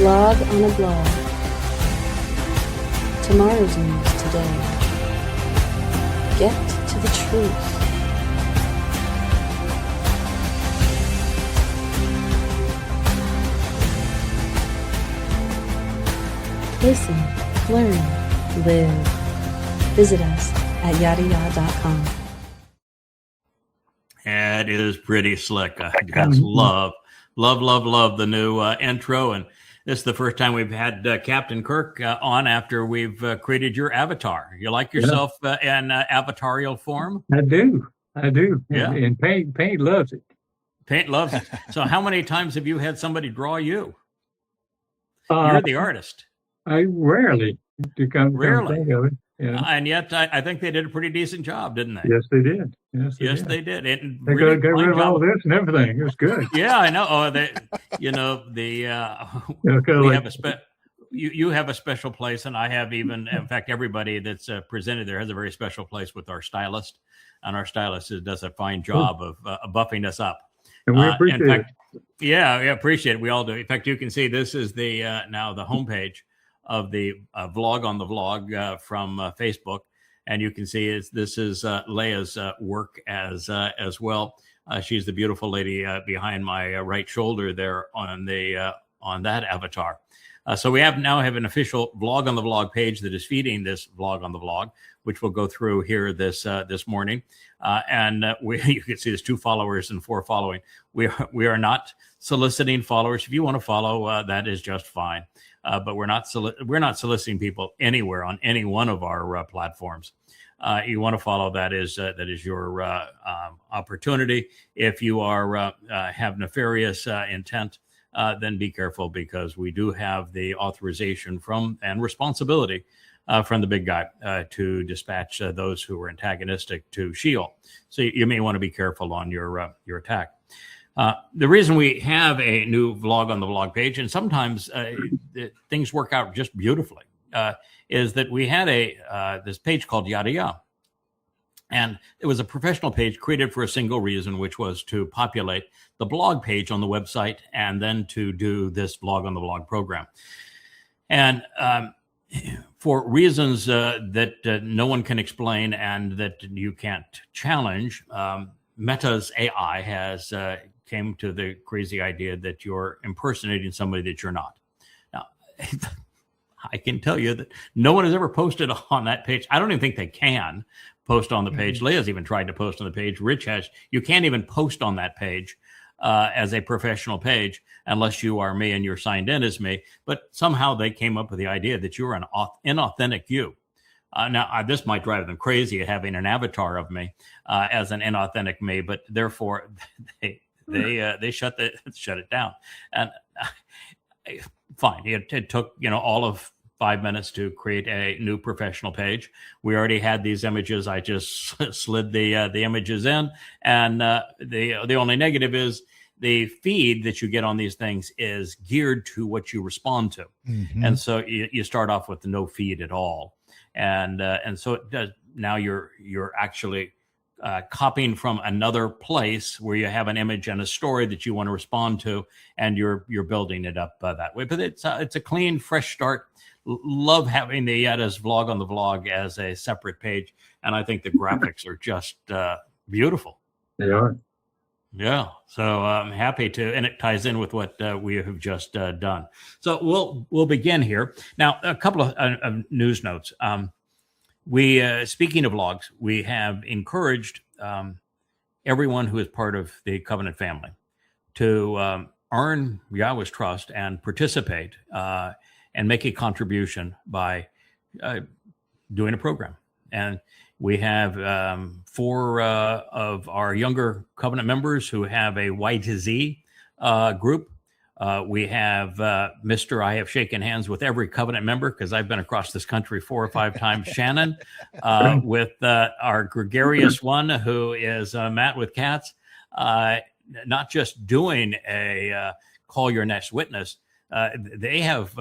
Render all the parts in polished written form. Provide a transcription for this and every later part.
Blog on a blog. Tomorrow's news today. Get to the truth. Listen, learn, live. Visit us at Yahowah.com. It is pretty slick. I just love the new intro. And this is the first time we've had Captain Kirk on after we've created your avatar. You like yourself in avatarial form? I do. Yeah. And Paint loves it. Paint loves it. So how many times have you had somebody draw you? You're the artist. I rarely to come Rarely. think of it. Yeah. And yet I think they did a pretty decent job, didn't they? Yes, they did. They did. They got rid of all this and everything. It was good. Yeah, I know. Oh, you have a special place, and I have even, in fact, everybody that's presented there has a very special place with our stylist, and our stylist does a fine job of buffing us up. And we appreciate it. Yeah, we appreciate it. We all do. In fact, you can see this is the now the homepage of the vlog on the vlog from Facebook. And you can see this is Leah's work as well. She's the beautiful lady behind my right shoulder there on that avatar. So we now have an official vlog on the vlog page that is feeding this vlog on the vlog, which we'll go through here this morning. You can see there's 2 followers and 4 following. We are not soliciting followers. If you want to follow, that is just fine. But we're not soliciting people anywhere on any one of our platforms. You want to follow, that is your opportunity. If you are have nefarious intent, then be careful, because we do have the authorization from and responsibility from the big guy to dispatch those who are antagonistic to Sheowl. So you may want to be careful on your attack. The reason we have a new vlog on the vlog page, and sometimes things work out just beautifully, is that we had this page called Yahowah. And it was a professional page created for a single reason, which was to populate the blog page on the website and then to do this vlog on the vlog program. And for reasons that no one can explain and that you can't challenge, Meta's AI has came to the crazy idea that you're impersonating somebody that you're not. Now, I can tell you that no one has ever posted on that page. I don't even think they can post on the page. Leah's even tried to post on the page. Rich has. You can't even post on that page as a professional page unless you are me and you're signed in as me. But somehow they came up with the idea that you're an inauthentic you. Now, this might drive them crazy, having an avatar of me as an inauthentic me, but therefore they shut it down. And fine, it took all of 5 minutes to create a new professional page. We already had these images. I just slid the images in, and the only negative is the feed that you get on these things is geared to what you respond to, and so you start off with no feed at all. And so it does. Now you're actually copying from another place where you have an image and a story that you want to respond to, and you're building it up that way. But it's a clean, fresh start. Love having the Yada's vlog on the vlog as a separate page, and I think the graphics are just beautiful. They are. Yeah, so I'm happy to, and it ties in with what we have just done. So we'll begin here now. A couple of news notes. We speaking of vlogs, we have encouraged everyone who is part of the Covenant family to earn Yahweh's trust and participate and make a contribution by doing a program. And we have 4 of our younger Covenant members who have a Y to Z group. We have Mr. I have shaken hands with every Covenant member because I've been across this country 4 or 5 times, Shannon, with our gregarious one who is Matt with cats, not just doing a call your next witness. They have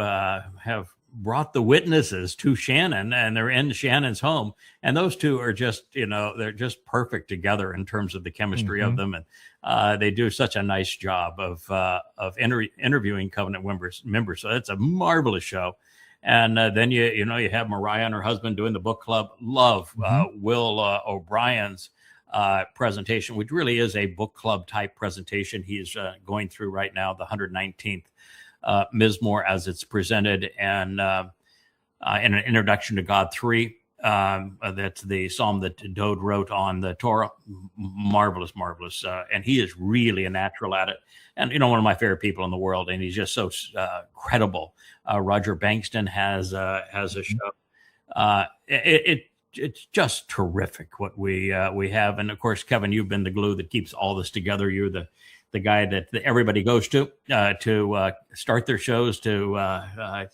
brought the witnesses to Shannon, and they're in Shannon's home. And those two are just, they're just perfect together in terms of the chemistry of them. And they do such a nice job of interviewing covenant members. So it's a marvelous show. And then you have Mariah and her husband doing the book club. Love Will O'Brien's presentation, which really is a book club type presentation. He's going through right now the 119th Mizmor as it's presented, and in an introduction to God 3. That's the psalm that Dode wrote on the Torah. Marvelous. And he is really a natural at it. And, one of my favorite people in the world. And he's just so credible. Roger Bankston has a show. It's just terrific what we have. And of course, Kevin, you've been the glue that keeps all this together. You're the guy that everybody goes to start their shows, to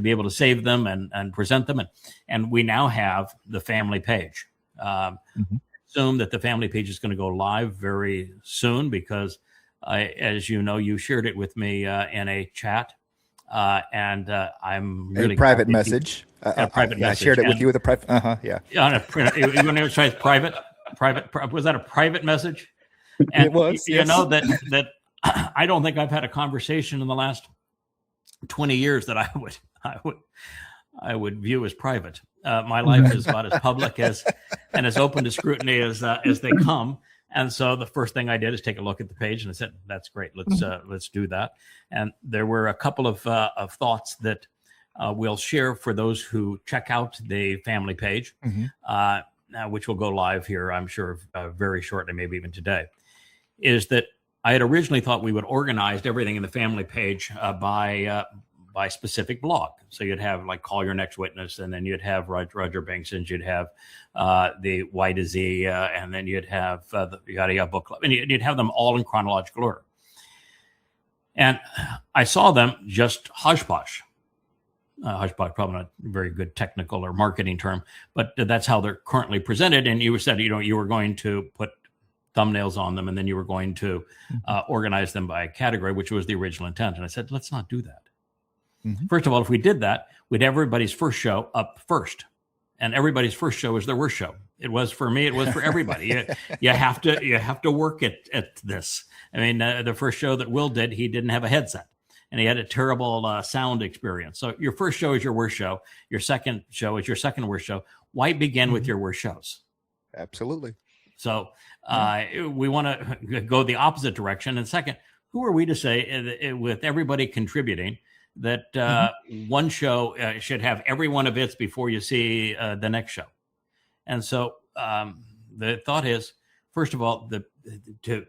be able to save them and present them. And we now have the family page. Assume that the family page is going to go live very soon, because as you know, you shared it with me in a chat. And I'm really a private message. A private message. I shared it with you with a private. Yeah. On a you want to try private? Was that a private message? And it was. Yes. That I don't think I've had a conversation in the last 20 years that I would view as private. My life is about as public and as open to scrutiny as they come. And so the first thing I did is take a look at the page, and I said, "That's great. Let's do that." And there were a couple of thoughts that we'll share for those who check out the family page, which will go live here, I'm sure, very shortly, maybe even today. Is that I had originally thought we would organize everything in the family page by specific blog. So you'd have like Call Your Next Witness, and then you'd have Roger Bankston's, you'd have the Y to Z, and then you'd have the Yahowah book club, and you'd have them all in chronological order. And I saw them just hodgepodge. Hodgepodge, probably not a very good technical or marketing term, but that's how they're currently presented. And you said, you were going to put thumbnails on them, and then you were going to organize them by category, which was the original intent. And I said, let's not do that. First of all, if we did that, we'd have everybody's first show up first. And everybody's first show is their worst show. It was for me. It was for everybody. You have to work at this. I mean, the first show that Will did, he didn't have a headset, and he had a terrible sound experience. So your first show is your worst show. Your second show is your second worst show. Why begin with your worst shows? Absolutely. So we want to go the opposite direction. And second, who are we to say, with everybody contributing, that one show should have every one of its before you see the next show? And so the thought is, first of all, to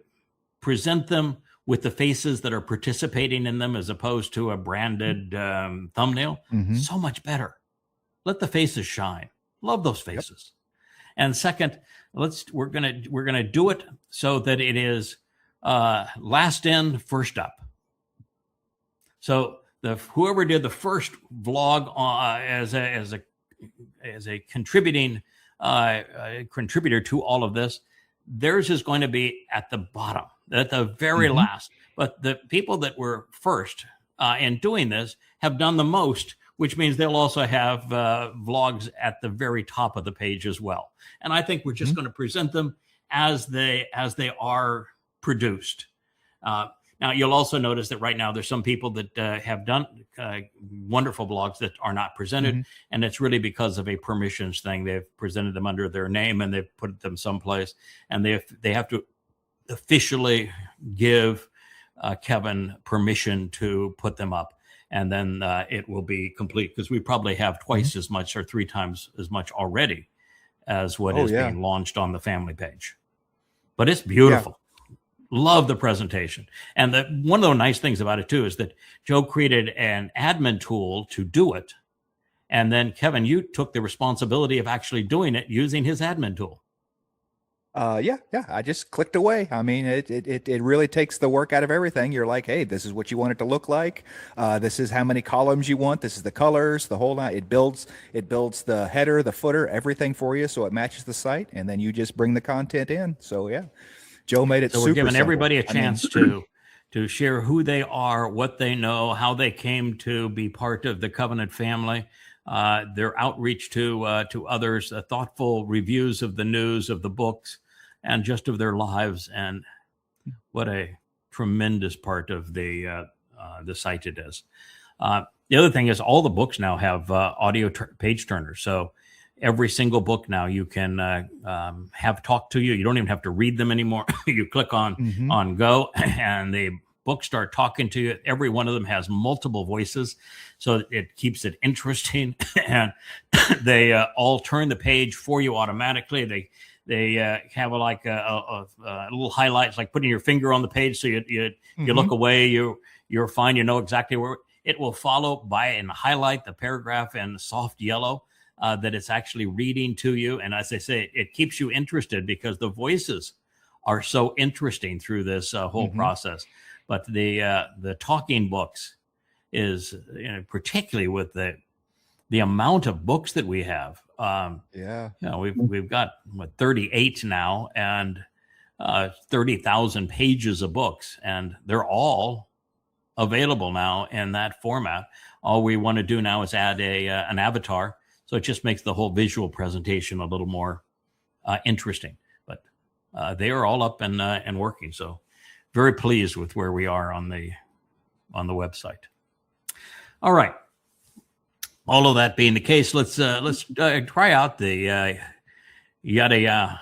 present them with the faces that are participating in them, as opposed to a branded thumbnail, so much better. Let the faces shine. Love those faces. Yep. And second, we're gonna do it so that it is last in, first up. So whoever did the first vlog as a contributing contributor to all of this, theirs is going to be at the bottom, at the very last. But the people that were first in doing this have done the most, which means they'll also have vlogs at the very top of the page as well. And I think we're just going to present them as they are produced. Now, you'll also notice that right now there's some people that have done wonderful blogs that are not presented, and it's really because of a permissions thing. They've presented them under their name, and they've put them someplace, and they have to officially give Kevin permission to put them up, and then it will be complete, because we probably have twice as much or three times as much already as what is being launched on the family page. But it's beautiful. Yeah. Love the presentation. And one of the nice things about it, too, is that Joe created an admin tool to do it. And then, Kevin, you took the responsibility of actually doing it using his admin tool. Yeah. I just clicked away. I mean, it really takes the work out of everything. You're like, hey, this is what you want it to look like. This is how many columns you want. This is the colors, the whole lot. It builds the header, the footer, everything for you, so it matches the site. And then you just bring the content in. So, yeah. Joe made it. So we're giving everybody a chance to share who they are, what they know, how they came to be part of the covenant family, their outreach to others, thoughtful reviews of the news, of the books, and just of their lives. And what a tremendous part of the site it is. The other thing is all the books now have audio page turners. So every single book now you can have talk to you. You don't even have to read them anymore. You click on go and the books start talking to you. Every one of them has multiple voices. So it keeps it interesting. And they all turn the page for you automatically. They have a little highlights, like putting your finger on the page. So you look away, you're fine. You know exactly where it will follow by and highlight the paragraph in soft yellow that it's actually reading to you. And as I say, it keeps you interested because the voices are so interesting through this whole process. But the talking books is, particularly with the amount of books that we have. We've got 38 now and 30,000 pages of books, and they're all available now in that format. All we want to do now is add an avatar, so it just makes the whole visual presentation a little more interesting. But they are all up and working. So very pleased with where we are on the website. All right. All of that being the case, let's try out the Yahowah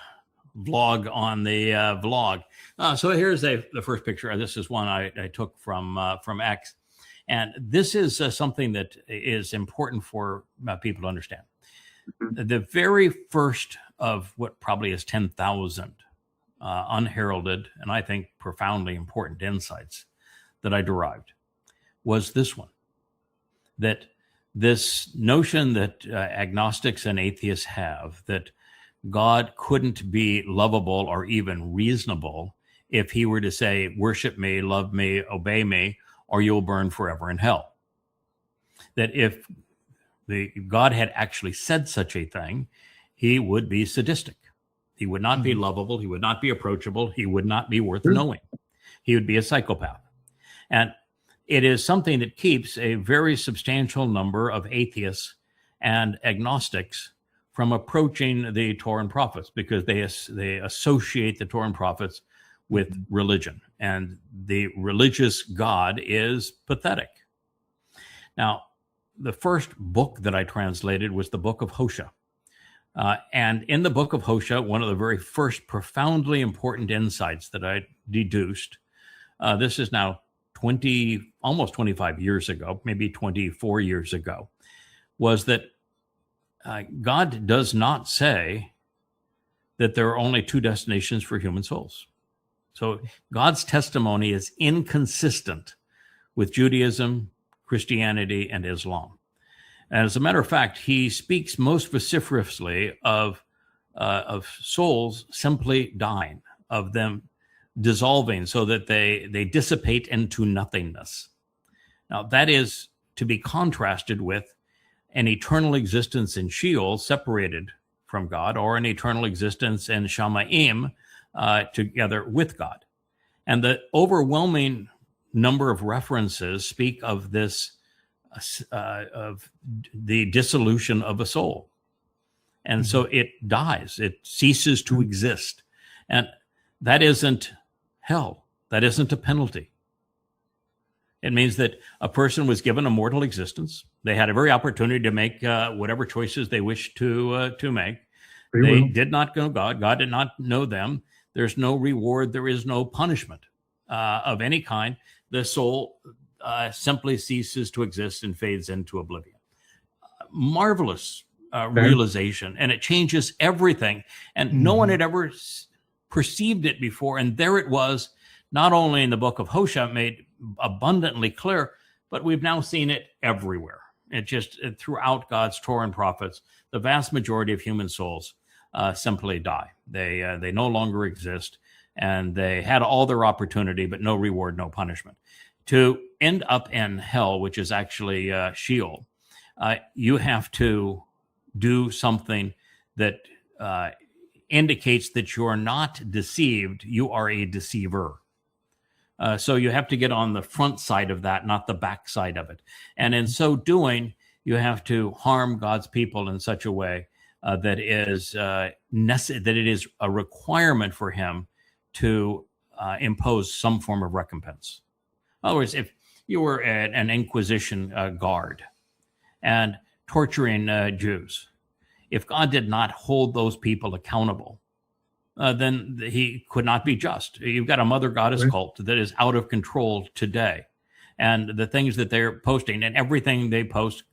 vlog on the vlog. So here's the first picture. This is one I took from X, and this is something that is important for people to understand. The very first of what probably is 10,000 unheralded and I think profoundly important insights that I derived was this one, that this notion that agnostics and atheists have, that God couldn't be lovable or even reasonable if he were to say, worship me, love me, obey me, or you'll burn forever in hell. That if God had actually said such a thing, he would be sadistic. He would not be lovable. He would not be approachable. He would not be worth knowing. He would be a psychopath. And it is something that keeps a very substantial number of atheists and agnostics from approaching the Towrah and Prophets, because they associate the Towrah and Prophets with religion, and the religious God is pathetic. Now, the first book that I translated was the book of Hosea. And in the book of Hosea, one of the very first profoundly important insights that I deduced, this is now almost 25 years ago, maybe 24 years ago, was that God does not say that there are only two destinations for human souls. So God's testimony is inconsistent with Judaism, Christianity, and Islam. And as a matter of fact, he speaks most vociferously of souls simply dying, of them dissolving so that they dissipate into nothingness. Now, that is to be contrasted with an eternal existence in Sheowl separated from God, or an eternal existence in Shamaym together with God. And the overwhelming number of references speak of this, of the dissolution of a soul. And so it dies, it ceases to exist. And that isn't hell, that isn't a penalty. It means that a person was given a mortal existence. They had every opportunity to make whatever choices they wished to make. They did not know God. God did not know them. There's no reward. There is no punishment of any kind. The soul simply ceases to exist and fades into oblivion. Marvelous realization, and it changes everything. And no one had ever perceived it before. And there it was, not only in the book of Hosea, made abundantly clear, but we've now seen it everywhere. It just throughout God's Towrah and Prophets, the vast majority of human souls simply die. They no longer exist, and they had all their opportunity, but no reward, no punishment. To end up in hell, which is actually Sheowl, you have to do something that indicates that you're not deceived, you are a deceiver. So you have to get on the front side of that, not the back side of it. And in so doing, you have to harm God's people in such a way that it is a requirement for him to impose some form of recompense. In other words, if you were an Inquisition guard and torturing Jews, if God did not hold those people accountable, then he could not be just. You've got a mother goddess cult that is out of control today. And the things that they're posting and everything they post,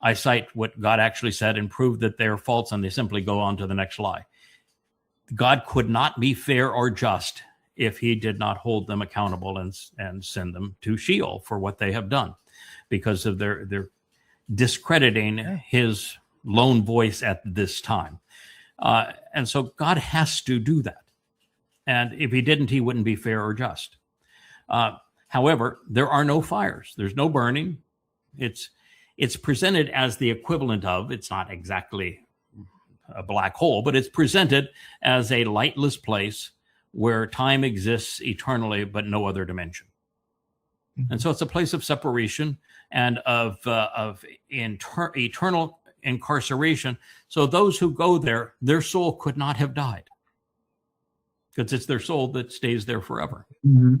I cite what God actually said and prove that they're false, and they simply go on to the next lie. God could not be fair or just if he did not hold them accountable and send them to Sheowl for what they have done, because of their discrediting his lone voice at this time. And so God has to do that. And if he didn't, he wouldn't be fair or just. However, there are no fires. There's no burning. It's presented as the equivalent of, it's not exactly a black hole, but it's presented as a lightless place where time exists eternally, but no other dimension. Mm-hmm. And so it's a place of separation and of eternal incarceration. So those who go there, their soul could not have died, because it's their soul that stays there forever. Mm-hmm.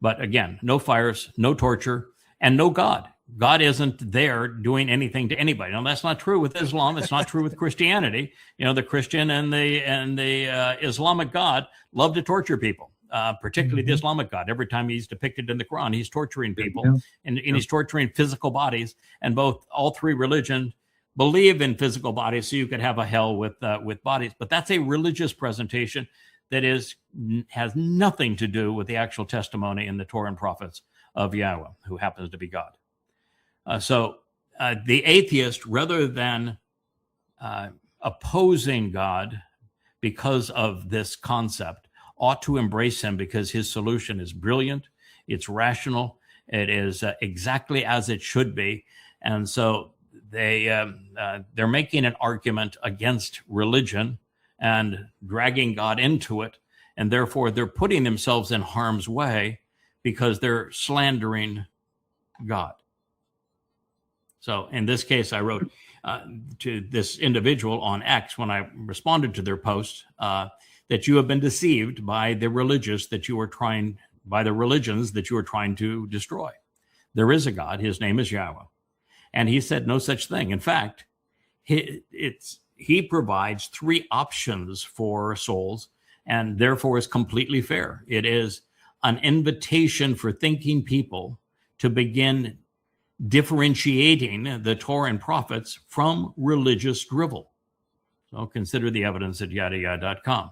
But again, no fires, no torture, and no God. God isn't there doing anything to anybody. Now, that's not true with Islam. It's not true with Christianity. The Christian and the Islamic God love to torture people, particularly the Islamic God. Every time he's depicted in the Quran, he's torturing people, and he's torturing physical bodies. And all three religions believe in physical bodies, so you could have a hell with bodies. But that's a religious presentation that has nothing to do with the actual testimony in the Towrah and Prophets of Yahowah, who happens to be God. So the atheist, rather than opposing God because of this concept, ought to embrace him, because his solution is brilliant, it's rational, it is exactly as it should be. And so they're making an argument against religion and dragging God into it, and therefore they're putting themselves in harm's way because they're slandering God. So in this case, I wrote to this individual on X when I responded to their post that you have been deceived by the religions that you were trying to destroy. There is a God. His name is Yahowah. And he said no such thing. In fact, he provides three options for souls, and therefore is completely fair. It is an invitation for thinking people to begin differentiating the Torah and Prophets from religious drivel. So consider the evidence at Yahowah.com.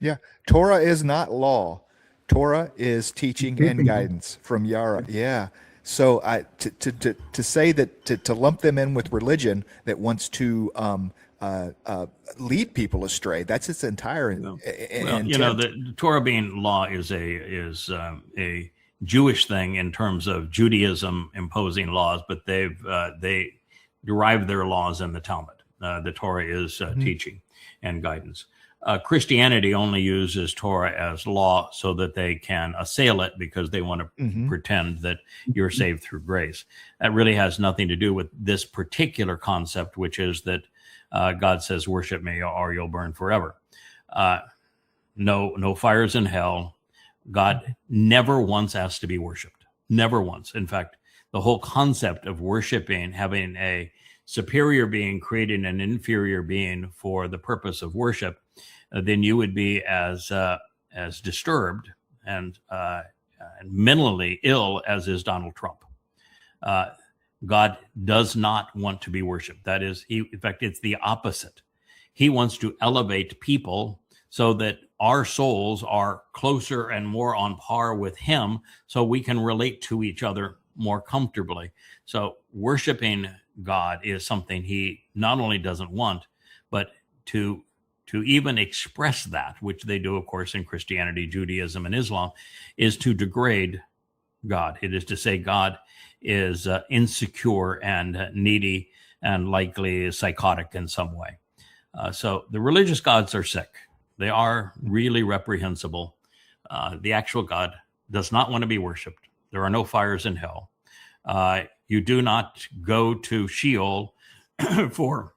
Yeah, Torah is not law. Torah is teaching and guidance from Yahweh. Yeah. So to say that to lump them in with religion that wants to lead people astray, that's its entire intent. The Torah being law is a Jewish thing in terms of Judaism imposing laws, but they derive their laws in the Talmud. The Torah is teaching and guidance. Christianity only uses Torah as law so that they can assail it, because they want to pretend that you're saved through grace. That really has nothing to do with this particular concept, which is that God says, worship me or you'll burn forever. No fires in hell. God never once asked to be worshiped. Never once. In fact, the whole concept of worshiping, having a superior being creating an inferior being for the purpose of worship, then you would be as disturbed and mentally ill as is Donald Trump. God does not want to be worshipped. That is, in fact, it's the opposite. He wants to elevate people so that our souls are closer and more on par with him, so we can relate to each other more comfortably. So worshiping God is something he not only doesn't want, but to even express that, which they do, of course, in Christianity, Judaism, and Islam, is to degrade God. It is to say God is insecure and needy and likely psychotic in some way. So the religious gods are sick. They are really reprehensible. The actual God does not want to be worshipped. There are no fires in hell. You do not go to Sheol for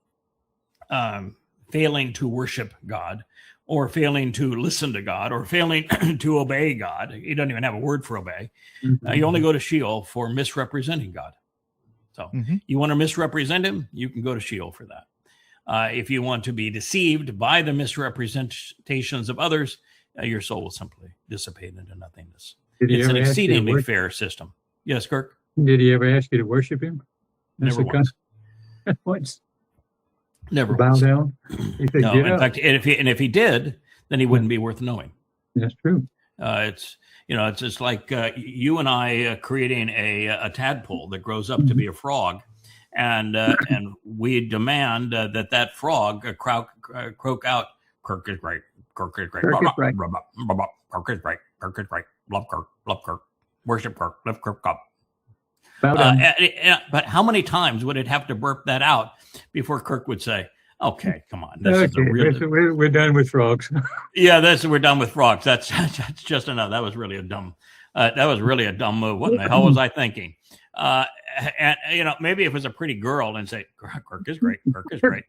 failing to worship God, or failing to listen to God, or failing to obey God. He doesn't even have a word for obey. You only go to Sheol for misrepresenting God. So you want to misrepresent him, you can go to Sheol for that. If you want to be deceived by the misrepresentations of others, your soul will simply dissipate into nothingness. It's an exceedingly fair system. Yes, Kirk? Did he ever ask you to worship him? Never once. Once. Never bow once. down. He said, No, "Get in up." fact, if he did, then he wouldn't be worth knowing. That's true. It's just like you and I creating a tadpole that grows up to be a frog, and we demand that frog croak out, "Kirk is great, Kirk is great, Kirk is right. Kirk is great, Kirk is great, love Kirk, worship Kirk, lift Kirk up." Bow down. But how many times would it have to burp that out before Kirk would say, "Okay, come on, this is a real." We're done with frogs. Yeah, we're done with frogs. That's just enough. That was really a dumb. Move. What in the hell was I thinking? And maybe if it was a pretty girl and say, "Kirk is great. Kirk is great.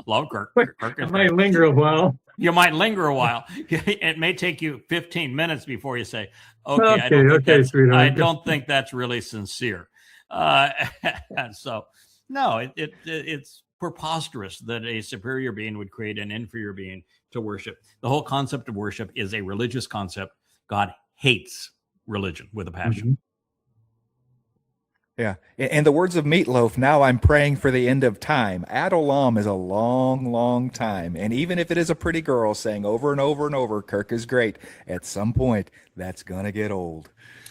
Love Kirk. Kirk is great." Might linger a while. You might linger a while. It may take you 15 minutes before you say, "Okay, I don't think that's really sincere." So, no, it's preposterous that a superior being would create an inferior being to worship. The whole concept of worship is a religious concept. God hates religion with a passion. Yeah. In the words of Meatloaf, now I'm praying for the end of time. Ad olam is a long, long time. And even if it is a pretty girl saying over and over and over, Kirk is great, at some point, that's going to get old.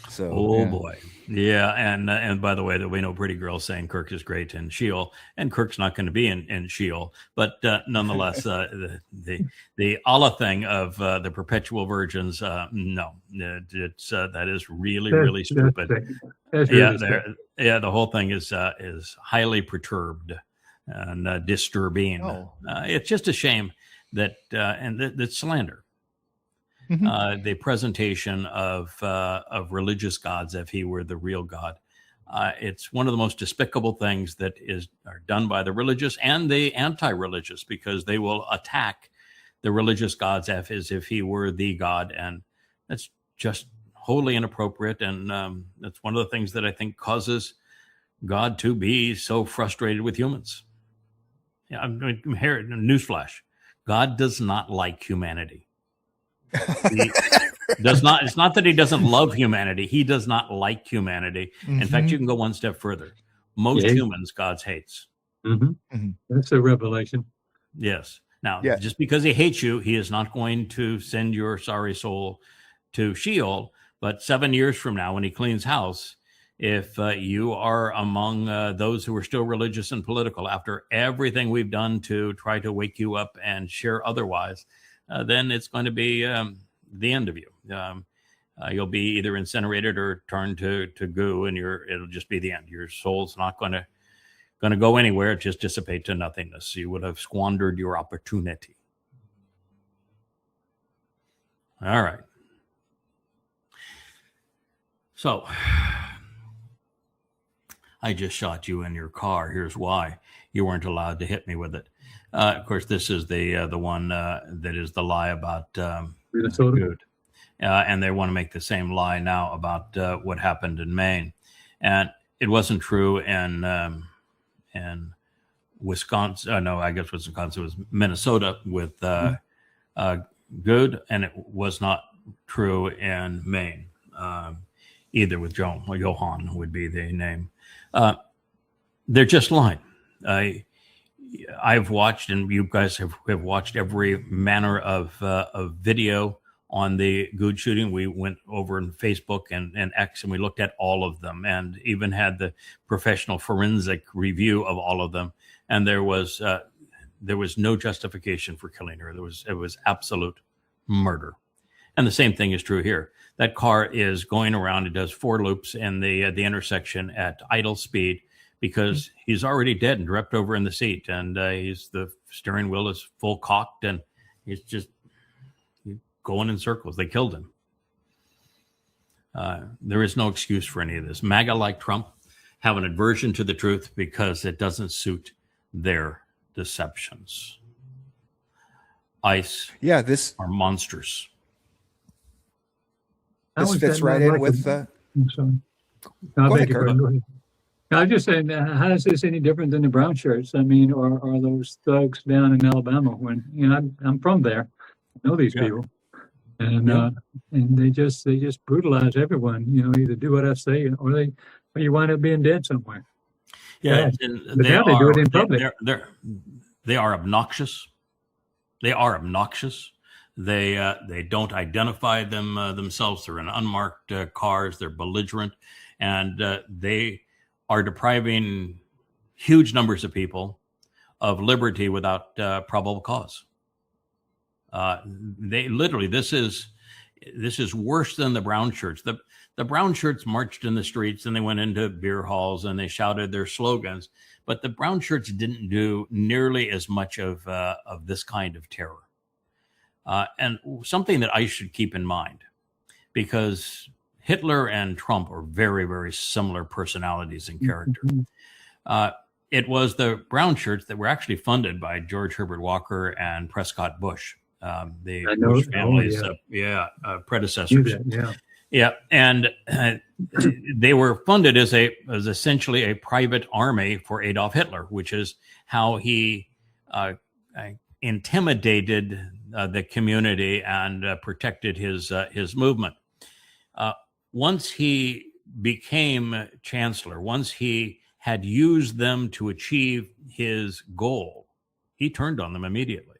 So, boy. Yeah. And by the way, that we know pretty girls saying Kirk is great in Sheol, and Kirk's not going to be in Sheol. But nonetheless, the Allah thing of the perpetual virgins, no, that is really stupid. That's really the whole thing is highly perturbed and disturbing. Oh. It's just a shame that that's slander. The presentation of religious gods as if he were the real God. It's one of the most despicable things that are done by the religious and the anti-religious, because they will attack the religious gods as if he were the God, and that's just wholly inappropriate. And that's one of the things that I think causes God to be so frustrated with humans. Yeah, I'm here. Newsflash: God does not like humanity. He does not. It's not that he doesn't love humanity. He does not like humanity. In fact, you can go one step further. Most humans, God hates. That's a revelation. Yes. Now, just because he hates you, he is not going to send your sorry soul to Sheol. But 7 years from now, when he cleans house, if you are among those who are still religious and political, after everything we've done to try to wake you up and share otherwise, then it's going to be the end of you. You'll be either incinerated or turned to goo, and it'll just be the end. Your soul's not going to go anywhere. Just dissipate to nothingness. You would have squandered your opportunity. All right. So I just shot you in your car. Here's why. You weren't allowed to hit me with it. Of course, this is the one that is the lie about food. And they want to make the same lie now about what happened in Maine. And it wasn't true in Wisconsin. No, I guess Wisconsin was Minnesota with good, and it was not true in Maine either with Johan would be the name. They're just lying. I've watched, and you guys have watched every manner of video on the good shooting. We went over in Facebook and X, and we looked at all of them, and even had the professional forensic review of all of them. And there was no justification for killing her. It was absolute murder. And the same thing is true here. That car is going around. It does 4 loops in the intersection at idle speed, because he's already dead and dropped over in the seat, and the steering wheel is full cocked, and he's just going in circles. They killed him. There is no excuse for any of this. MAGA, like Trump, have an aversion to the truth because it doesn't suit their deceptions. ICE are monsters. This fits right in with... I'm sorry. Go ahead, Kirk. I was just saying, how is this any different than the brown shirts? I mean, or are those thugs down in Alabama? When I'm from there, I know these people, and they just brutalize everyone. Either do what I say, or you wind up being dead somewhere. Yeah, but now they do it in public. They are obnoxious. They are obnoxious. They don't identify themselves. They're in unmarked cars. They're belligerent, and they are depriving huge numbers of people of liberty without probable cause. They literally, this is worse than the brown shirts. The brown shirts marched in the streets and they went into beer halls and they shouted their slogans, but the brown shirts didn't do nearly as much of this kind of terror. And something that I should keep in mind, because Hitler and Trump are very, very similar personalities and character. It was the brown shirts that were actually funded by George Herbert Walker and Prescott Bush, the Bush family's predecessors. And they were funded as essentially a private army for Adolf Hitler, which is how he intimidated the community and protected his movement. Once he became chancellor, once he had used them to achieve his goal, he turned on them immediately.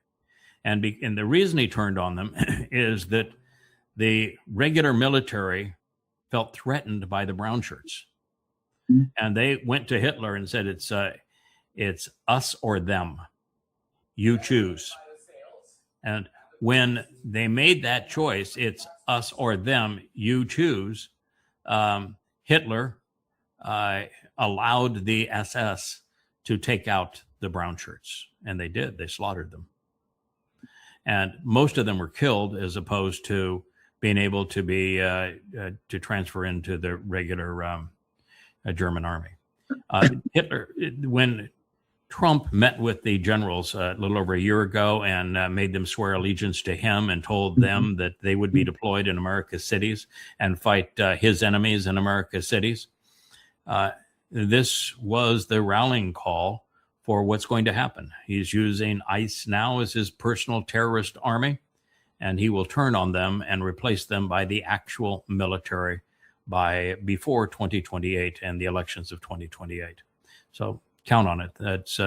And the reason he turned on them is that the regular military felt threatened by the brown shirts. And they went to Hitler and said, it's us or them. You choose. And when they made that choice, it's us or them, you choose, Hitler allowed the SS to take out the brown shirts. And they did. They slaughtered them. And most of them were killed, as opposed to being able to be to transfer into the regular German army. Hitler, when Trump met with the generals a little over a year ago and made them swear allegiance to him and told them that they would be deployed in America's cities and fight his enemies in America's cities. This was the rallying call for what's going to happen. He's using ICE now as his personal terrorist army, and he will turn on them and replace them by the actual military before 2028 and the elections of 2028. So count on it. That's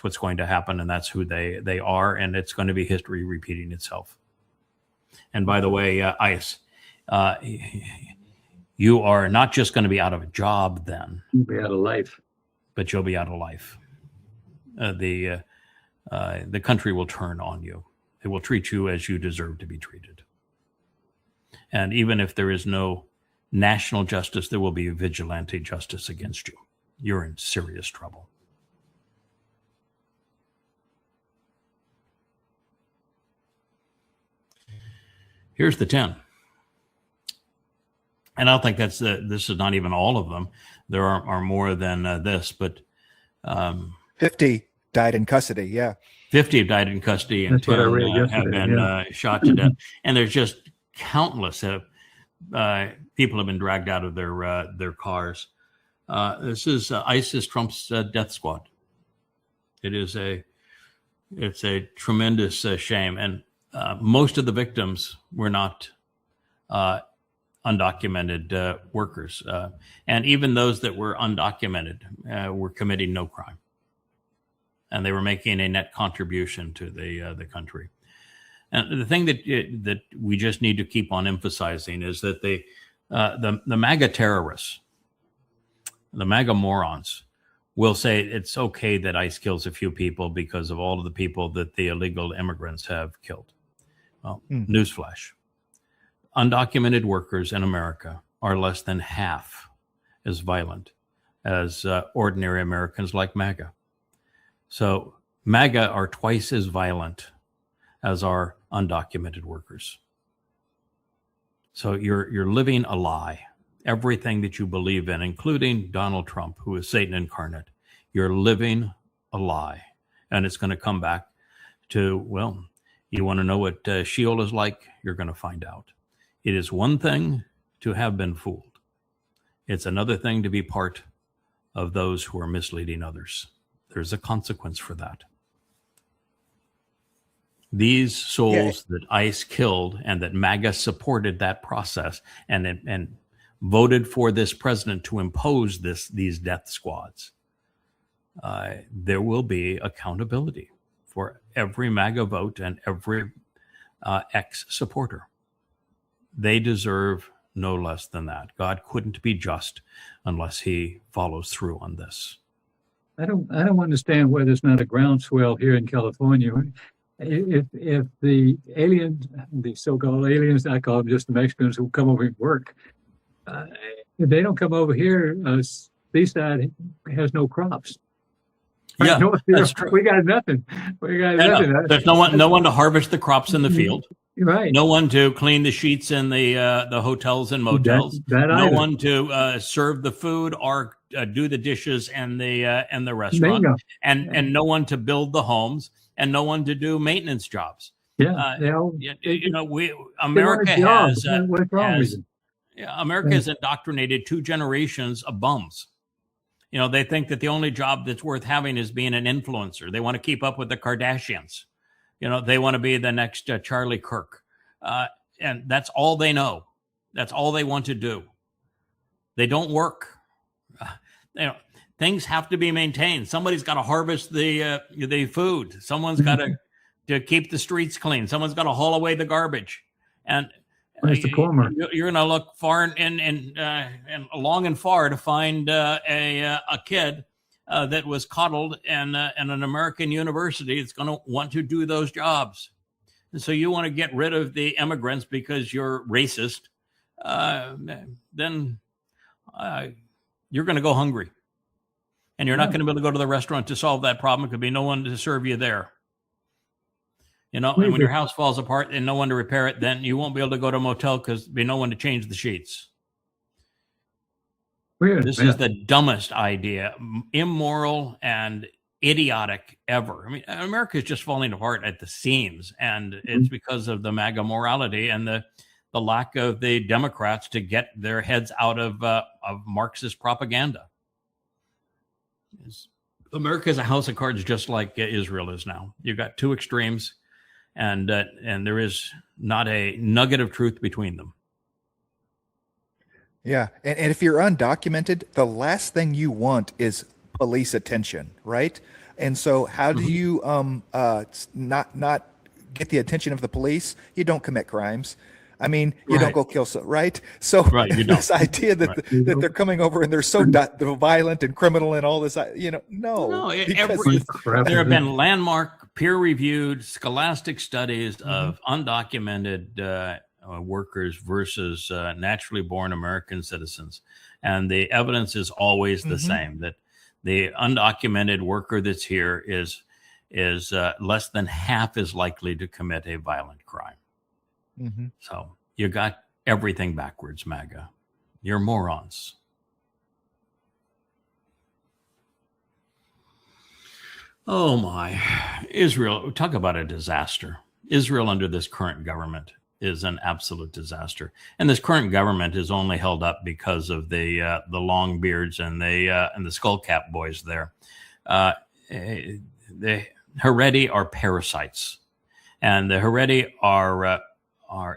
what's going to happen, and that's who they are, and it's going to be history repeating itself. And by the way, ICE, you are not just going to be out of a job then. You'll be out of life. But you'll be out of life. The country will turn on you. It will treat you as you deserve to be treated. And even if there is no national justice, there will be vigilante justice against you. You're in serious trouble. Here's the 10. And I don't think this is not even all of them. There are more than this, but 50 died in custody. Yeah. 50 have died in custody, and 10 have been shot to death. And there's just countless people have been dragged out of their cars. This is ISIS Trump's death squad. It's a tremendous shame, and most of the victims were not undocumented workers, and even those that were undocumented were committing no crime, and they were making a net contribution to the country. And the thing that we just need to keep on emphasizing is that the MAGA terrorists, the MAGA morons, will say it's okay that ICE kills a few people because of all of the people that the illegal immigrants have killed. Well, newsflash. Undocumented workers in America are less than half as violent as ordinary Americans like MAGA. So MAGA are twice as violent as our undocumented workers. So you're living a lie. Everything that you believe in, including Donald Trump, who is Satan incarnate, you're living a lie. And it's going to come back to, well, you want to know what Sheol is like? You're going to find out. It is one thing to have been fooled. It's another thing to be part of those who are misleading others. There's a consequence for that. These souls that ICE killed and that MAGA supported that process and voted for this president to impose these death squads, there will be accountability for every MAGA vote and every ex-supporter. They deserve no less than that. God couldn't be just unless he follows through on this. I don't understand why there's not a groundswell here in California. If the aliens, the so-called aliens, I call them just the Mexicans who come over and work, if they don't come over here, Seaside has no crops. Yeah, that's true. We got nothing. There's no one to harvest the crops in the field. Right. No one to clean the sheets in the hotels and motels. No one to serve the food or do the dishes in the restaurant. Bingo. And no one to build the homes, and no one to do maintenance jobs. Yeah. America has what's wrong with it? America has indoctrinated 2 generations of bums. They think that the only job that's worth having is being an influencer. They want to keep up with the Kardashians. They want to be the next Charlie Kirk. And that's all they know. That's all they want to do. They don't work. Things have to be maintained. Somebody's got to harvest the food. Someone's got to keep the streets clean. Someone's got to haul away the garbage. And you're going to look far and long and far to find a kid that was coddled in an American university that's going to want to do those jobs. And so you want to get rid of the immigrants because you're racist, then you're going to go hungry. And you're not going to be able to go to the restaurant to solve that problem. It could be no one to serve you there. And when your house falls apart and no one to repair it, then you won't be able to go to a motel because there'll be no one to change the sheets. This is the dumbest idea, immoral and idiotic ever. I mean, America is just falling apart at the seams, and it's because of the MAGA morality and the lack of the Democrats to get their heads out of Marxist propaganda. America is a house of cards, just like Israel is now. You've got 2 extremes, and there is not a nugget of truth between them. Yeah. And if you're undocumented, the last thing you want is police attention, right? And so how do you not get the attention of the police? You don't commit crimes. I mean, you don't go kill, right? So this idea that that they're coming over and they're so violent and criminal and all this, no. There have been landmark, peer-reviewed, scholastic studies of undocumented workers versus naturally born American citizens. And the evidence is always the same, that the undocumented worker that's here is less than half as likely to commit a violent crime. So you got everything backwards, MAGA. You're morons. Oh my. Israel, talk about a disaster. Israel under this current government is an absolute disaster. And this current government is only held up because of the long beards and the skull cap boys there. The Haredi are parasites, and the Haredi are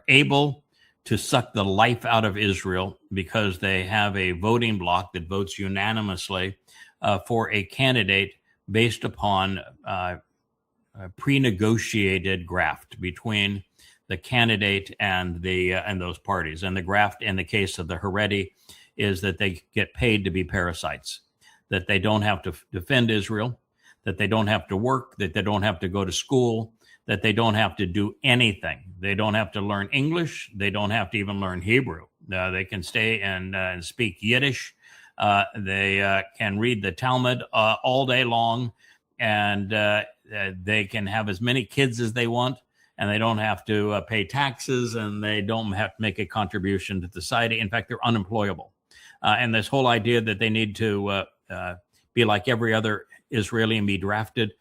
able to suck the life out of Israel because they have a voting bloc that votes unanimously for a candidate based upon pre-negotiated graft between the candidate and those parties. And the graft in the case of the Haredi is that they get paid to be parasites, that they don't have to defend Israel, that they don't have to work, that they don't have to go to school, that they don't have to do anything. They don't have to learn English. They don't have to even learn Hebrew. They can stay and speak Yiddish. They can read the Talmud all day long, and they can have as many kids as they want, and they don't have to pay taxes, and they don't have to make a contribution to society. In fact, they're unemployable. And this whole idea that they need to be like every other Israeli and be drafted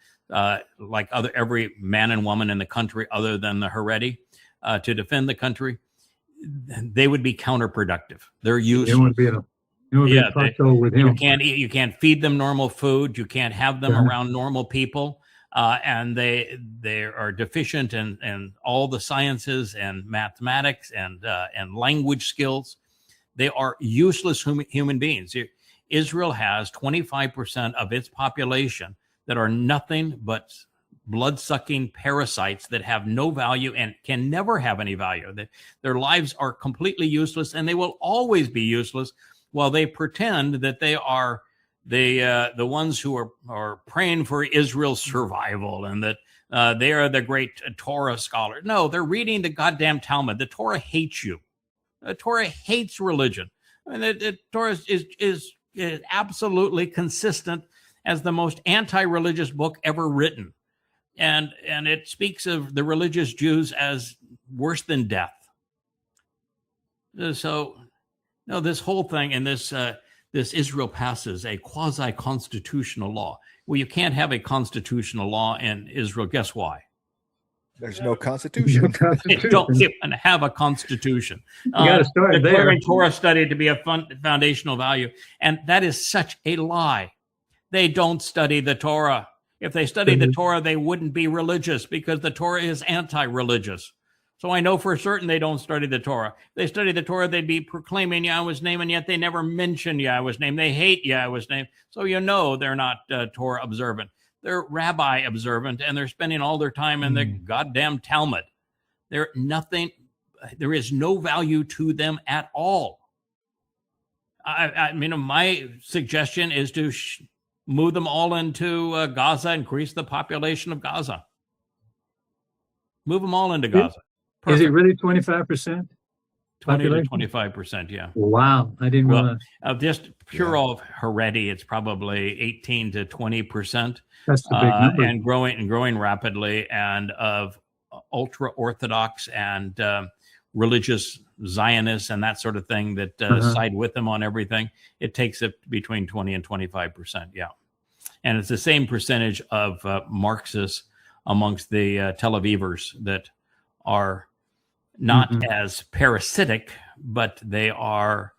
like every man and woman in the country other than the Haredi to defend the country, they would be counterproductive. They're useless. With him. You can't feed them normal food. You can't have them around normal people. And they are deficient in all the sciences and mathematics and language skills. They are useless human beings. Israel has 25% of its population that are nothing but blood-sucking parasites that have no value and can never have any value. Their lives are completely useless, and they will always be useless while they pretend that they are the ones who are praying for Israel's survival and that they are the great Torah scholar. No, they're reading the goddamn Talmud. The Torah hates you. The Torah hates religion. I mean, the Torah is absolutely consistent as the most anti-religious book ever written. And it speaks of the religious Jews as worse than death. So, no, this whole thing and this Israel passes a quasi-constitutional law. Well, you can't have a constitutional law in Israel. Guess why? There's no constitution. They don't even have a constitution. You got to start declaring there. Torah study to be a foundational value. And that is such a lie. They don't study the Torah. If they studied the Torah, they wouldn't be religious because the Torah is anti-religious. So I know for certain they don't study the Torah. If they study the Torah, they'd be proclaiming Yahweh's name, and yet they never mention Yahweh's name. They hate Yahweh's name. So you know they're not Torah observant. They're rabbi observant, and they're spending all their time in the goddamn Talmud. There is no value to them at all. I mean, my suggestion is to move them all into Gaza, increase the population of Gaza. Move them all into Gaza. Perfect. Is it really 25%? 20 to 25%, yeah. Wow, I didn't realize. Just pure of Haredi, it's probably 18 to 20%. That's the big number. And growing rapidly, and of ultra Orthodox and religious Zionists and that sort of thing that side with them on everything. It takes it between 20 and 25%, yeah. And it's the same percentage of Marxists amongst the Tel Avivers that are not as parasitic, but they are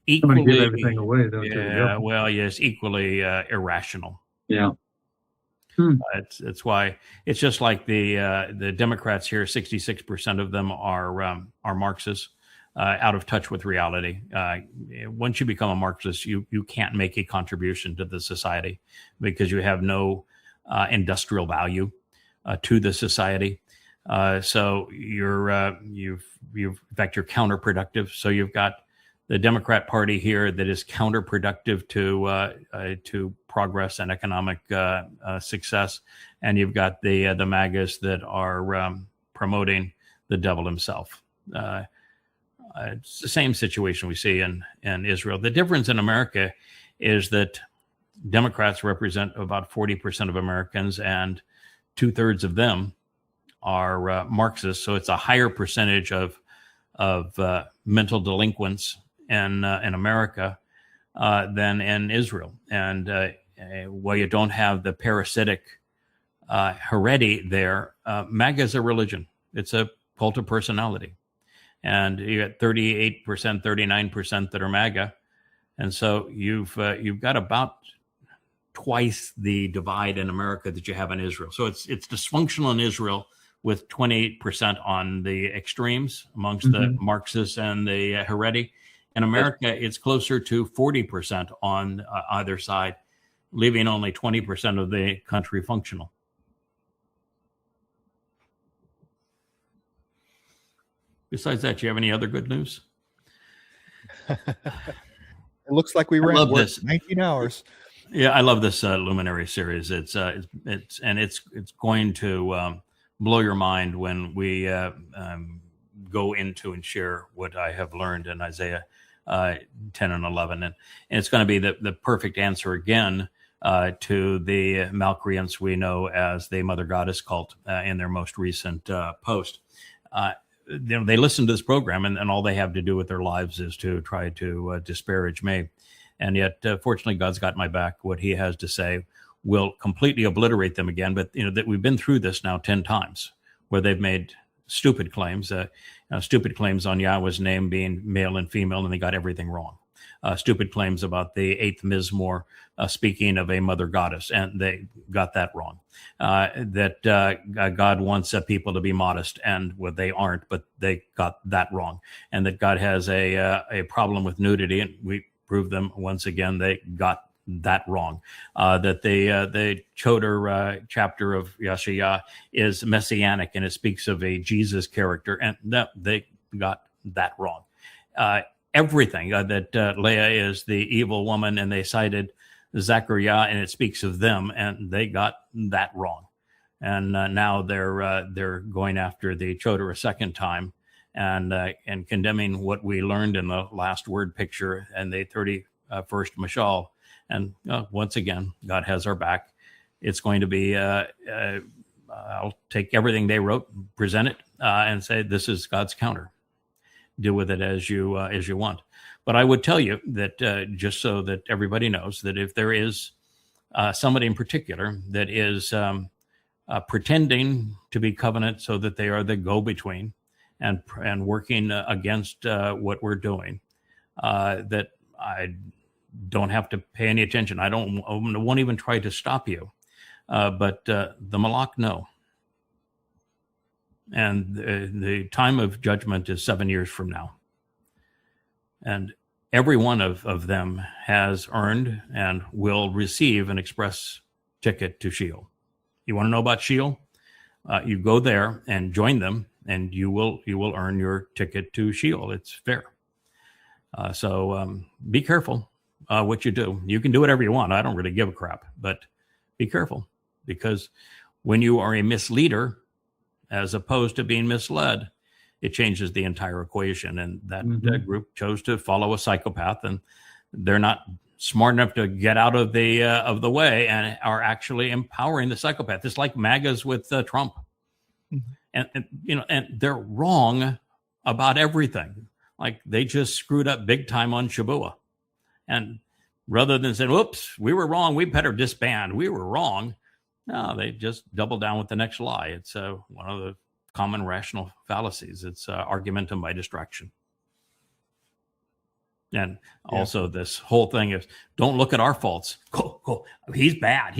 equally. Give everything away, though. Yeah, well, yes, equally irrational. Yeah. It's why it's just like the Democrats here. 66% of them are Marxists, out of touch with reality. Once you become a Marxist, you can't make a contribution to the society because you have no industrial value to the society. So you're counterproductive. So you've got the Democrat Party here that is counterproductive to progress and economic success, and you've got the MAGAs that are promoting the devil himself. It's the same situation we see in Israel. The difference in America is that Democrats represent about 40% of Americans, and 2/3 of them are Marxists. So it's a higher percentage of mental delinquents in America than in Israel. And while you don't have the parasitic Haredi there, MAGA is a religion. It's a cult of personality. And you got 38%, 39% that are MAGA. And so you've got about twice the divide in America that you have in Israel. So it's dysfunctional in Israel, with 28% on the extremes amongst the Marxists and the Haredi. In America, it's closer to 40% on either side, leaving only 20% of the country functional. Besides that, do you have any other good news? It looks like we ran this 19 hours. Yeah, I love this Luminary series. It's going to blow your mind when we go into and share what I have learned in Isaiah 10 and 11. And it's going to be the perfect answer again to the Malcreants we know as the Mother Goddess cult in their most recent post. They listen to this program, and all they have to do with their lives is to try to disparage me. And yet, fortunately, God's got my back. What he has to say will completely obliterate them again. But that we've been through this now 10 times, where they've made stupid claims on Yahweh's name being male and female, and they got everything wrong. Stupid claims about the 8th Mizmor speaking of a mother goddess, and they got that wrong. That God wants people to be modest, and they aren't, but they got that wrong. And that God has a problem with nudity, and we proved them once again. They got that wrong. That the Choter chapter of Yasha'yah is messianic, and it speaks of a Jesus character, and they got that wrong. Everything that Leah is the evil woman, and they cited Zechariah, and it speaks of them, and they got that wrong. And now they're going after the Choter a second time, and condemning what we learned in the last word picture and the 31st Mashal. And once again, God has our back. It's going to be, I'll take everything they wrote, present it, and say, this is God's counter. Deal with it as you want. But I would tell you that just so that everybody knows, that if there is somebody in particular that is pretending to be covenant so that they are the go-between and working against what we're doing, that I don't have to pay any attention. I won't even try to stop you. But the Malak, no. And the time of judgment is 7 years from now. And every one of them has earned and will receive an express ticket to Sheowl. You want to know about Sheowl? You go there and join them, and you will earn your ticket to Sheowl. It's fair. So be careful what you do. You can do whatever you want. I don't really give a crap, but be careful, because when you are a misleader, as opposed to being misled, it changes the entire equation. And that group chose to follow a psychopath, and they're not smart enough to get out of the way, and are actually empowering the psychopath. It's like MAGAs with Trump, and they're wrong about everything. Like, they just screwed up big time on Shabuah, and rather than saying, "Whoops, we were wrong, we better disband, we were wrong," no, they just double down with the next lie. It's one of the common rational fallacies. It's argumentum by distraction. And also this whole thing is, don't look at our faults. Go. He's bad.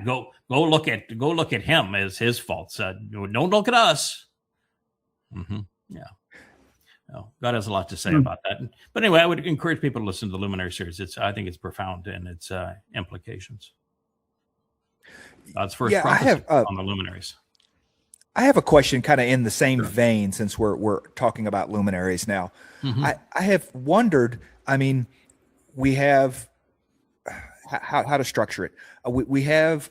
Go look at him as his faults. Don't look at us. Yeah. Well, God has a lot to say about that. But anyway, I would encourage people to listen to the Luminary series. I think it's profound in its implications. God's first prophecy on the luminaries. I have a question kind of in the same vein, since we're talking about luminaries now. I have wondered, I mean, we have how to structure it. We have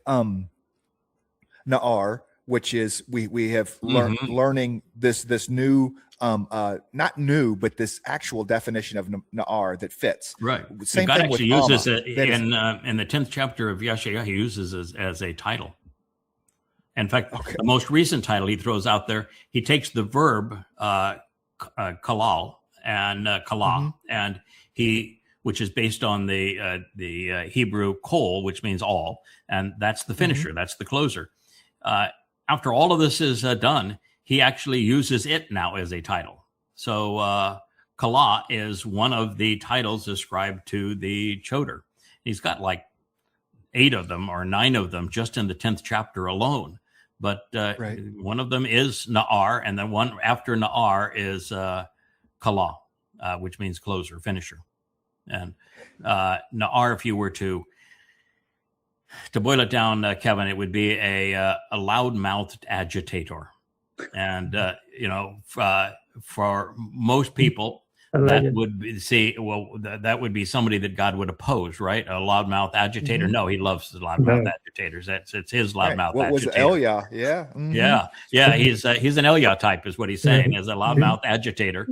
Na'ar, which is we have learning this new not new, but this actual definition of Na'ar that fits. Right. Same God thing actually with uses Alma. it in the 10th chapter of Yasha'yah. He uses it as a title. In fact, the most recent title he throws out there, he takes the verb kalal and kala, and which is based on the Hebrew kol, which means all, and that's the finisher, that's the closer. After all of this is done, he actually uses it now as a title. So kala is one of the titles ascribed to the Choter. He's got like 8 of them or 9 of them just in the 10th chapter alone. But one of them is Na'ar, and then one after Na'ar is Kala, which means closer, finisher. And Na'ar, if you were to boil it down, Kevin, it would be a loud-mouthed agitator. And, for most people, that would be somebody that God would oppose, right? A loudmouth agitator. No, he loves the loudmouth agitators. It's his loudmouth agitator. What was Elia? Yeah. He's an Elia type, is what he's saying. As a loudmouth agitator,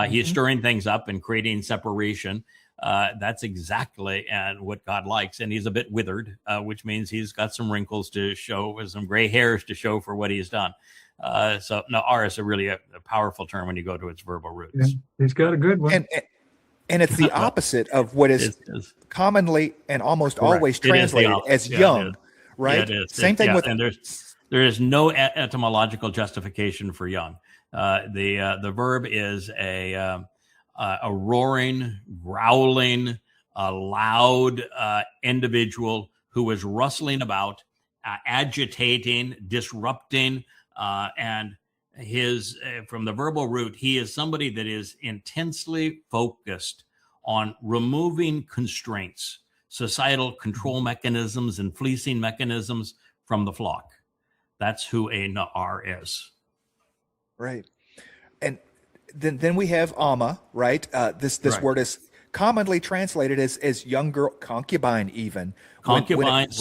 he's stirring things up and creating separation. That's exactly what God likes. And he's a bit withered, which means he's got some wrinkles to show, some gray hairs to show for what he's done. So na'ar is really a powerful term when you go to its verbal roots. Yeah, he's got a good one. And it's the opposite of what is commonly and almost always translated as young, right? Yeah, it is. Same thing with. And there is no etymological justification for young. The verb is a roaring, growling, loud individual who is rustling about, agitating, disrupting, and his from the verbal root, he is somebody that is intensely focused on removing constraints, societal control mechanisms, and fleecing mechanisms from the flock. That's who a na'ar is. Right. And then we have Amma, right? This right. word is commonly translated as young girl, concubine, even concubines,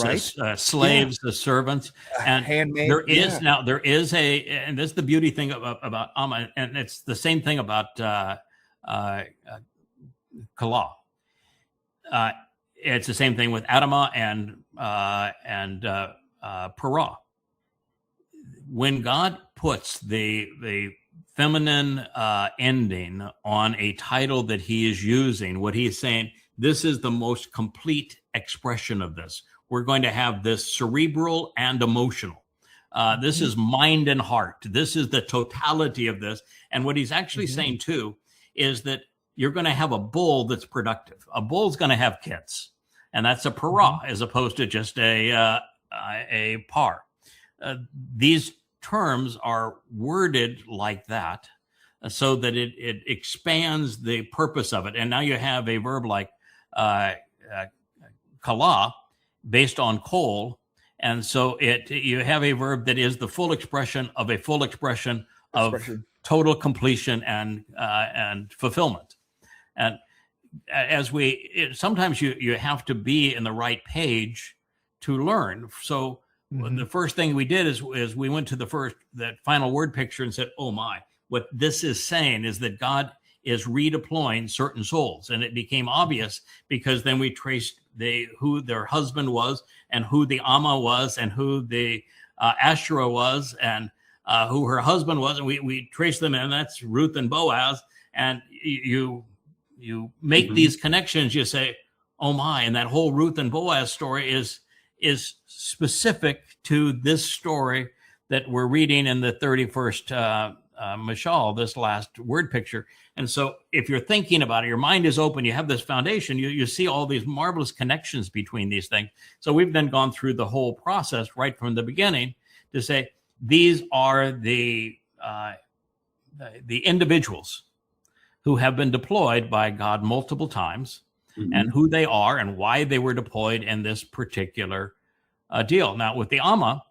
slaves, the servants, and handmaid. There is and this is the beauty thing about Amma, and it's the same thing about Kala. It's the same thing with Adamah and Parah. When God puts the feminine ending on a title that he is using, what he's saying, this is the most complete expression of this. We're going to have this cerebral and emotional. This is mind and heart. This is the totality of this. And what he's actually saying too is that you're going to have a bull that's productive. A bull's going to have kids, and that's a parah as opposed to just a par. These terms are worded like that so that it expands the purpose of it. And now you have a verb like kala based on kol. And so you have a verb that is the full expression of a full expression of total completion and fulfillment. And as sometimes you have to be in the right page to learn. So the first thing we did is we went to that final word picture and said, oh my, what this is saying is that God is redeploying certain souls. And it became obvious because then we traced who their husband was and who the Amma was and who the Asherah was and who her husband was. And we traced them, and that's Ruth and Boaz. And you make these connections, you say, oh my, and that whole Ruth and Boaz story is specific to this story that we're reading in the 31st Mashal, this last word picture. And so if you're thinking about it, your mind is open, you have this foundation, you see all these marvelous connections between these things. So we've then gone through the whole process right from the beginning to say, these are the individuals who have been deployed by God multiple times, and who they are and why they were deployed in this particular deal. Now, with the Amma,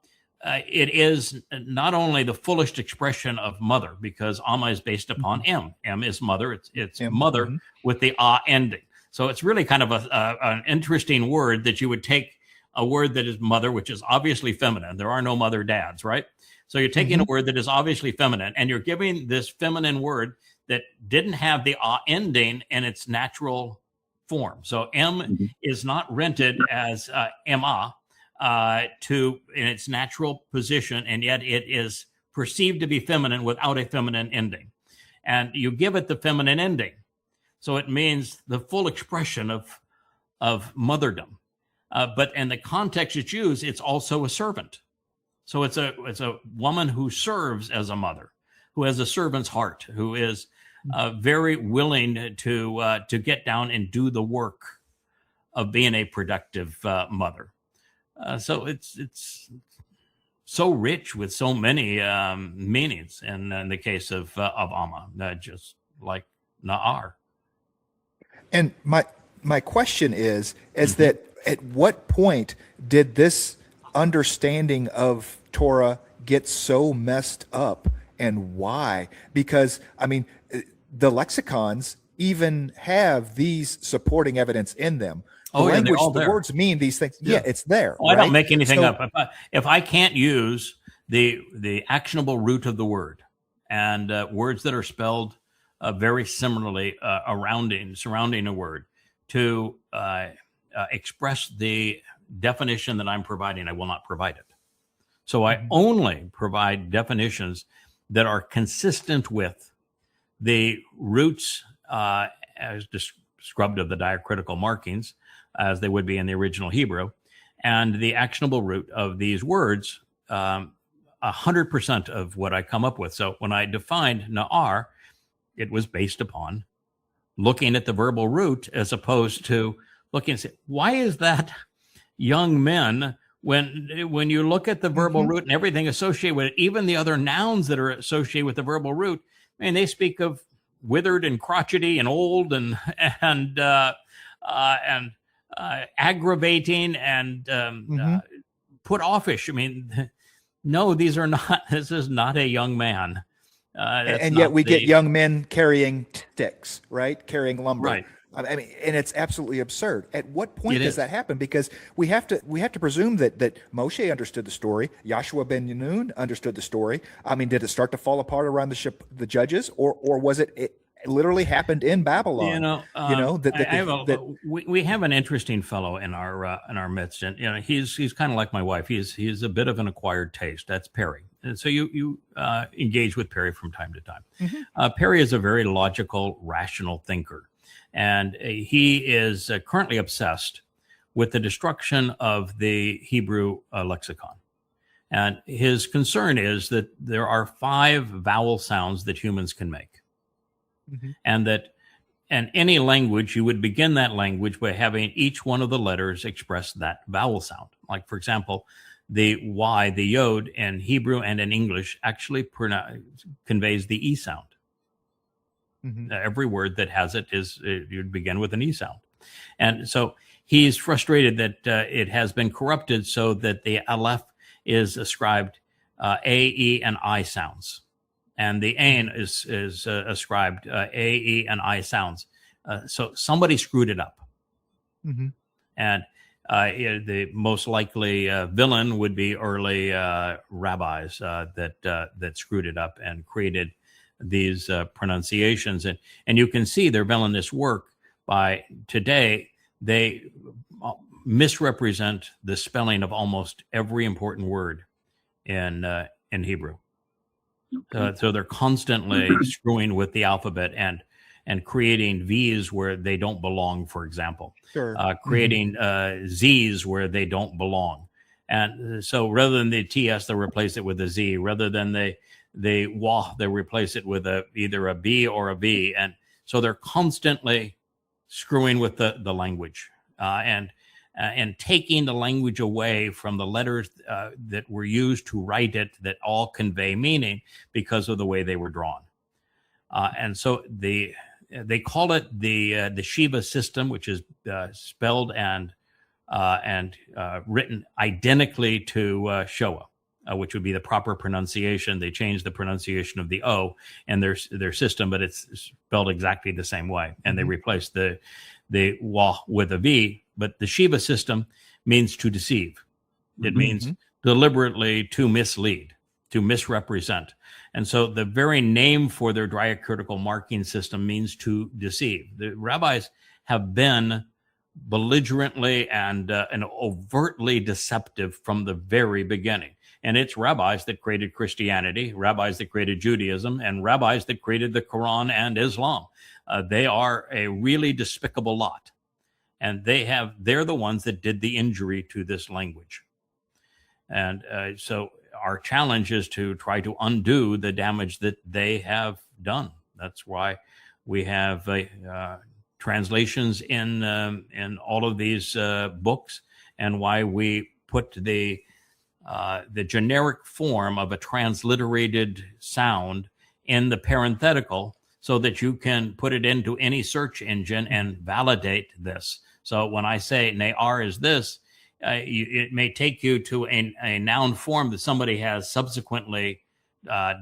it is not only the fullest expression of mother, because Amma is based upon M. M is mother. It's mother with the ending. So it's really kind of an interesting word that you would take a word that is mother, which is obviously feminine. There are no mother dads, right? So you're taking a word that is obviously feminine, and you're giving this feminine word that didn't have the ending in its natural form. So M is not rented as Emma in its natural position, and yet it is perceived to be feminine without a feminine ending. And you give it the feminine ending. So it means the full expression of motherdom. But in the context it's used, it's also a servant. So it's a woman who serves as a mother, who has a servant's heart, who is very willing to get down and do the work of being a productive mother. So it's so rich with so many meanings in the case of Amma, just like Na'ar. And my question is that at what point did this understanding of Torah get so messed up, and why? Because I mean, the lexicons even have these supporting evidence in them. The language, the words mean these things. Yeah, it's there. Well, right? I don't make anything up. If I can't use the actionable root of the word and words that are spelled very similarly surrounding a word to express the definition that I'm providing, I will not provide it. So I only provide definitions that are consistent with the roots as described of the diacritical markings, as they would be in the original Hebrew, and the actionable root of these words, 100% of what I come up with. So when I defined Na'ar, it was based upon looking at the verbal root as opposed to looking and say, why is that young men? When you look at the verbal root and everything associated with it, even the other nouns that are associated with the verbal root, they speak of withered and crotchety and old and aggravating and put offish. No, these are not. This is not a young man. And yet we get young men carrying sticks, right? Carrying lumber. Right. And it's absolutely absurd. At what point does that happen? Because we have to presume that Moshe understood the story. Joshua ben Nun understood the story. Did it start to fall apart around the judges, or was it literally happened in Babylon? We have an interesting fellow in our midst, and he's kind of like my wife. He's a bit of an acquired taste. That's Perry. And so you engage with Perry from time to time. Perry is a very logical, rational thinker. And he is currently obsessed with the destruction of the Hebrew lexicon. And his concern is that there are 5 vowel sounds that humans can make. And that in any language, you would begin that language by having each one of the letters express that vowel sound. Like, for example, the Y, the Yod in Hebrew and in English actually conveys the E sound. Every word that has it you'd begin with an E sound. And so he's frustrated that it has been corrupted so that the Aleph is ascribed A, E, and I sounds. And the Ain is ascribed A, E, and I sounds. So somebody screwed it up. And the most likely villain would be early rabbis that screwed it up and created these pronunciations, and you can see their villainous work by today. They misrepresent the spelling of almost every important word in Hebrew. So they're constantly screwing with the alphabet and creating V's where they don't belong, for example. Creating Z's where they don't belong. And so rather than the TS, they'll replace it with a Z. Rather than the Wah, they replace it with either a B or a V. And so they're constantly screwing with the language and taking the language away from the letters that were used to write it that all convey meaning because of the way they were drawn. And so they call it the Shiva system, which is spelled and written identically to Sheowl, which would be the proper pronunciation. They changed the pronunciation of the O in their system, but it's spelled exactly the same way. And they replaced the Wah with a V. But the Shiva system means to deceive. It means deliberately to mislead, to misrepresent. And so the very name for their diacritical marking system means to deceive. The rabbis have been belligerently and overtly deceptive from the very beginning. And it's rabbis that created Christianity, rabbis that created Judaism, and rabbis that created the Quran and Islam. They are a really despicable lot. And they're the ones that did the injury to this language. And so our challenge is to try to undo the damage that they have done. That's why we have translations in all of these books, and why we put the generic form of a transliterated sound in the parenthetical so that you can put it into any search engine and validate this. So when I say Na'ar is this, it may take you to a noun form that somebody has subsequently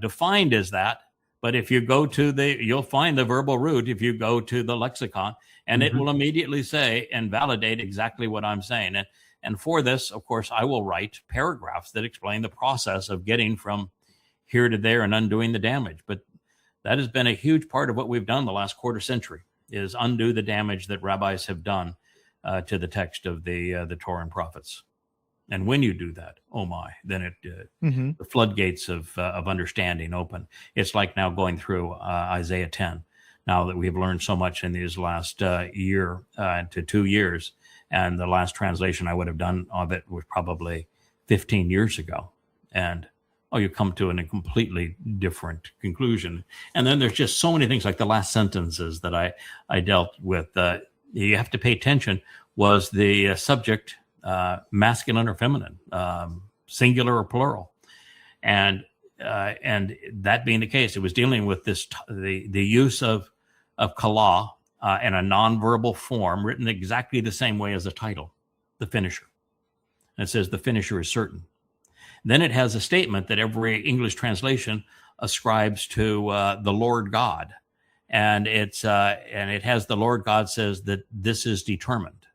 defined as that. But if you go to you'll find the verbal root if you go to the lexicon, and it will immediately say and validate exactly what I'm saying. And for this, of course, I will write paragraphs that explain the process of getting from here to there and undoing the damage. But that has been a huge part of what we've done the last quarter century, is undo the damage that rabbis have done to the text of the Torah and Prophets. And when you do that, oh my, then the floodgates of understanding open. It's like now going through Isaiah 10. Now that we've learned so much in these last year to 2 years, and the last translation I would have done of it was probably 15 years ago. And you come to a completely different conclusion. And then there's just so many things like the last sentences that I dealt with. You have to pay attention. Was the subject masculine or feminine, singular or plural? And that being the case, it was dealing with this the use of kala in a nonverbal form, written exactly the same way as the title, the finisher. And it says the finisher is certain. Then it has a statement that every English translation ascribes to the Lord God, and it has the Lord God says that this is determined.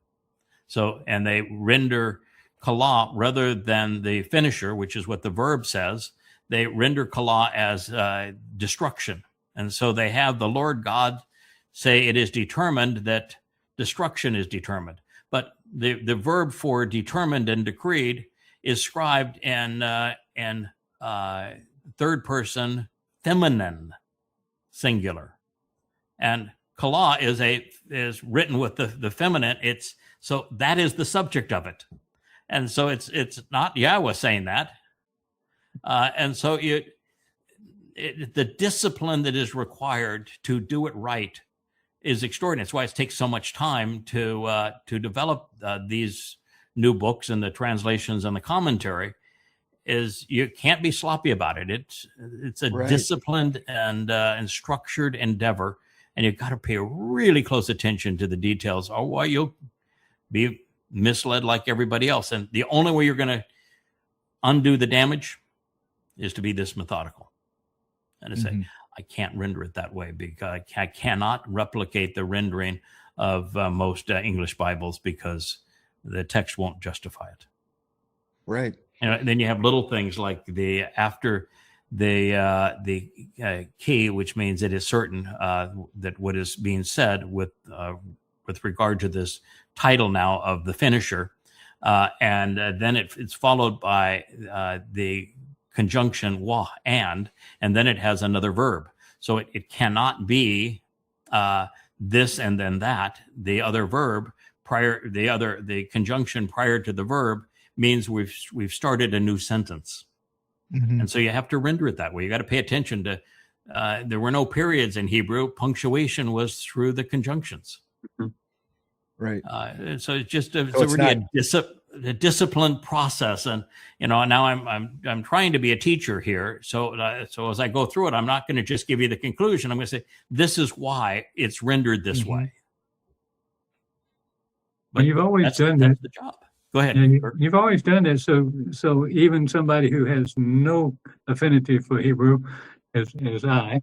So, and they render kala rather than the finisher, which is what the verb says. They render kala as destruction, and so they have the Lord God say it is determined that destruction is determined. But the verb for determined and decreed is scribed in third person feminine singular, and kala is written with the feminine. So that is the subject of it, and so it's not Yahweh saying that, and so the discipline that is required to do it right is extraordinary. That's why it takes so much time to develop these new books and the translations and the commentary. Is you can't be sloppy about it. It's a disciplined and structured endeavor, and you've got to pay really close attention to the details, or why you'll be misled like everybody else. And the only way you're going to undo the damage is to be this methodical and to say, I can't render it that way because I cannot replicate the rendering of most English Bibles because the text won't justify it. Right. And then you have little things like after the key, which means it is certain that what is being said with regard to this title now of the finisher, and then it's followed by the conjunction wa and then it has another verb. So it cannot be this and then that. The other verb the conjunction prior to the verb means we've started a new sentence. And so you have to render it that way. You got to pay attention to there were no periods in Hebrew. Punctuation was through the conjunctions. Right. So it's just a disciplined process, and now I'm trying to be a teacher here. So as I go through it, I'm not going to just give you the conclusion. I'm going to say this is why it's rendered this way. But you've always done that. That's the job. Go ahead. You've always done that. So even somebody who has no affinity for Hebrew, as I,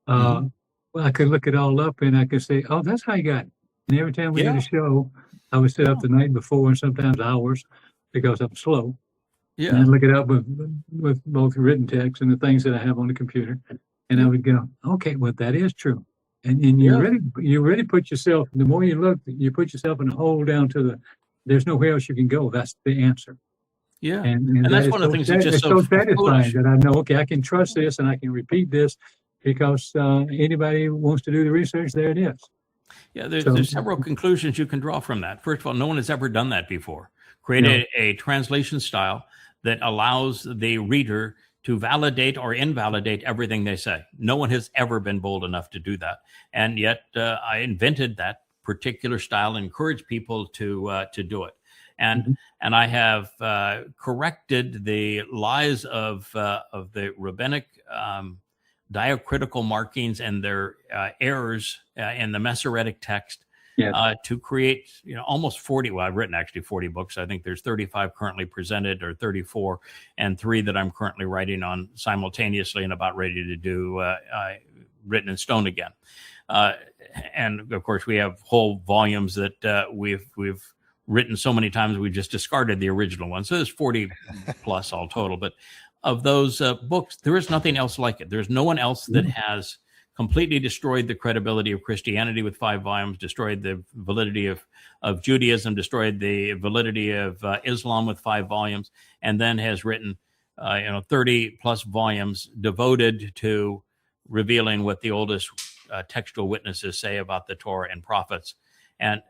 well, I could look it all up and I could say, oh, that's how you got it. And every time we did a show, I would sit up the night before and sometimes hours because I'm slow. Yeah. And I'd look it up with both written text and the things that I have on the computer. And I would go, okay, well, that is true. And you really put yourself, the more you look, you put yourself in a hole down to there's nowhere else you can go. That's the answer. Yeah. And that's one of the things that's just so satisfying that I know, okay, I can trust this and I can repeat this because anybody who wants to do the research, there it is. Yeah, there's several conclusions you can draw from that. First of all, no one has ever done that before. Create a translation style that allows the reader to validate or invalidate everything they say. No one has ever been bold enough to do that. And yet I invented that particular style and encouraged people to do it. And I have corrected the lies of the rabbinic diacritical markings and their errors in the Masoretic text to create, almost 40. Well, I've written actually 40 books. I think there's 35 currently presented, or 34, and 3 that I'm currently writing on simultaneously and about ready to do written in stone again. And of course, we have whole volumes that we've written so many times we just discarded the original one. So there's 40 plus all total, but of those books, there is nothing else like it. There's no one else that has completely destroyed the credibility of Christianity with 5 volumes, destroyed the validity of Judaism, destroyed the validity of Islam with 5 volumes, and then has written 30 plus volumes devoted to revealing what the oldest textual witnesses say about the Torah and prophets, and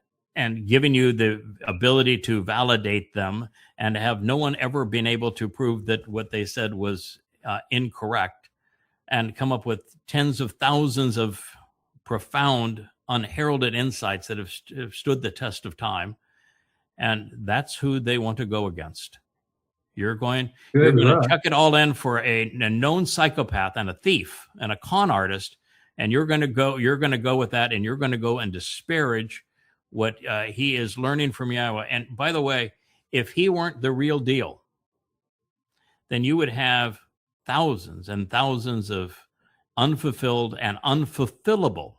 giving you the ability to validate them, and have no one ever been able to prove that what they said was incorrect, and come up with tens of thousands of profound, unheralded insights that have stood the test of time. And that's who they want to go against. You're going to chuck it all in for a known psychopath and a thief and a con artist, and you're going to go with that, and you're going to go and disparage what he is learning from Yahowah. And by the way, if he weren't the real deal, then you would have thousands and thousands of unfulfilled and unfulfillable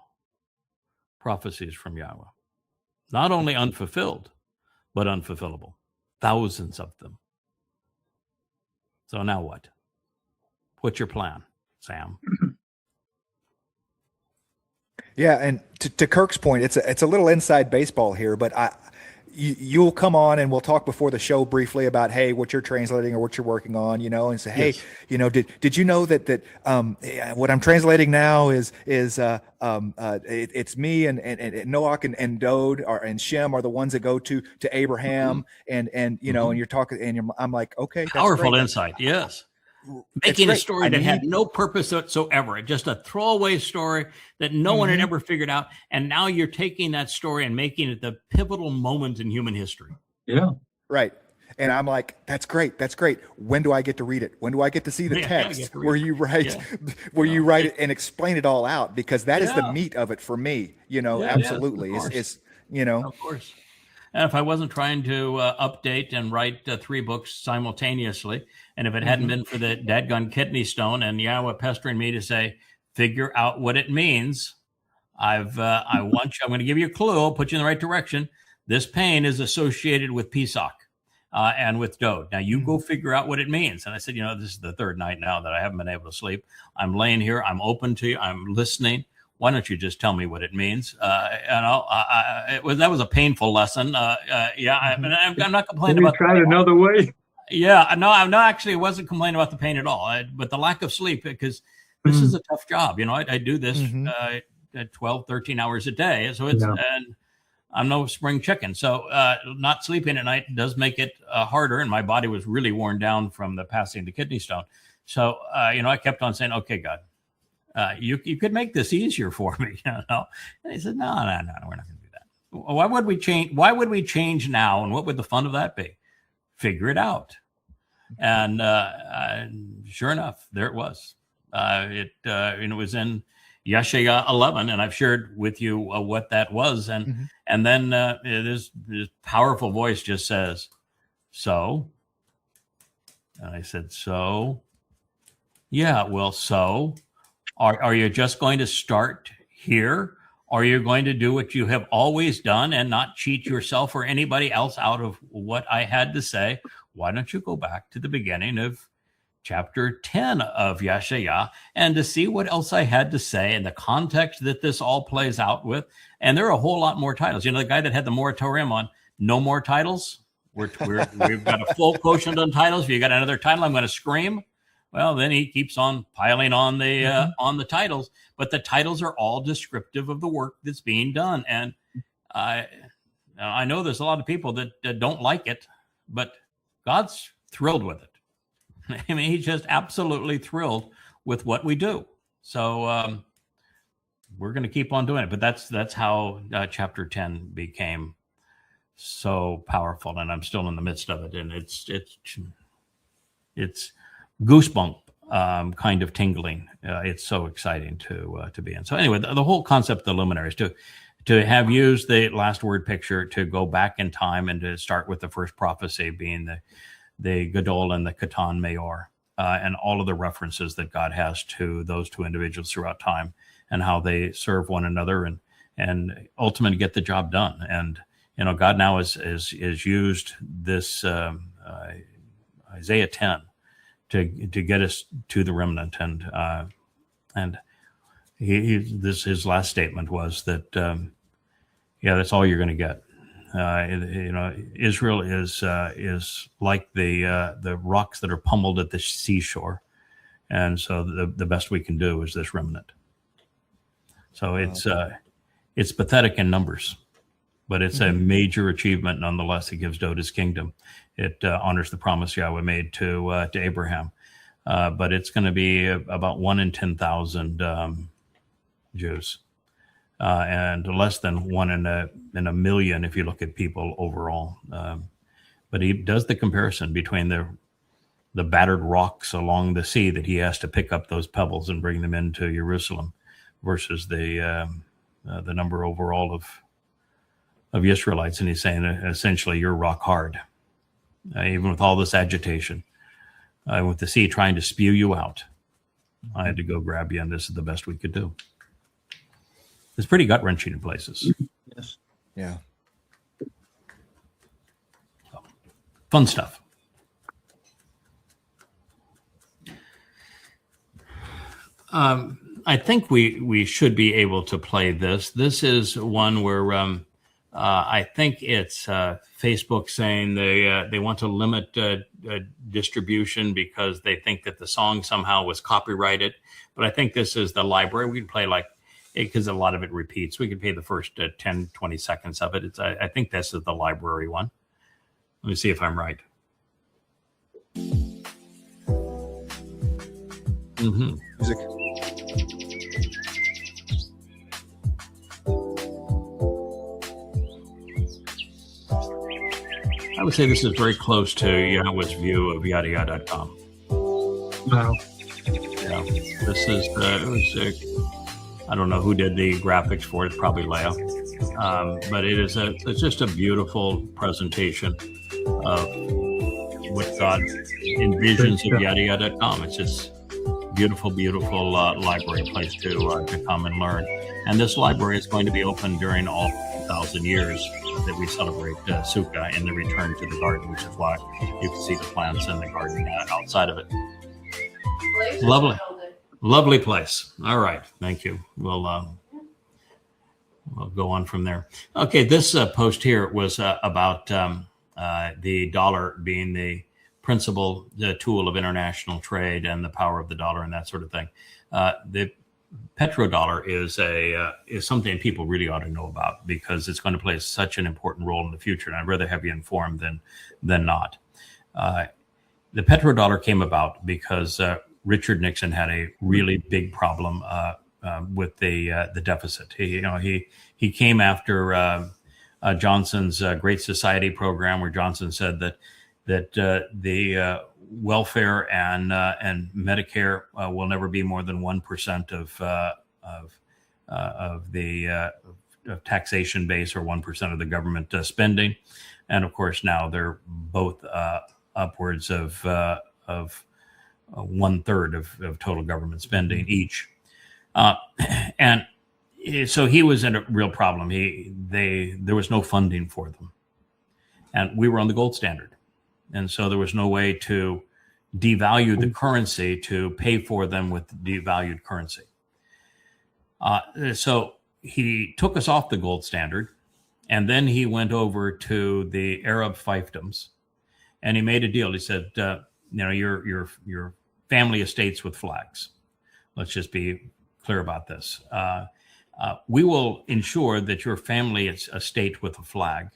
prophecies from Yahowah. Not only unfulfilled, but unfulfillable. Thousands of them. So now what? What's your plan, Sam? Yeah, and to Kirk's point, it's a little inside baseball here, but you'll come on and we'll talk before the show briefly about, hey, what you're translating or what you're working on, and say, hey, yes. Did you know that what I'm translating now is it's me and Noach and Dode and Shem are the ones that go to Abraham, and and you're talking, and I'm like, okay, that's powerful great. Insight, yes. Making a story that had no purpose whatsoever, just a throwaway story that no one had ever figured out. And now you're taking that story and making it the pivotal moment in human history. Yeah. Right. And I'm like, that's great. That's great. When do I get to read it? When do I get to see the text where you write, you write it and explain it all out? Because that is the meat of it for me, absolutely. Yes, Of course. And if I wasn't trying to update and write 3 books simultaneously, and if it hadn't been for the dadgun kidney stone and Yahowah pestering me to say, figure out what it means, I'm going to give you a clue, I'll put you in the right direction. This pain is associated with Pesach and with Dode. Now you go figure out what it means. And I said, this is the 3rd night now that I haven't been able to sleep. I'm laying here, I'm open to you, I'm listening. Why don't you just tell me what it means? That was a painful lesson. I'm not complaining about. Try it another way. Yeah, no, I'm not actually. I wasn't complaining about the pain at all, but the lack of sleep, because this is a tough job. I do this 12, 13 hours a day, so it's and I'm no spring chicken. So not sleeping at night does make it harder, and my body was really worn down from the passing the kidney stone. So I kept on saying, "Okay, God. You could make this easier for me, And he said, no, we're not going to do that. Why would we change? Why would we change now? And what would the fun of that be? Figure it out. And sure enough, there it was. It was in Yasha'yah 11, and I've shared with you what that was. And then this powerful voice just says, "So," and I said, "So, yeah, well, so." Are you just going to start here? Or are you going to do what you have always done and not cheat yourself or anybody else out of what I had to say? Why don't you go back to the beginning of chapter 10 of Yasha'yah and to see what else I had to say and the context that this all plays out with? And there are a whole lot more titles. The guy that had the moratorium on no more titles, we've got a full quotient on titles. If you got another title, I'm going to scream. Well, then he keeps on piling on the titles, but the titles are all descriptive of the work that's being done. And I know there's a lot of people that don't like it, but God's thrilled with it. I mean, he's just absolutely thrilled with what we do. So we're going to keep on doing it. But that's how chapter 10 became so powerful, and I'm still in the midst of it, and it's goosebump kind of tingling. It's so exciting to be in. So anyway, the whole concept of the luminaries, to have used the last word picture to go back in time and to start with the first prophecy being the Gadol and the Katan Mayor, and all of the references that God has to those 2 individuals throughout time and how they serve one another and ultimately get the job done. And God now is used this Isaiah 10 to get us to the remnant, and his last statement was that that's all you're going to get. Israel is like the rocks that are pummeled at the seashore, and so the best we can do is this remnant. So it's pathetic in numbers, but it's a major achievement nonetheless. It gives David's kingdom. It honors the promise Yahweh made to Abraham, but it's going to be about 1 in 10,000 Jews. And less than 1 in a million if you look at people overall. But he does the comparison between the battered rocks along the sea that he has to pick up those pebbles and bring them into Jerusalem versus the number overall of Israelites. And he's saying essentially you're rock hard, even with all this agitation, with the sea trying to spew you out. I had to go grab you, and this is the best we could do. It's pretty gut-wrenching in places. Yes. Yeah. So, fun stuff. I think we should be able to play this. This is one where I think it's Facebook saying they want to limit distribution because they think that the song somehow was copyrighted. But I think this is the library. We can play because a lot of it repeats. We could play the first 10, 20 seconds of it. I think this is the library one. Let me see if I'm right. Music. I would say this is very close to Yahweh's view of Yahowah.com. Wow. Yeah, this is I don't know who did the graphics for it, probably Leah. But it's just a beautiful presentation of what God envisions of Yahowah.com. It's just beautiful, beautiful library, place to come and learn. And this library is going to be open during all 1,000 years that we celebrate Sukkah in the return to the garden, which is why you can see the plants in the garden outside of it. Lovely place. All right. Thank you. We'll go on from there. Okay. This post here was about the dollar being the principal tool of international trade and the power of the dollar and that sort of thing. The Petrodollar is something people really ought to know about because it's going to play such an important role in the future. And I'd rather have you informed than not. The Petrodollar came about because Richard Nixon had a really big problem with the deficit. He came after Johnson's Great Society program, where Johnson said that the welfare and Medicare will never be more than 1% of the taxation base or 1% of the government spending, and of course now they're both upwards of 1/3 of total government spending each, and so he was in a real problem. There was no funding for them, and we were on the gold standard. And so there was no way to devalue the currency to pay for them with devalued currency. So he took us off the gold standard, and then he went over to the Arab fiefdoms, and he made a deal. He said, your family estates with flags. Let's just be clear about this. We will ensure that your family estate with a flag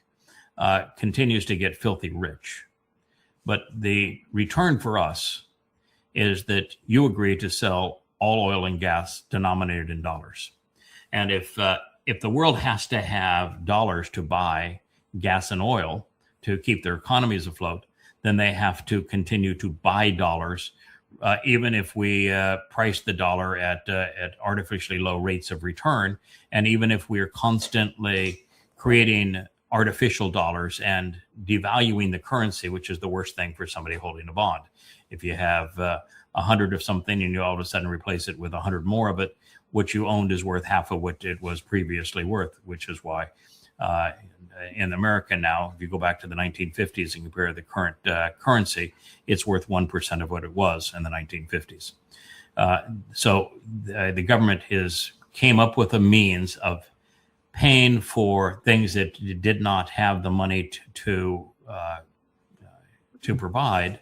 continues to get filthy rich. But the return for us is that you agree to sell all oil and gas denominated in dollars. And if the world has to have dollars to buy gas and oil to keep their economies afloat, then they have to continue to buy dollars, even if we price the dollar at artificially low rates of return, and even if we're constantly creating artificial dollars and devaluing the currency, which is the worst thing for somebody holding a bond. If you have 100 of something and you all of a sudden replace it with 100 more of it, what you owned is worth half of what it was previously worth, which is why in America now, if you go back to the 1950s and compare the current currency, it's worth 1% of what it was in the 1950s. So the government is came up with a means of paying for things that you did not have the money to provide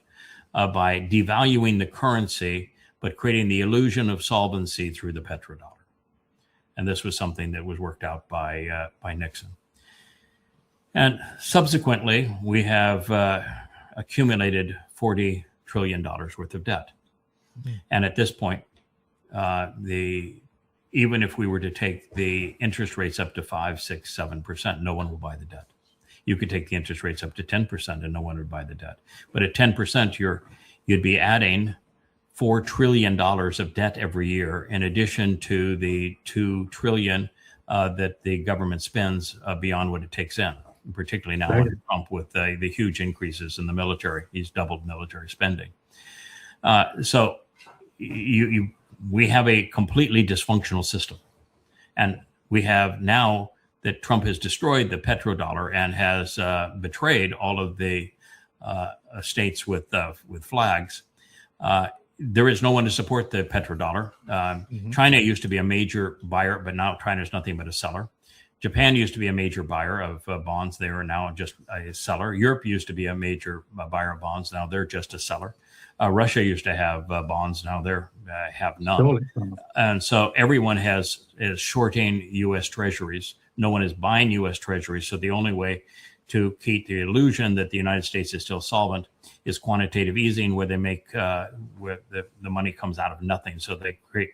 by devaluing the currency, but creating the illusion of solvency through the petrodollar. And this was something that was worked out by Nixon. And subsequently, we have accumulated $40 trillion worth of debt. Mm-hmm. And at this point, even if we were to take the interest rates up to 5, 6, 7%, no one will buy the debt. You could take the interest rates up to 10% and no one would buy the debt. But at 10%, you'd be adding $4 trillion of debt every year, in addition to the $2 trillion that the government spends beyond what it takes in, particularly now under Trump with the huge increases in the military. He's doubled military spending. So we have a completely dysfunctional system. And we have now that Trump has destroyed the petrodollar and has betrayed all of the states with flags. There is no one to support the petrodollar. China used to be a major buyer, but now China is nothing but a seller. Japan used to be a major buyer of bonds. They are now just a seller. Europe used to be a major buyer of bonds. Now they're just a seller. Russia used to have bonds. Now they have none. Totally. And so everyone is shorting U.S. treasuries. No one is buying U.S. treasuries. So the only way to keep the illusion that the United States is still solvent is quantitative easing, where they make where the money comes out of nothing. So they create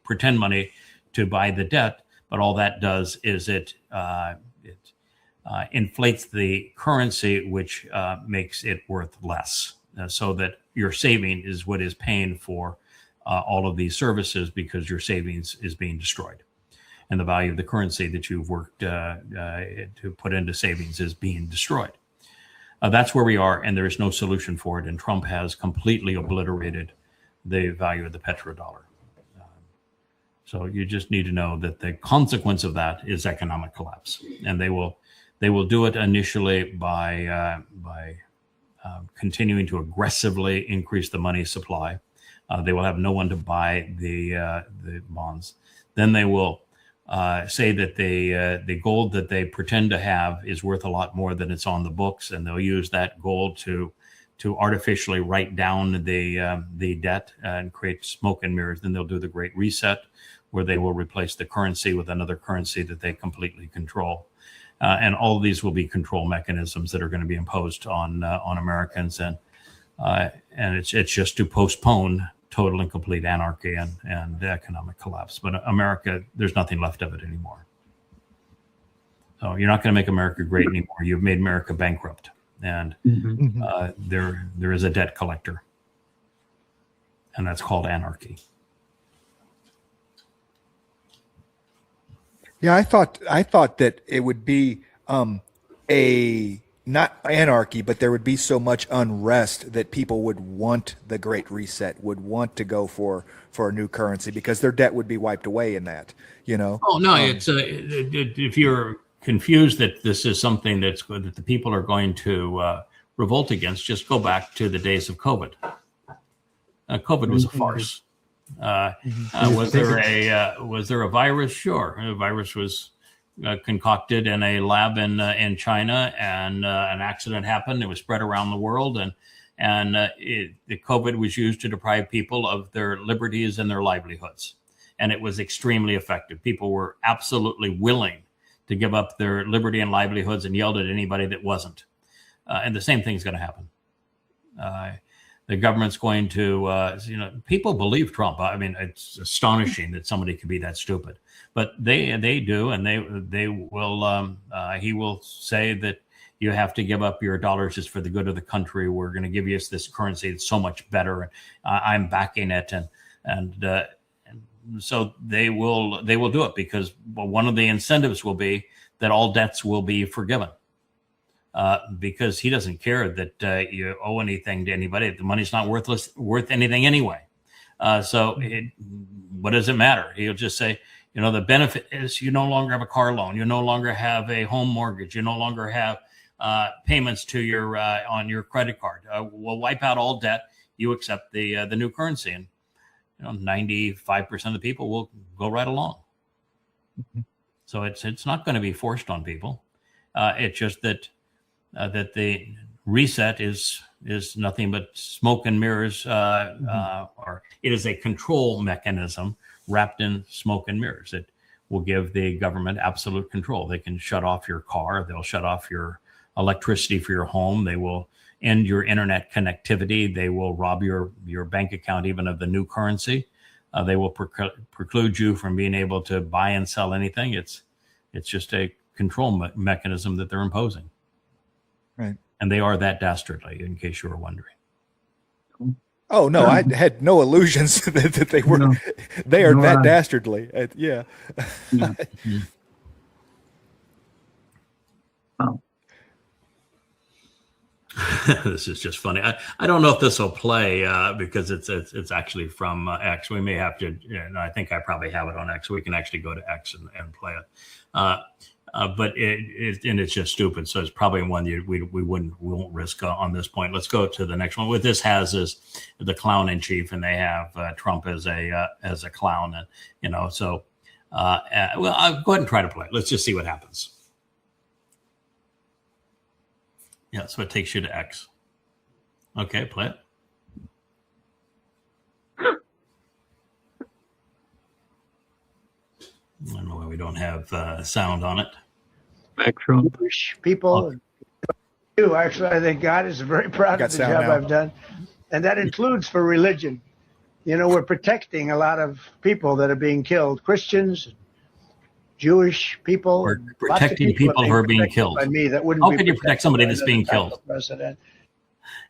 pretend money to buy the debt, but all that does is it inflates the currency, which makes it worth less, so that your saving is what is paying for all of these services, because your savings is being destroyed. And the value of the currency that you've worked to put into savings is being destroyed. That's where we are, and there is no solution for it. And Trump has completely obliterated the value of the petrodollar. So you just need to know that the consequence of that is economic collapse, and they will do it initially by continuing to aggressively increase the money supply. They will have no one to buy the bonds. Then they will say that the gold that they pretend to have is worth a lot more than it's on the books, and they'll use that gold to artificially write down the debt and create smoke and mirrors. Then they'll do the Great Reset, where they will replace the currency with another currency that they completely control. And all of these will be control mechanisms that are going to be imposed on Americans, and it's just to postpone total and complete anarchy and economic collapse. But America, there's nothing left of it anymore. So you're not going to make America great anymore. You've made America bankrupt, and there is a debt collector, and that's called anarchy. Yeah, I thought that it would be a not anarchy, but there would be so much unrest that people would want the Great Reset, would want to go for a new currency, because their debt would be wiped away in that, you know? Oh, no, it's if you're confused that this is something that the people are going to revolt against, just go back to the days of COVID. COVID was a farce. Was there a virus? Sure. A virus was concocted in a lab in China, and an accident happened. It was spread around the world, and the COVID was used to deprive people of their liberties and their livelihoods. And it was extremely effective. People were absolutely willing to give up their liberty and livelihoods and yelled at anybody that wasn't. And the same thing's going to happen. The government's going to, people believe Trump. I mean, it's astonishing that somebody could be that stupid, but they do, and they will. He will say that you have to give up your dollars just for the good of the country. We're going to give you this currency that's so much better, and I'm backing it, and so they will do it, because one of the incentives will be that all debts will be forgiven. Because he doesn't care that you owe anything to anybody. The money's not worth anything anyway. So what does it matter? He'll just say, the benefit is you no longer have a car loan. You no longer have a home mortgage. You no longer have payments to your on your credit card. We'll wipe out all debt. You accept the new currency, and 95% of the people will go right along. So it's not going to be forced on people. It's just that the reset is nothing but smoke and mirrors, or it is a control mechanism wrapped in smoke and mirrors. It will give the government absolute control. They can shut off your car. They'll shut off your electricity for your home. They will end your internet connectivity. They will rob your bank account even of the new currency. They will preclude you from being able to buy and sell anything. It's just a control mechanism that they're imposing. Right. And they are that dastardly, in case you were wondering. Oh no, I had no illusions that they were. No. They are that dastardly. Yeah. Wow. This is just funny. I don't know if this will play because it's actually from X. We may have to. I think I probably have it on X. We can actually go to X and play it. But it's just stupid. So it's probably one we won't risk on this point. Let's go to the next one. What this has is the clown in chief, and they have Trump as a clown, and so well, I'll go ahead and try to play it. Let's just see what happens. Yeah, so it takes you to X. Okay, play it. I don't know why we don't have sound on it. Jewish people. Actually, I think God is very proud of the job I've done. And that includes for religion. We're protecting a lot of people that are being killed. Christians, Jewish people. We're protecting people who are being killed. By me, that wouldn't How could you protect somebody that's being killed? President.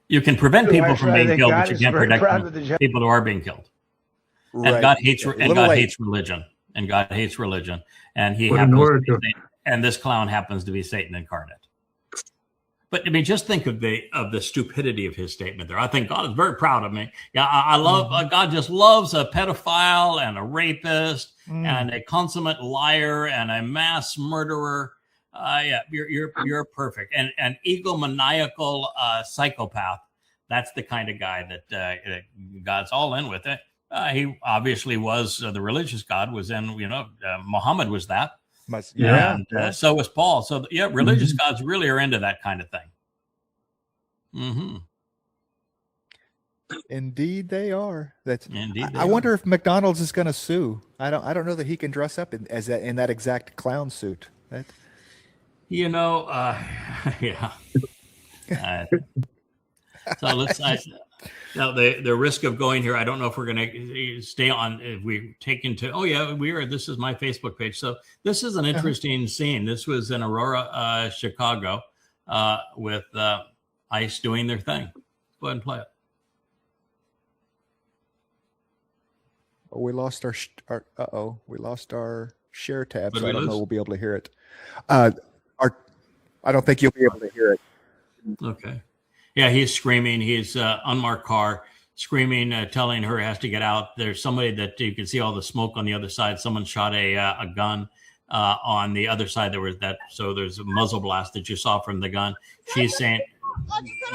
You can prevent people from being killed, but you can't protect people who are being killed. Right. And God hates religion. And God hates religion. And and this clown happens to be Satan incarnate. But I mean, just think of the stupidity of his statement there. I think God is very proud of me. Yeah, I love God. Just loves a pedophile and a rapist and a consummate liar and a mass murderer. Yeah, you're perfect. And an egomaniacal psychopath. That's the kind of guy that God's all in with it. He obviously was the religious God was in. Muhammad was that. And so was Paul. So religious gods really are into that kind of thing. Mm-hmm. Indeed, they are. Indeed. I wonder if McDonald's is going to sue. I don't know that he can dress up in that exact clown suit. Yeah. So let's. Now the risk of going here, I don't know if we're going to stay on. If we take into, this is my Facebook page. So this is an interesting scene. This was in Aurora, Chicago, with ICE doing their thing. Go ahead and play it. Oh, we lost our share tab, so I don't know we'll be able to hear it. I don't think you'll be able to hear it. Okay. Yeah, he's screaming. He's unmarked car, screaming, telling her has to get out. There's somebody that you can see all the smoke on the other side. Someone shot a gun on the other side. So there's a muzzle blast that you saw from the gun. She's saying,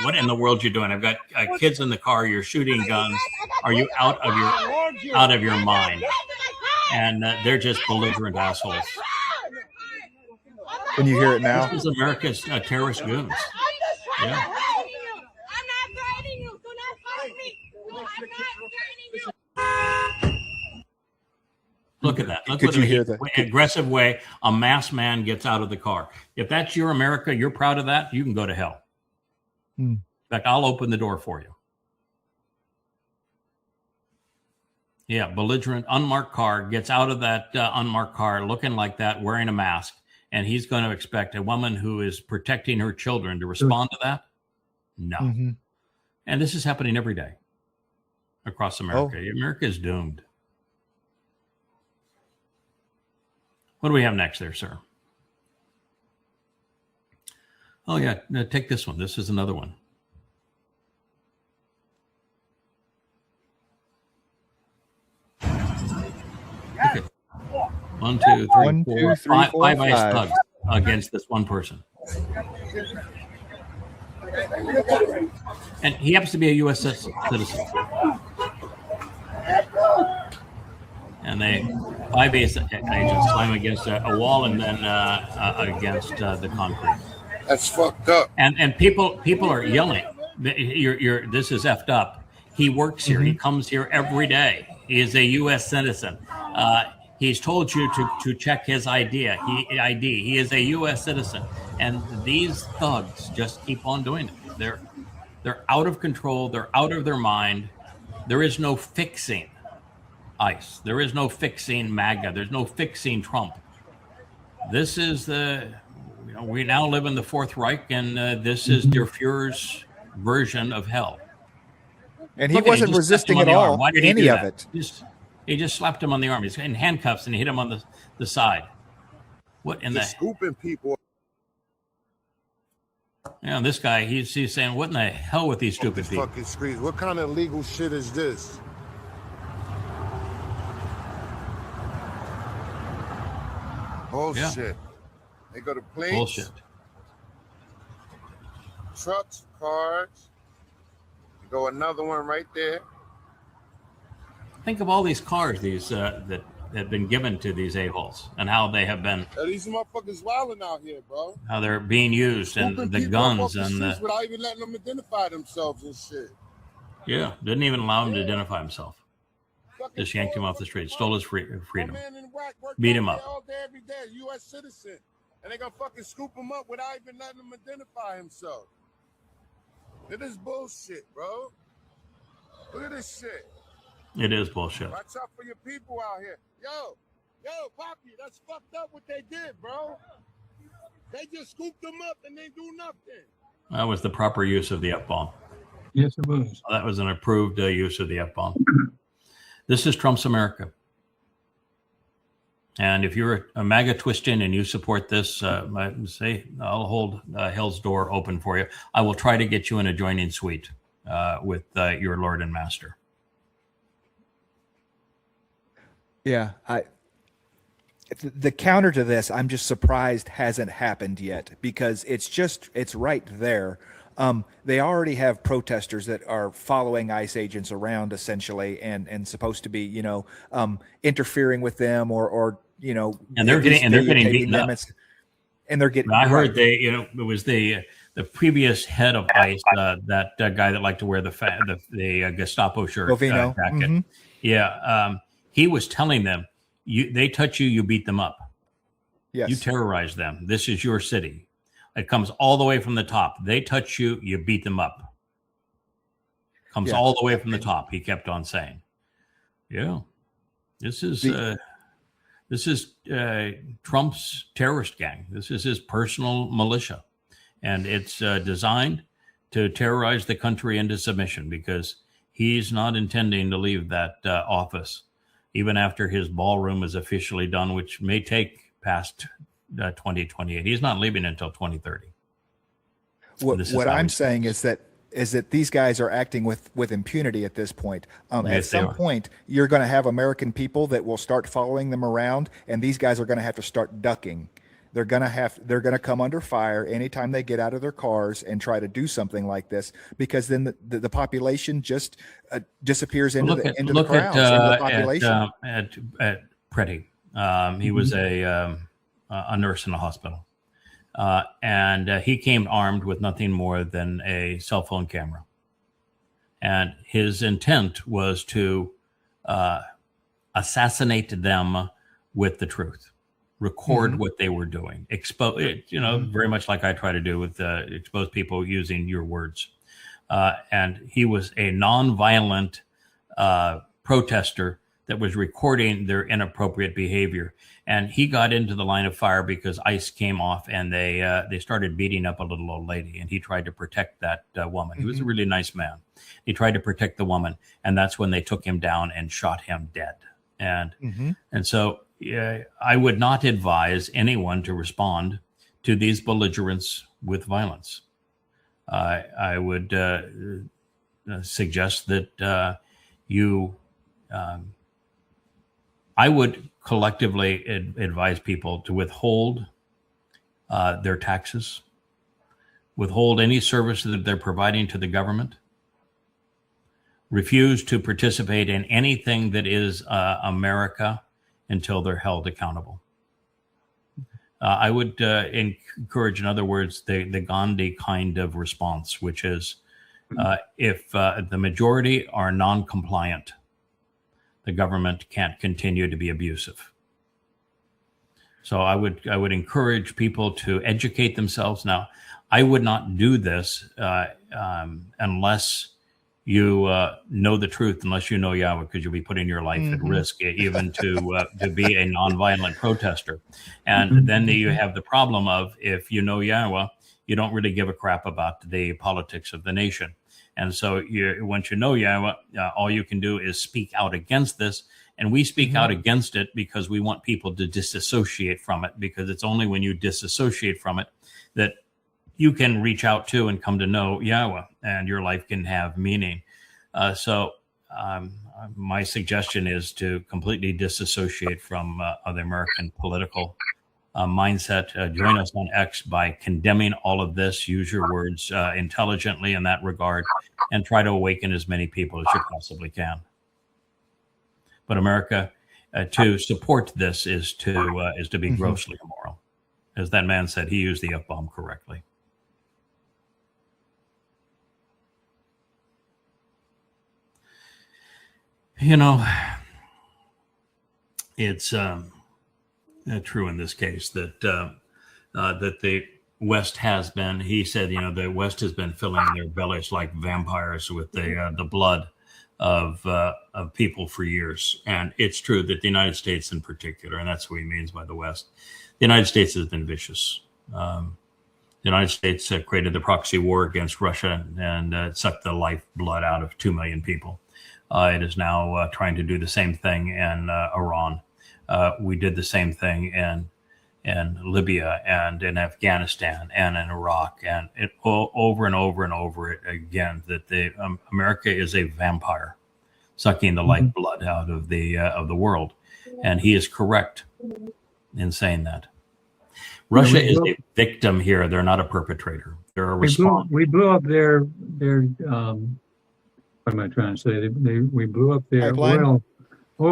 "What in the world you doing? I've got kids in the car. You're shooting guns. Are you out of your mind?" And they're just belligerent assholes. Can you hear it now? This is America's terrorist goons. Yeah. Look at that. Look Could you hear the aggressive way a masked man gets out of the car. If that's your America, you're proud of that, you can go to hell. In fact, I'll open the door for you. Yeah, belligerent, unmarked car, gets out of that unmarked car looking like that, wearing a mask, and he's going to expect a woman who is protecting her children to respond to that? No. Mm-hmm. And this is happening every day across America. America is doomed. What do we have next there, sir? Oh, yeah. No, take this one. This is another one. Okay. 1, 2, 3, 4, 5 ice thugs against this one person. And he happens to be a U.S. citizen. And they 5 agents slam against a wall and then against the concrete. That's fucked up. And people are yelling. This is effed up. He works here. He comes here every day. He is a U.S. citizen. He's told you to check his ID. He is a U.S. citizen. And these thugs just keep on doing it. They're out of control. They're out of their mind. There is no fixing ICE. There is no fixing MAGA. There's no fixing Trump. This is we now live in the Fourth Reich, and this is Der Fuhrer's version of hell. And he wasn't resisting at all. Why did he any do of that? it. He just slapped him on the arm. He's in handcuffs, and he hit him on the side. What in the scooping people? This guy, he's saying, what in the hell with these stupid people? Fucking streets. What kind of illegal shit is this? Bullshit. Yeah. They go to planes. Bullshit. Trucks, cars. Go another one right there. Think of all these cars that have been given to these a-holes and how they have been. These motherfuckers wilding out here, bro. How they're being used and the guns and the. Without even letting them identify themselves and shit. Yeah, didn't even allow him to identify himself. Just yanked him off the street, stole his freedom, beat him up. All day, every day, U.S. citizen, and they gonna fucking scoop him up without even letting him identify himself. It is bullshit, bro. Look at this shit. It is bullshit. Watch out for your people out here. Yo, Poppy, that's fucked up what they did, bro. They just scooped them up and they do nothing. That was the proper use of the F-bomb. Yes, it was. That was an approved use of the F-bomb. This is Trump's America. And if you're a MAGA twisting and you support this, I'll hold hell's door open for you. I will try to get you an adjoining suite with your Lord and Master. Yeah, the counter to this, I'm just surprised hasn't happened yet, because it's right there. They already have protesters that are following ICE agents around essentially and supposed to be, interfering with them or and they're getting beaten up. And they're getting. I heard it was the previous head of ICE, that guy that liked to wear the Gestapo shirt jacket. Mm-hmm. Yeah, he was telling them, they touch you, you beat them up. Yes. You terrorize them. This is your city. It comes all the way from the top. They touch you, you beat them up. Comes all the way from the top. He kept on saying, "Yeah, this is Trump's terrorist gang. This is his personal militia, and it's designed to terrorize the country into submission because he's not intending to leave that office, even after his ballroom is officially done, which may take past 2028. He's not leaving until 2030. What I'm saying is that these guys are acting with impunity at this point. At some point, you're going to have American people that will start following them around, and these guys are going to have to start ducking. They're going to come under fire anytime they get out of their cars and try to do something like this, because then the population just disappears into the crowds, into the population. At Pretty, he was a nurse in a hospital, and he came armed with nothing more than a cell phone camera, and his intent was to assassinate them with the truth. Record what they were doing, expose it, very much like I try to do with expose people using your words. And he was a nonviolent protester that was recording their inappropriate behavior. And he got into the line of fire because ICE came off and they started beating up a little old lady. And he tried to protect that woman. He was a really nice man. He tried to protect the woman. And that's when they took him down and shot him dead. And so I would not advise anyone to respond to these belligerents with violence. I would suggest that I would collectively advise people to withhold their taxes, withhold any service that they're providing to the government, refuse to participate in anything that is America, until they're held accountable. I would encourage, in other words, the Gandhi kind of response, which is if the majority are non-compliant, the government can't continue to be abusive. So I would encourage people to educate themselves. Now, I would not do this unless you know the truth, unless you know Yahweh, because you'll be putting your life at risk, even to be a nonviolent protester. And then you have the problem of, if you know Yahweh, you don't really give a crap about the politics of the nation. And so once you know Yahweh, all you can do is speak out against this. And we speak out against it because we want people to disassociate from it, because it's only when you disassociate from it that you can reach out to and come to know Yahweh, and your life can have meaning. So my suggestion is to completely disassociate from the American political mindset. Join us on X by condemning all of this. Use your words intelligently in that regard, and try to awaken as many people as you possibly can. But America, to support this is to be grossly immoral. As that man said, he used the F-bomb correctly. You know, it's true in this case that that the West has been. He said, you know, the West has been filling their bellies like vampires with the blood of people for years, and it's true that the United States, in particular, and that's what he means by the West, the United States has been vicious. The United States created the proxy war against Russia and sucked the lifeblood out of 2 million people. It is now trying to do the same thing in Iran. We did the same thing in Libya and in Afghanistan and in Iraq, and over and over and over it again, that America is a vampire sucking the lifeblood out of the world. And he is correct in saying that. Russia is a victim here. They're not a perpetrator. They're a respondent. We blew up their what am I trying to say? We blew up their oil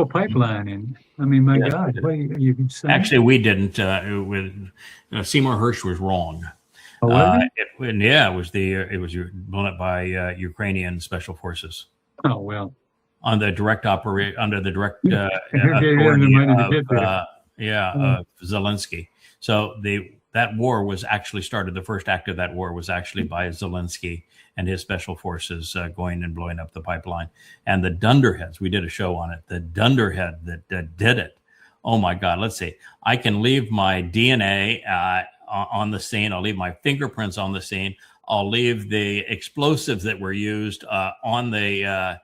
pipeline, and I mean, my God, what you can say? Actually, we didn't. Seymour Hersh was wrong. Oh, was it was blown up by Ukrainian special forces. Oh well, on the direct authority of Zelensky. So that war was actually started. The first act of that war was actually by Zelensky and his special forces going and blowing up the pipeline. And the dunderheads, we did a show on it, the dunderhead that did it. Oh my God, let's see. I can leave my DNA on the scene. I'll leave my fingerprints on the scene. I'll leave the explosives that were used on the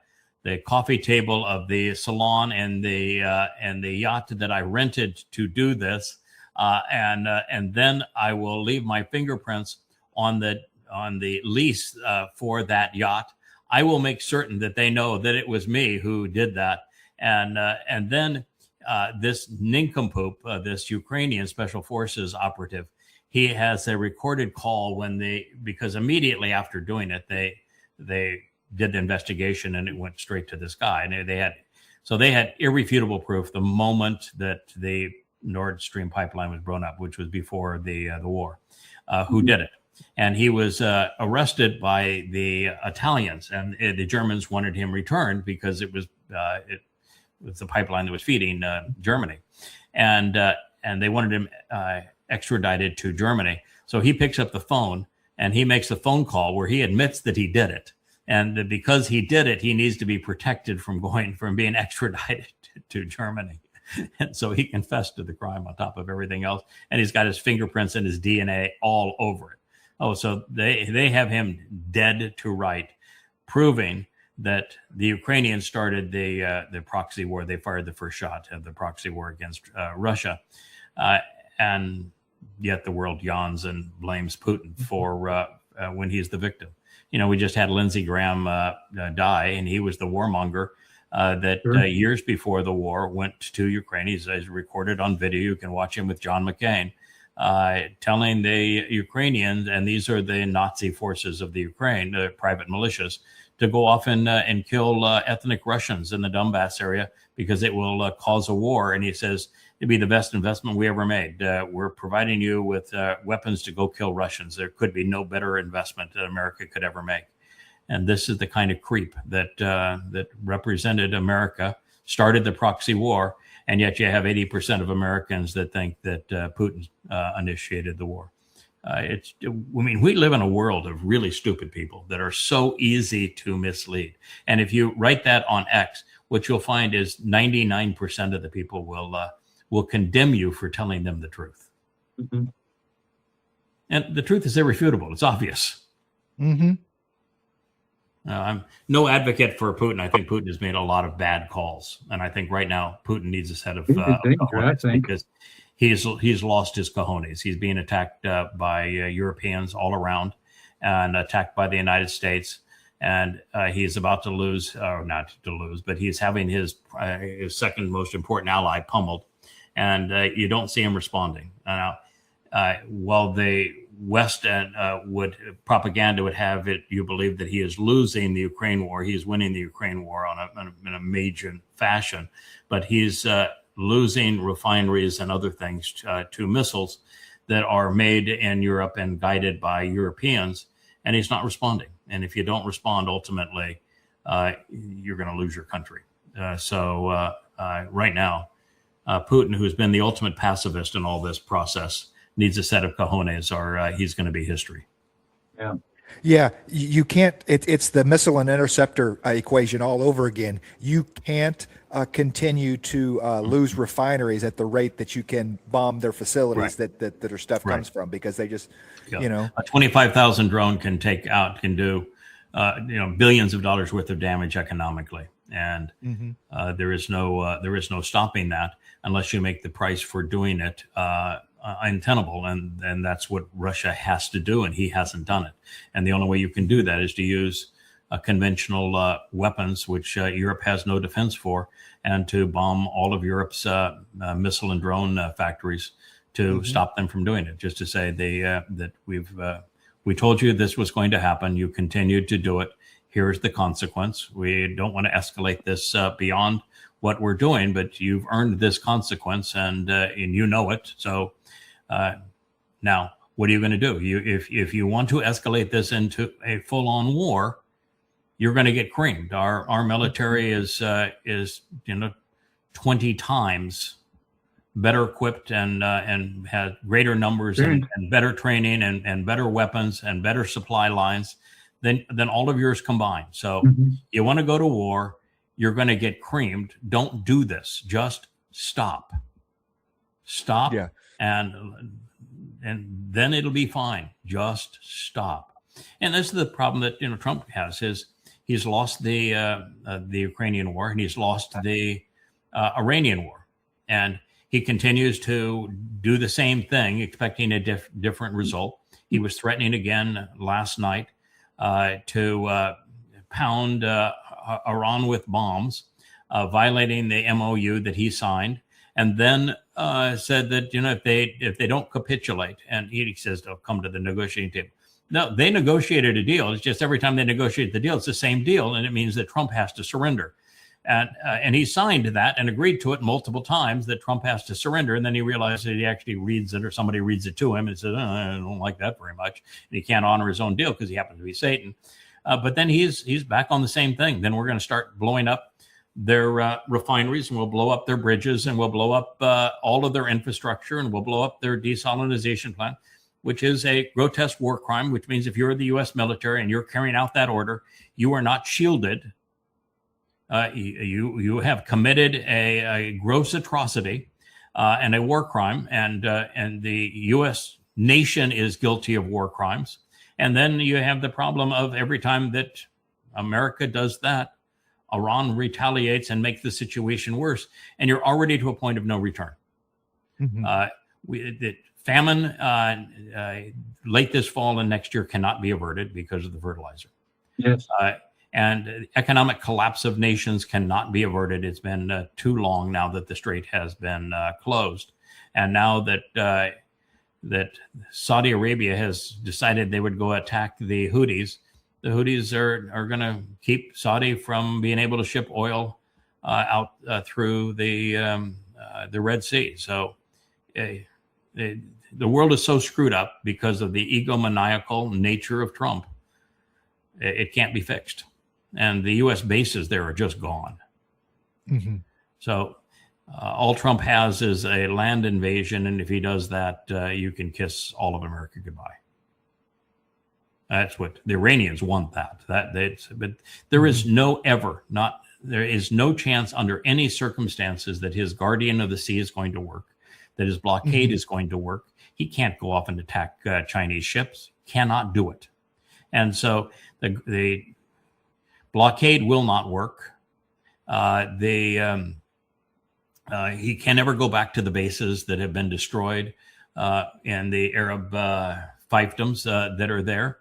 coffee table of the salon and the yacht that I rented to do this. And then I will leave my fingerprints on the lease for that yacht. I will make certain that they know that it was me who did that. And then this nincompoop, this Ukrainian special forces operative, he has a recorded call because immediately after doing it, they did the investigation and it went straight to this guy. And they had irrefutable proof the moment that the Nord Stream pipeline was blown up, which was before the war, who did it. And he was arrested by the Italians, and the Germans wanted him returned because it was the pipeline that was feeding Germany, and they wanted him extradited to Germany. So he picks up the phone and he makes a phone call where he admits that he did it, and because he did it, he needs to be protected from being extradited to Germany. And so he confessed to the crime on top of everything else, and he's got his fingerprints and his DNA all over it. Oh, so they have him dead to right, proving that the Ukrainians started the proxy war. They fired the first shot of the proxy war against Russia, and yet the world yawns and blames Putin for when he's the victim. You know, we just had Lindsey Graham die, and he was the warmonger that years before the war went to Ukraine. He's recorded on video. You can watch him with John McCain. Telling the Ukrainians, and these are the Nazi forces of the Ukraine, the private militias, to go off and kill ethnic Russians in the Donbass area because it will cause a war. And he says it'd be the best investment we ever made. We're providing you with weapons to go kill Russians. There could be no better investment that America could ever make. And this is the kind of creep that represented America, started the proxy war, and yet you have 80% of Americans that think that Putin initiated the war. We live in a world of really stupid people that are so easy to mislead. And if you write that on X, what you'll find is 99% of the people will condemn you for telling them the truth. Mm-hmm. And the truth is irrefutable. It's obvious. Mm-hmm. I'm no advocate for Putin. I think Putin has made a lot of bad calls, and I think right now Putin needs a set of cojones because he's lost his cojones. He's being attacked by Europeans all around, and attacked by the United States, and he's about to lose, or not to lose, but he's having his second most important ally pummeled, and you don't see him responding. Now, while the West propaganda would have it, you believe that he is losing the Ukraine war. He's winning the Ukraine war in a major fashion, but he's losing refineries and other things to missiles that are made in Europe and guided by Europeans, and he's not responding. And if you don't respond, ultimately, you're going to lose your country. So right now, Putin, who's been the ultimate pacifist in all this process, needs a set of cojones, or he's going to be history. Yeah, you can't. It's the missile and interceptor equation all over again. You can't continue to lose refineries at the rate that you can bomb their facilities that their stuff comes from, because they just, a 25,000 drone can do billions of dollars worth of damage economically, and there is no stopping that unless you make the price for doing it untenable, and that's what Russia has to do, and he hasn't done it. And the only way you can do that is to use conventional weapons, which Europe has no defense for, and to bomb all of Europe's missile and drone factories to stop them from doing it. Just to say that we told you this was going to happen. You continued to do it. Here's the consequence. We don't want to escalate this beyond what we're doing, but you've earned this consequence, and you know it. So now, what are you going to do? If you want to escalate this into a full-on war, you're going to get creamed. Our military is 20 times better equipped and has greater numbers and better training and better weapons and better supply lines than all of yours combined. So you want to go to war, you're going to get creamed. Don't do this. Just stop. Yeah. And then it'll be fine. Just stop. And this is the problem that Trump has. He's lost the Ukrainian war, and he's lost the Iranian war, and he continues to do the same thing, expecting a different result. He was threatening again last night to pound Iran with bombs, violating the MOU that he signed, and then said that if they don't capitulate, and he says they'll come to the negotiating table. No, they negotiated a deal. It's just every time they negotiate the deal, it's the same deal, and it means that Trump has to surrender. And he signed that and agreed to it multiple times that Trump has to surrender. And then he realized that he actually reads it, or somebody reads it to him and says, I don't like that very much. And he can't honor his own deal because he happens to be Satan. But then he's back on the same thing. Then we're going to start blowing up their refineries, and we'll blow up their bridges, and we'll blow up all of their infrastructure, and we'll blow up their desalinization plant, which is a grotesque war crime, which means if you're the U.S. military and you're carrying out that order, you are not shielded. You have committed a gross atrocity and a war crime, and the U.S. nation is guilty of war crimes. And then you have the problem of every time that America does that, Iran retaliates and makes the situation worse, and you're already to a point of no return. The famine late this fall and next year cannot be averted because of the fertilizer. Yes. And economic collapse of nations cannot be averted. It's been too long now that the strait has been closed. And now that Saudi Arabia has decided they would go attack the Houthis, the Houthis are going to keep Saudi from being able to ship oil out through the Red Sea. So the world is so screwed up because of the egomaniacal nature of Trump. It can't be fixed. And the U.S. bases there are just gone. Mm-hmm. So all Trump has is a land invasion. And if he does that, you can kiss all of America goodbye. That's what the Iranians want. But there is there is no chance under any circumstances that his guardian of the sea is going to work, that his blockade is going to work. He can't go off and attack Chinese ships. Cannot do it. And so the blockade will not work. He can never go back to the bases that have been destroyed and the Arab fiefdoms that are there.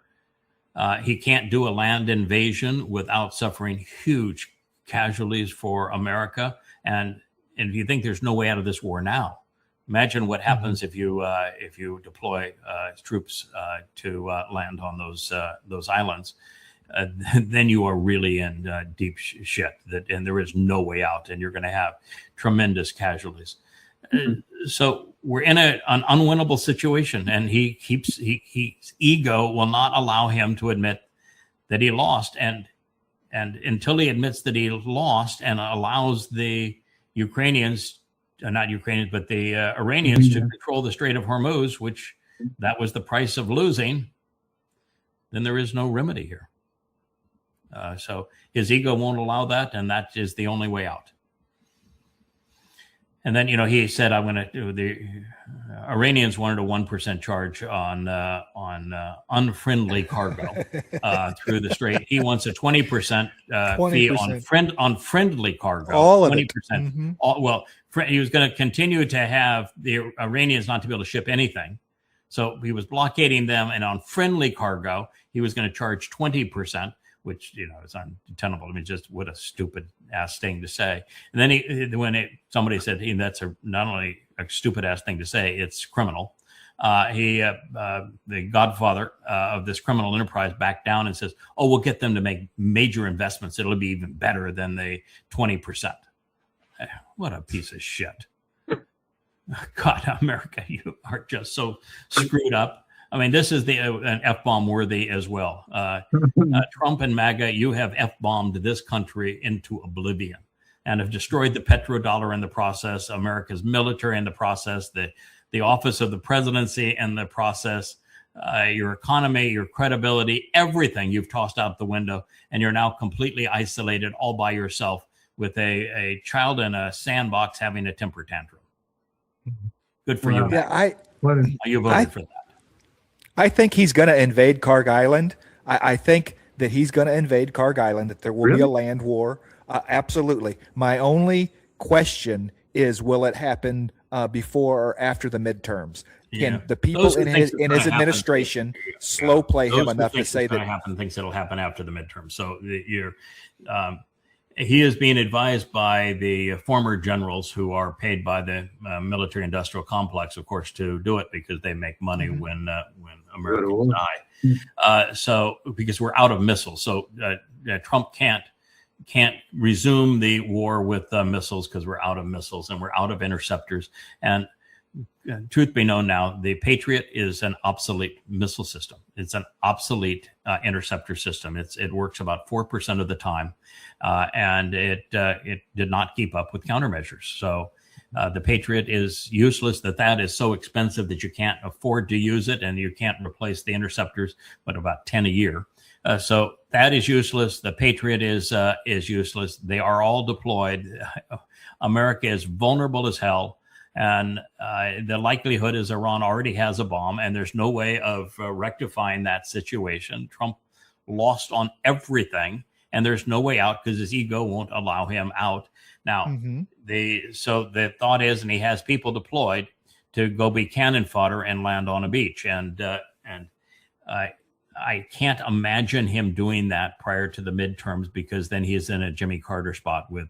He can't do a land invasion without suffering huge casualties for America. And if you think there's no way out of this war now, imagine what happens if you deploy troops to land on those islands. Then you are really in deep shit. And there is no way out, and you're going to have tremendous casualties. So we're in an unwinnable situation, and his ego will not allow him to admit that he lost. And until he admits that he lost and allows the Ukrainians, not Ukrainians, but the Iranians to control the Strait of Hormuz, which that was the price of losing, then there is no remedy here. So his ego won't allow that, and that is the only way out. And then, he said, I'm going to do the Iranians wanted a 1% charge on unfriendly cargo through the strait. He wants a 20% fee on friendly cargo. All of 20%. it. Mm-hmm. He was going to continue to have the Iranians not to be able to ship anything. So he was blockading them, and on friendly cargo, he was going to charge 20%. Which, is untenable. I mean, just what a stupid ass thing to say. And then somebody said, that's not only a stupid ass thing to say, it's criminal. The godfather of this criminal enterprise backed down and says, we'll get them to make major investments. It'll be even better than the 20%. What a piece of shit. God, America, you are just so screwed up. I mean, this is an F-bomb worthy as well. Trump and MAGA, you have F-bombed this country into oblivion and have destroyed the petrodollar in the process, America's military in the process, the office of the presidency in the process, your economy, your credibility, everything you've tossed out the window, and you're now completely isolated all by yourself with a child in a sandbox having a temper tantrum. Good for you. Yeah, you voted for that. I think he's going to invade Karg Island. I think that he's going to invade Karg Island, that there will be a land war. Absolutely. My only question is, will it happen before or after the midterms? Can the people in his administration slow play him enough to say that thinks it'll happen after the midterms? So he is being advised by the former generals who are paid by the military-industrial complex, of course, to do it because they make money when Americans die. So because we're out of missiles, so Trump can't resume the war with missiles because we're out of missiles and we're out of interceptors. And truth be known now, the Patriot is an obsolete missile system. It's an obsolete interceptor system. It works about 4% of the time, and it did not keep up with countermeasures. So the Patriot is useless. That is so expensive that you can't afford to use it, and you can't replace the interceptors, but about 10 a year. So that is useless. The Patriot is useless. They are all deployed. America is vulnerable as hell. And the likelihood is Iran already has a bomb, and there's no way of rectifying that situation. Trump lost on everything, and there's no way out because his ego won't allow him out. Now, so the thought is, and he has people deployed to go be cannon fodder and land on a beach. And I can't imagine him doing that prior to the midterms, because then he's in a Jimmy Carter spot with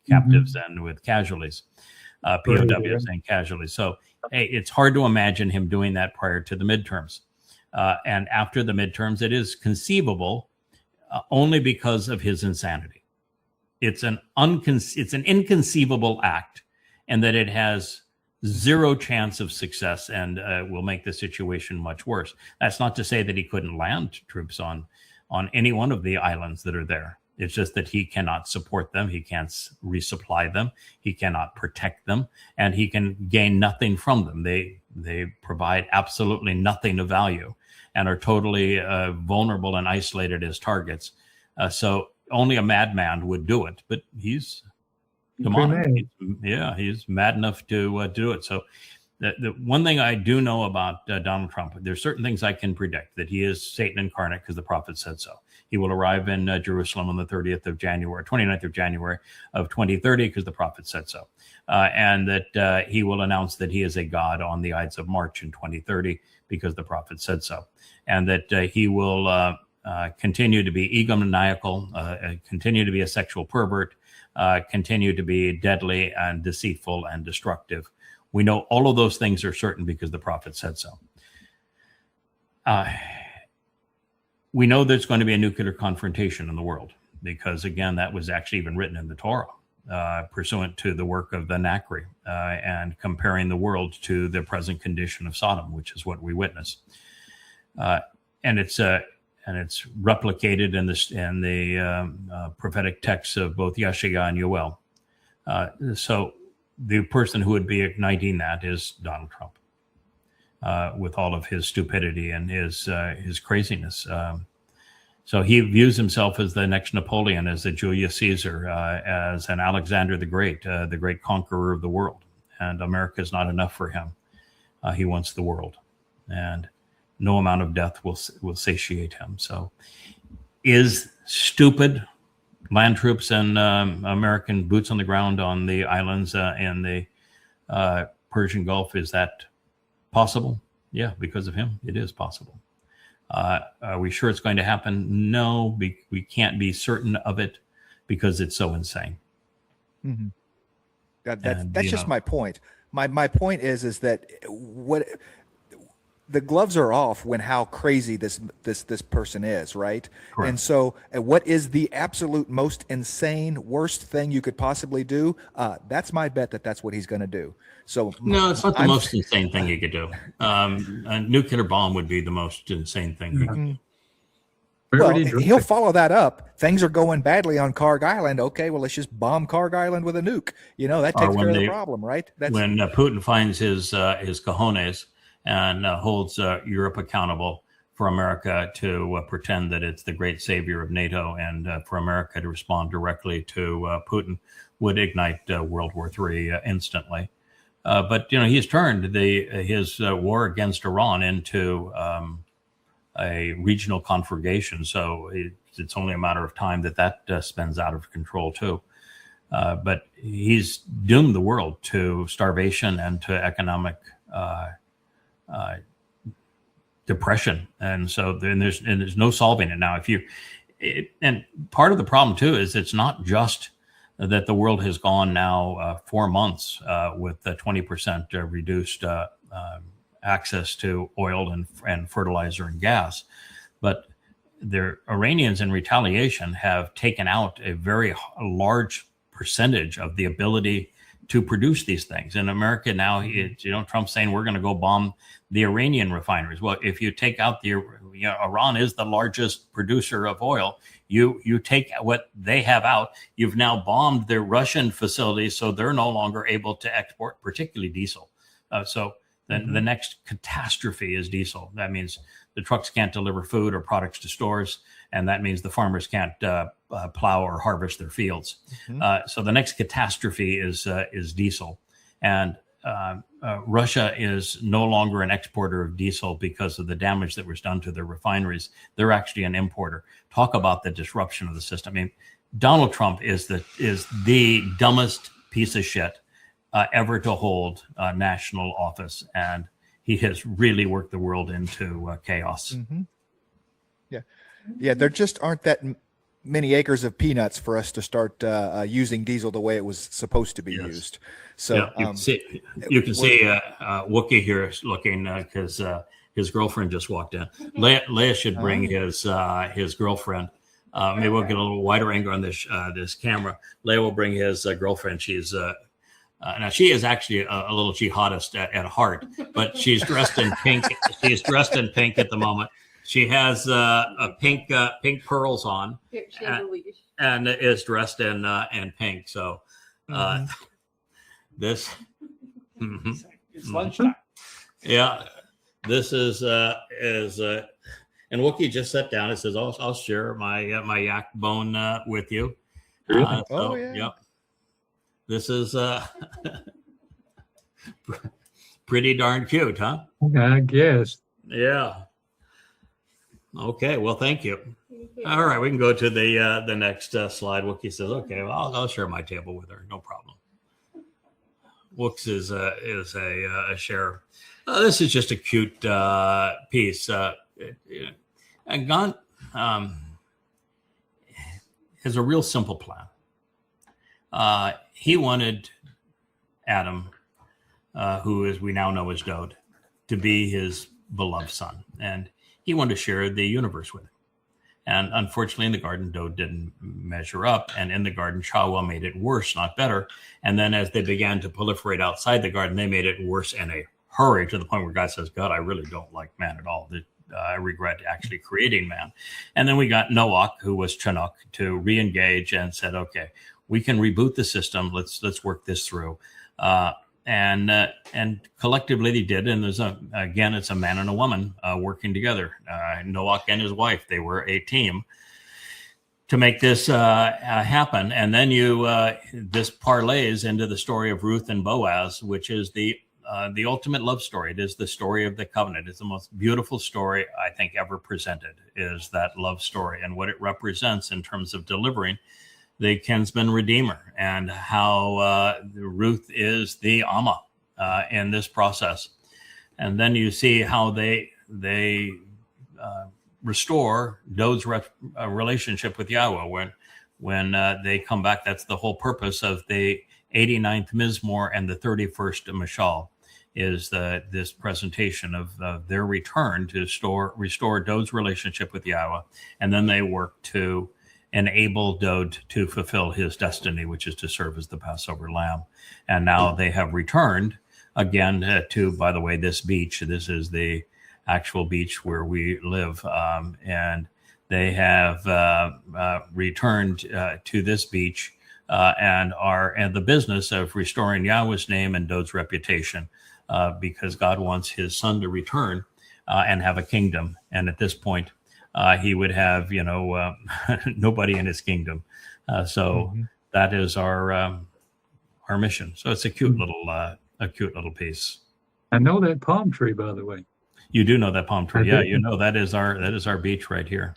captives and with casualties. POWs and casualties. So it's hard to imagine him doing that prior to the midterms. And after the midterms, it is conceivable only because of his insanity. It's an inconceivable act, and that it has zero chance of success and will make the situation much worse. That's not to say that he couldn't land troops on any one of the islands that are there. It's just that he cannot support them. He can't resupply them. He cannot protect them, and he can gain nothing from them. They provide absolutely nothing of value and are totally vulnerable and isolated as targets. So only a madman would do it, but he's demonic. He's mad enough to do it. So the one thing I do know about Donald Trump, there's certain things I can predict, that he is Satan incarnate because the prophet said so. He will arrive in Jerusalem on the 29th of January of 2030 because the prophet said so. And that he will announce that he is a god on the Ides of March in 2030 because the prophet said so. And that he will continue to be egomaniacal, continue to be a sexual pervert, continue to be deadly and deceitful and destructive. We know all of those things are certain because the prophet said so. We know there's going to be a nuclear confrontation in the world because, again, that was actually even written in the Torah, pursuant to the work of the Nakri, and comparing the world to the present condition of Sodom, which is what we witness. And it's replicated in the prophetic texts of both Yasha'yah and Sheowl. So the person who would be igniting that is Donald Trump, with all of his stupidity and his craziness. So he views himself as the next Napoleon, as a Julius Caesar, as an Alexander the great conqueror of the world. And America is not enough for him. He wants the world, and no amount of death will satiate him. So is stupid land troops and American boots on the ground on the islands in the Persian Gulf, is that possible? Yeah, because of him, it is possible. Are we sure it's going to happen? No, we can't be certain of it because it's so insane. Mm-hmm. That's just my point. My point is that what the gloves are off when how crazy this person is, right? Correct. And so what is the absolute most insane, worst thing you could possibly do? That's my bet that's what he's going to do. So no, it's not the most insane thing you could do. A nuclear bomb would be the most insane thing you could do. Well, he'll follow that up. Things are going badly on Karg Island. Okay, well, let's just bomb Karg Island with a nuke. That takes care of the problem, right? When Putin finds his cojones and holds Europe accountable for America to pretend that it's the great savior of NATO, and for America to respond directly to Putin would ignite World War III instantly. But he's turned his war against Iran into a regional conflagration. So it's only a matter of time that spins out of control too. But he's doomed the world to starvation and to economic depression, and so there's no solving it now. And part of the problem too is it's not just that the world has gone now 4 months with 20% reduced access to oil and fertilizer and gas, but the Iranians in retaliation have taken out a very large percentage of the ability to produce these things. In America now, Trump's saying we're going to go bomb the Iranian refineries. Well, if you take out Iran is the largest producer of oil. You take what they have out. You've now bombed their Russian facilities, so they're no longer able to export, particularly diesel. So then the next catastrophe is diesel. That means the trucks can't deliver food or products to stores, and that means the farmers can't plow or harvest their fields. So the next catastrophe is diesel, and Russia is no longer an exporter of diesel because of the damage that was done to their refineries. They're actually an importer. Talk about the disruption of the system. I mean, Donald Trump is the dumbest piece of shit ever to hold national office, and he has really worked the world into chaos. Yeah, there just aren't that many acres of peanuts for us to start using diesel the way it was supposed to be used. So you can see Wookie here looking because his girlfriend just walked in. Leia should bring his girlfriend Maybe we'll get a little wider angle on this camera. Leah will bring his girlfriend. She's now she is actually a little jihadist at heart, but she's dressed in pink. She's dressed in pink at the moment. She has a pink pearls on, and is dressed in pink. So this, it's lunchtime. Yeah, this is and Wookie just sat down and says, "I'll share my my yak bone with you." So, yep. This is pretty darn cute, huh? I guess. Yeah. Okay. Well, thank you. All right, we can go to the next slide. Wookie says, "Okay, well, I'll share my table with her. No problem." Wooks is a share. This is just a cute piece. And God has a real simple plan. He wanted Adam, who as we now know as Dode, to be his beloved son. And he wanted to share the universe with him. And unfortunately, in the garden, Dode didn't measure up. And in the garden, Sheowl made it worse, not better. And then as they began to proliferate outside the garden, they made it worse in a hurry, to the point where God says, God, I really don't like man at all. I regret actually creating man. And then we got Noach, who was Chinook, to re-engage and said, okay, we can reboot the system. Let's work this through. And collectively they did. And there's it's a man and a woman working together. Noach and his wife, they were a team to make this happen. And then this parlays into the story of Ruth and Boaz, which is the ultimate love story. It is the story of the covenant. It's the most beautiful story I think ever presented, is that love story and what it represents in terms of delivering the kinsman redeemer, and how Ruth is the Amma in this process. And then you see how they restore Dode's relationship with Yahowah when they come back. That's the whole purpose of the 89th Mizmor and the 31st Mashal, is this presentation of their return to restore Dode's relationship with Yahowah. And then they work to enable Dode to fulfill his destiny, which is to serve as the Passover lamb. And now they have returned again to, by the way, this beach. This is the actual beach where we live. And they have returned to this beach and are in the business of restoring Yahweh's name and Dode's reputation, because God wants his son to return and have a kingdom. And at this point, he would have, nobody in his kingdom. That is our mission. So it's a cute little piece. I know that palm tree, by the way. You do know that palm tree. Yeah, that is our beach right here.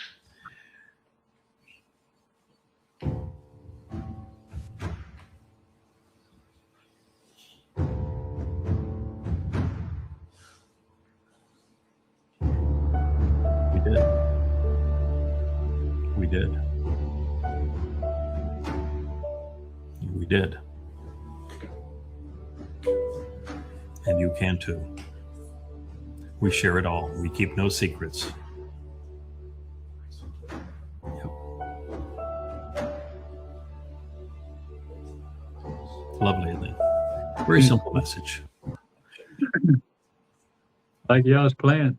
We did. And you can too. We share it all. We keep no secrets. Yep. Lovely, isn't it? Very simple message. Like y'all's plan.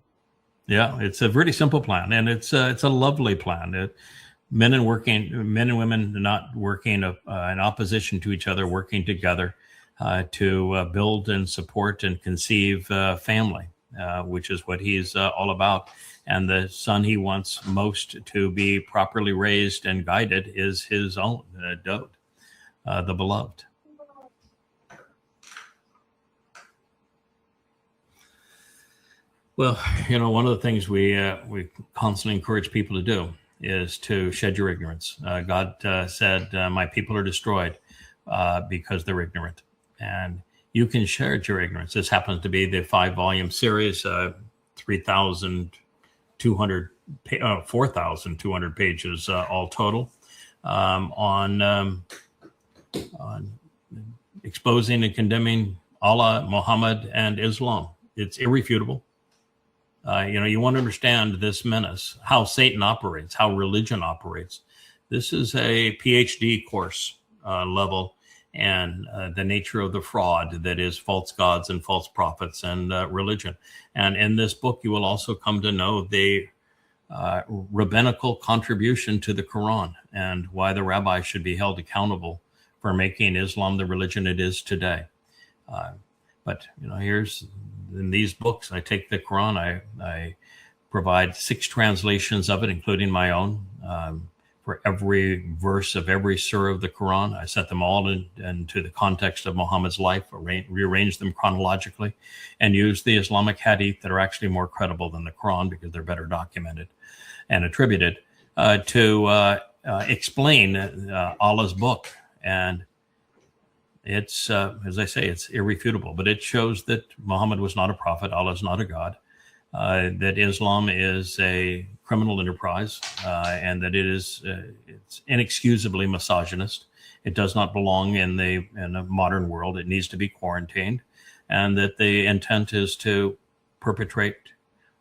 Yeah, it's a really simple plan, and it's a lovely plan. Men and women not working in opposition to each other, working together to build and support and conceive family, which is what he's all about. And the son he wants most to be properly raised and guided is his own Dode, the beloved. Well, one of the things we constantly encourage people to do is to shed your ignorance. God said, my people are destroyed because they're ignorant. And you can shed your ignorance. This happens to be the 5-volume series, 4,200 pages all total, on exposing and condemning Allah, Muhammad, and Islam. It's irrefutable. You want to understand this menace, how Satan operates, how religion operates, This is a PhD course level, and the nature of the fraud that is false gods and false prophets and religion. And in this book, you will also come to know the rabbinical contribution to the Quran and why the rabbis should be held accountable for making Islam the religion it is today. But here's in these books, I take the Quran, I provide 6 translations of it, including my own. For every verse of every surah of the Quran, I set them all into the context of Muhammad's life, rearrange them chronologically, and use the Islamic hadith that are actually more credible than the Quran because they're better documented and attributed to explain Allah's book. And it's, as I say, it's irrefutable, but it shows that Muhammad was not a prophet, Allah is not a god, that Islam is a criminal enterprise, and that it's inexcusably misogynist. It does not belong in a modern world. It needs to be quarantined, and that the intent is to perpetrate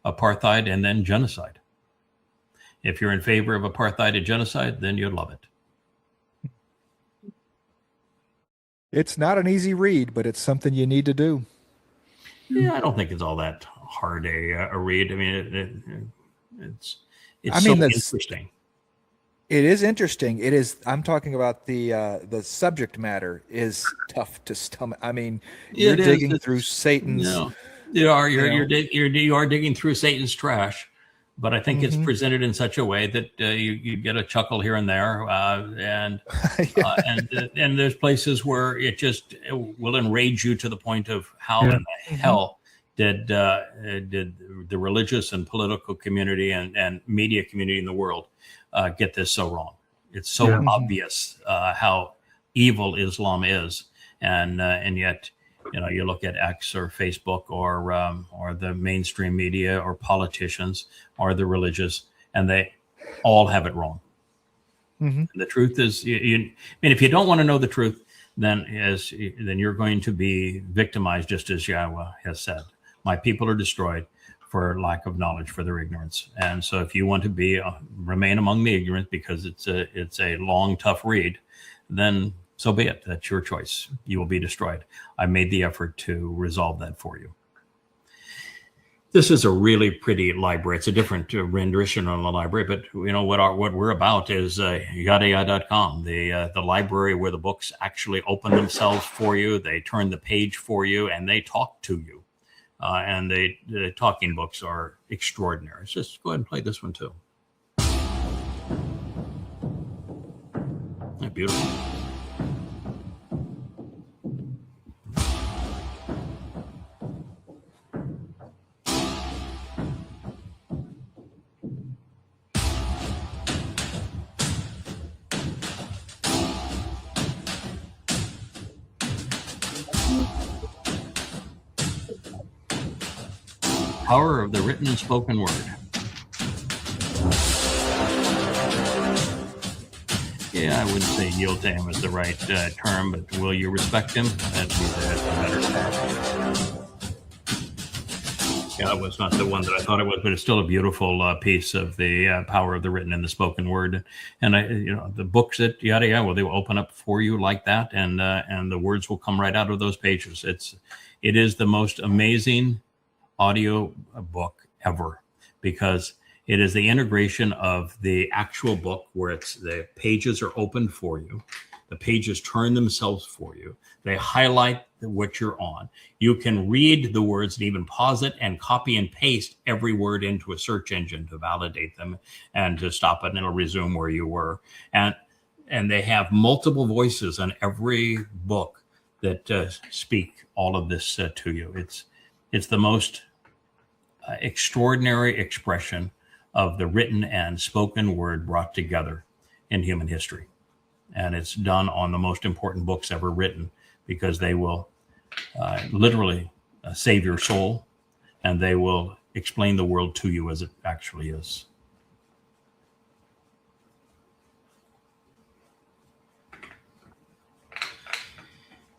apartheid and then genocide. If you're in favor of apartheid and genocide, then you'd love it. It's not an easy read, but it's something you need to do. Yeah, I don't think it's all that hard a read. I mean, it's interesting. It is interesting. It is. I'm talking about the subject matter is tough to stomach. I mean, you're digging through Satan's. You are digging through Satan's trash, but I think it's presented in such a way that you get a chuckle here and there, and there's places where it will enrage you to the point of how in the hell did the religious and political community and media community in the world get this so wrong? It's so obvious how evil Islam is, and yet you look at X or Facebook or the mainstream media or politicians or the religious, and they all have it wrong. And the truth is, if you don't want to know the truth, then you're going to be victimized, just as Yahowah has said. My people are destroyed for lack of knowledge, for their ignorance. And so if you want to remain among the ignorant because it's a long, tough read, then so be it. That's your choice. You will be destroyed. I made the effort to resolve that for you. This is a really pretty library. It's a different rendition on the library, but what we're about is Yahowah.com, the library where the books actually open themselves for you. They turn the page for you, and they talk to you. And the talking books are extraordinary. Let's just go ahead and play this one too. Beautiful. Power of the written and spoken word. Yeah, I wouldn't say yield to him is the right term, but will you respect him? That'd be the better term. Yeah, it was not the one that I thought it was, but it's still a beautiful piece of the power of the written and the spoken word. And the books that Yahowah, they will open up for you like that, and the words will come right out of those pages. It is the most amazing audio book ever, because it is the integration of the actual book where the pages are open for you. The pages turn themselves for you. They highlight what you're on. You can read the words and even pause it and copy and paste every word into a search engine to validate them and to stop it, and it'll resume where you were. And they have multiple voices on every book that speak all of this to you. It's the most extraordinary expression of the written and spoken word brought together in human history. And it's done on the most important books ever written, because they will literally save your soul, and they will explain the world to you as it actually is.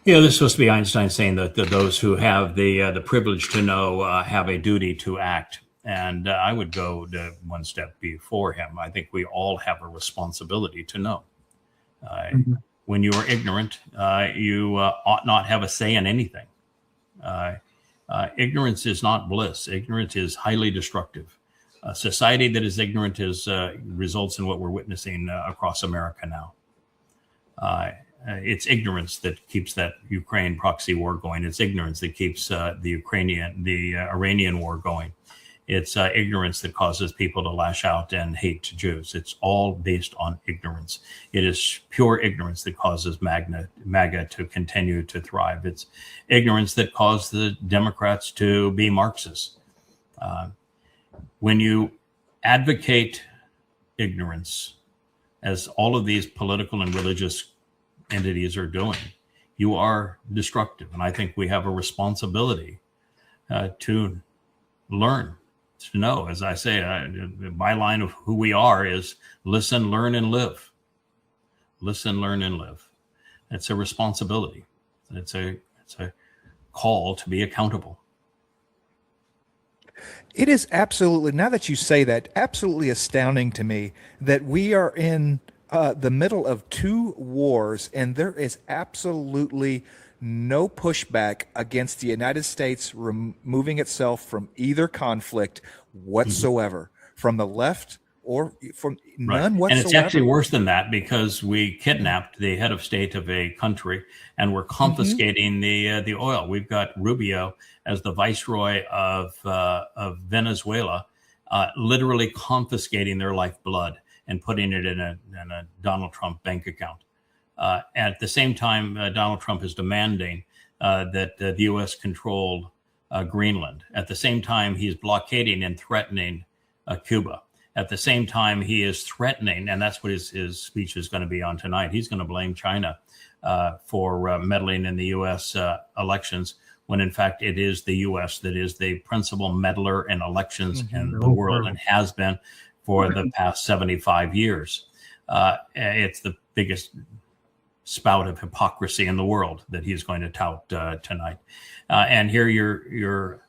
Yeah, this is supposed to be Einstein saying that those who have the privilege to know have a duty to act. And I would go one step before him. I think we all have a responsibility to know. When you are ignorant, you ought not have a say in anything. Ignorance is not bliss. Ignorance is highly destructive. A society that is ignorant results in what we're witnessing across America now. It's ignorance that keeps that Ukraine proxy war going. It's ignorance that keeps the Iranian war going. It's ignorance that causes people to lash out and hate Jews. It's all based on ignorance. It is pure ignorance that causes MAGA to continue to thrive. It's ignorance that caused the Democrats to be Marxists. When you advocate ignorance, as all of these political and religious entities are doing, you are destructive. And I think we have a responsibility to learn, to know. As I say, the byline of who we are is listen, learn, and live. Listen, learn, and live. It's a responsibility. It's a call to be accountable. It is absolutely, now that you say that, absolutely astounding to me that we are in the middle of two wars, and there is absolutely no pushback against the United States removing itself from either conflict whatsoever, from the left or from none whatsoever. And it's actually worse than that, because we kidnapped the head of state of a country and we're confiscating the oil. We've got Rubio as the viceroy of Venezuela, literally confiscating their lifeblood and putting it in a Donald Trump bank account. At the same time, Donald Trump is demanding that the U.S. control Greenland. At the same time, he's blockading and threatening Cuba. At the same time, he is threatening, and that's what his speech is going to be on tonight. He's going to blame China for meddling in the U.S. Elections, when in fact it is the U.S. that is the principal meddler in elections in the world, and has been for the past 75 years. It's the biggest spout of hypocrisy in the world that he's going to tout tonight. And here you're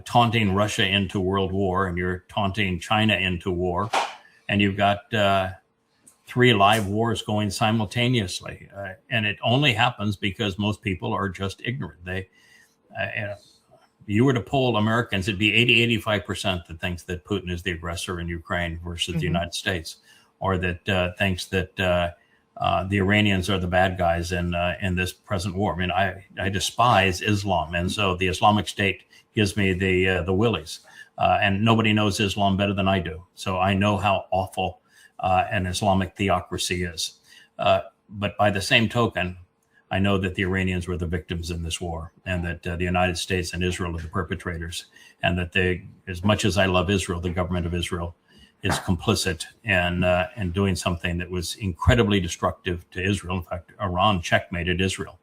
taunting Russia into world war, and you're taunting China into war, and you've got 3 live wars going simultaneously. And it only happens because most people are just ignorant. You were to poll Americans, it'd be 80-85% that thinks that Putin is the aggressor in Ukraine versus the United States, or that thinks that the Iranians are the bad guys in this present war. I mean, I despise Islam, and so the Islamic State gives me the willies, and nobody knows Islam better than I do. So I know how awful an Islamic theocracy is. But by the same token, I know that the Iranians were the victims in this war, and that the United States and Israel are the perpetrators, and that as much as I love Israel, the government of Israel is complicit in doing something that was incredibly destructive to Israel. In fact, Iran checkmated Israel.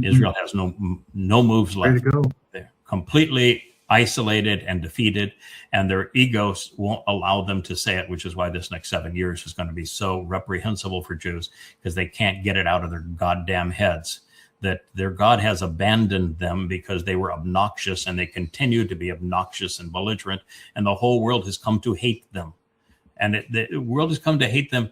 Israel has no moves left. They're completely isolated and defeated, and their egos won't allow them to say it, which is why this next 7 years is going to be so reprehensible for Jews, because they can't get it out of their goddamn heads that their God has abandoned them because they were obnoxious, and they continue to be obnoxious and belligerent, and the whole world has come to hate them. And the world has come to hate them,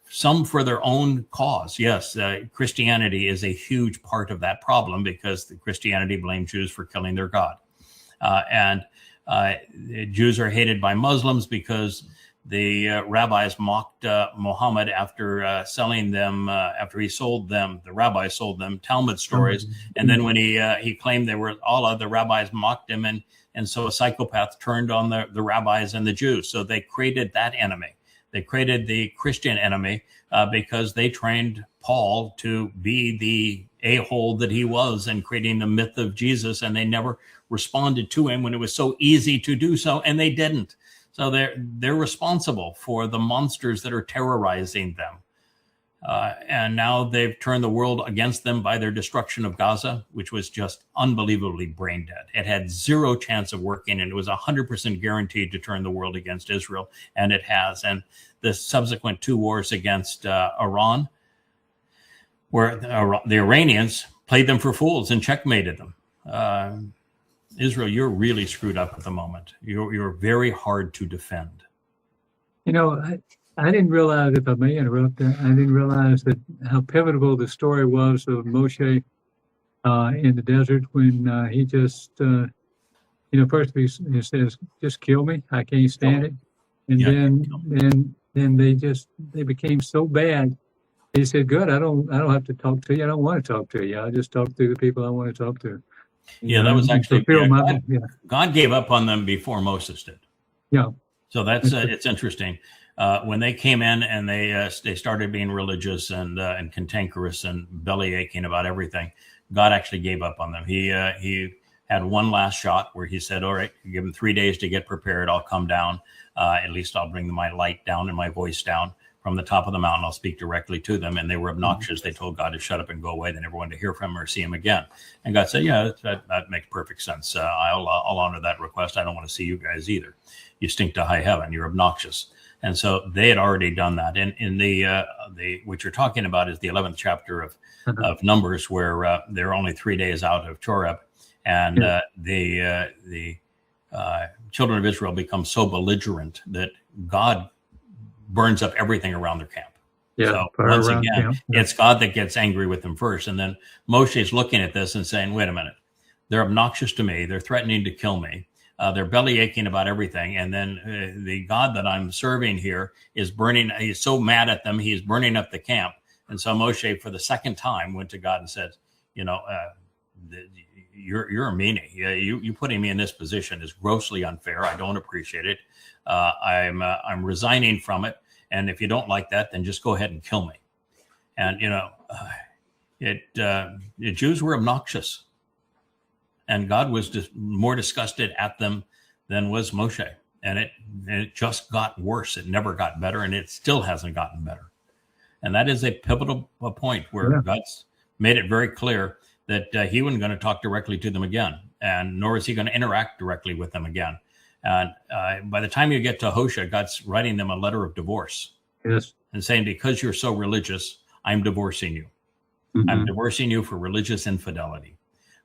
some for their own cause. Yes, Christianity is a huge part of that problem, because the Christianity blames Jews for killing their God. And Jews are hated by Muslims because the rabbis mocked Muhammad after selling them, after he sold them, the rabbis sold them Talmud stories. And then when he claimed they were Allah, the rabbis mocked him, and so a psychopath turned on the rabbis and the Jews. So they created that enemy. They created the Christian enemy because they trained Paul to be the a-hole that he was, and creating the myth of Jesus, and they never responded to him when it was so easy to do so, and they didn't. So they're responsible for the monsters that are terrorizing them. And now they've turned the world against them by their destruction of Gaza, which was just unbelievably brain dead. It had zero chance of working, and it was 100% guaranteed to turn the world against Israel, and it has. And the subsequent 2 wars against Iran, where the Iranians played them for fools and checkmated them. Israel, you're really screwed up at the moment. You're very hard to defend. You know, I didn't realize, if I may interrupt, I didn't realize that how pivotal the story was of Moshe in the desert when he just, first he says, "Just kill me. I can't stand it." And then they became so bad. He said, "Good. I don't have to talk to you. I don't want to talk to you. I just talk to the people I want to talk to." Yeah, that was actually God gave up on them before Moses did. Yeah. So that's it's interesting. When they came in and they started being religious and cantankerous and belly aching about everything, God actually gave up on them. He had one last shot where he said, "All right, give them 3 days to get prepared. I'll come down. At least I'll bring my light down and my voice down from the top of the mountain. I'll speak directly to them." And they were obnoxious. They told God to shut up and go away. They never wanted to hear from him or see him again. And God said, "Yeah, that makes perfect sense. I'll honor that request. I don't want to see you guys either. You stink to high heaven. You're obnoxious." And so they had already done that. And in the what you're talking about is the 11th chapter of Numbers, where they're only 3 days out of Choreb, and the children of Israel become so belligerent that God burns up everything around their camp. Yeah, so once again, it's God that gets angry with them first. And then Moshe is looking at this and saying, "Wait a minute, they're obnoxious to me. They're threatening to kill me. They're belly aching about everything. And then the God that I'm serving here is burning. He's so mad at them. He's burning up the camp." And so Moshe, for the second time, went to God and said, you're a meanie. You putting me in this position is grossly unfair. I don't appreciate it. I'm resigning from it. And if you don't like that, then just go ahead and kill me. And, the Jews were obnoxious. And God was just more disgusted at them than was Moshe. And it just got worse. It never got better, and it still hasn't gotten better. And that is a pivotal point where God's made it very clear that he wasn't going to talk directly to them again, and nor is he going to interact directly with them again. And by the time you get to Hosea, God's writing them a letter of divorce. Yes. And saying, because you're so religious, I'm divorcing you. Mm-hmm. I'm divorcing you for religious infidelity.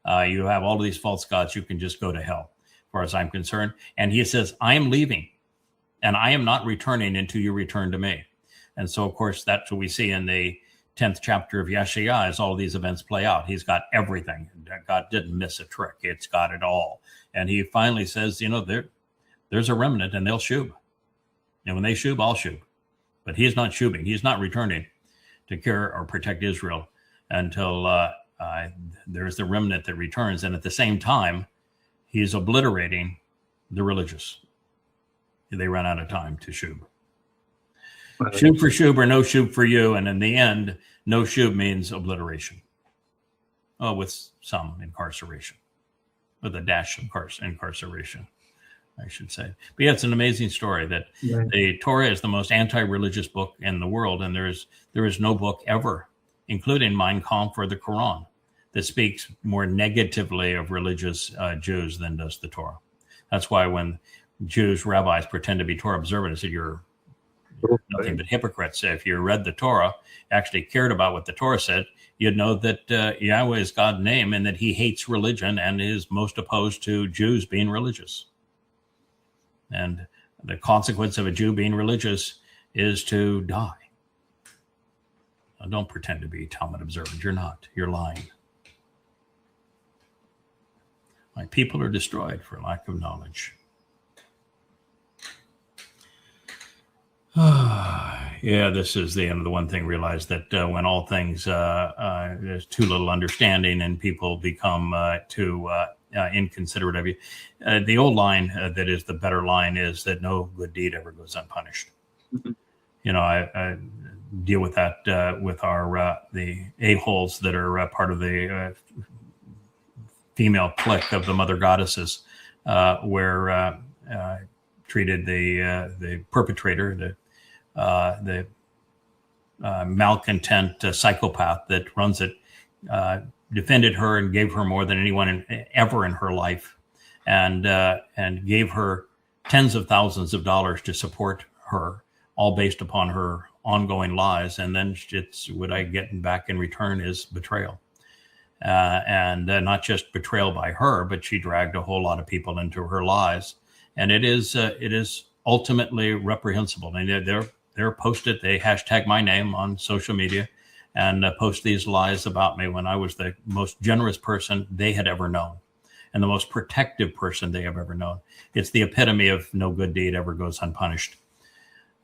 You have all of these false gods. You can just go to hell, as far as I'm concerned. And he says, I am leaving, and I am not returning until you return to me. And so, of course, that's what we see in the 10th chapter of Yasha'yah as all of these events play out. He's got everything. God didn't miss a trick. It's got it all. And he finally says, there's a remnant, and they'll shub. And when they shub, I'll shub. But he's not shubing. He's not returning to care or protect Israel until there's the remnant that returns. And at the same time, he's obliterating the religious. They run out of time to shub. Shub for shub or no shub for you. And in the end, no shub means obliteration. Oh, with some incarceration. With a dash of incarceration, I should say. But yeah, it's an amazing story that the Torah is the most anti-religious book in the world. And there is no book ever, including Mein Kampf or the Quran, that speaks more negatively of religious Jews than does the Torah. That's why when Jews, rabbis pretend to be Torah observant, I said, you're nothing but hypocrites. If you read the Torah, actually cared about what the Torah said, you'd know that Yahweh is God's name and that he hates religion and is most opposed to Jews being religious. And the consequence of a Jew being religious is to die. Now, don't pretend to be Talmud observant. You're not. You're lying. My people are destroyed for lack of knowledge. Yeah, this is the one thing. Realize that when all things there's too little understanding and people become too inconsiderate of you. The old line that is the better line is that no good deed ever goes unpunished. Mm-hmm. I deal with that with our the a-holes that are part of the female clique of the mother goddesses, where treated the perpetrator, the malcontent psychopath that runs it, defended her and gave her more than anyone ever in her life, and gave her tens of thousands of dollars to support her, all based upon her ongoing lies. And then it's what I get back in return is betrayal. and not just betrayal by her, but she dragged a whole lot of people into her lies. And it is ultimately reprehensible. And they're posted. They hashtag my name on social media and post these lies about me when I was the most generous person they had ever known and the most protective person they have ever known. It's the epitome of no good deed ever goes unpunished.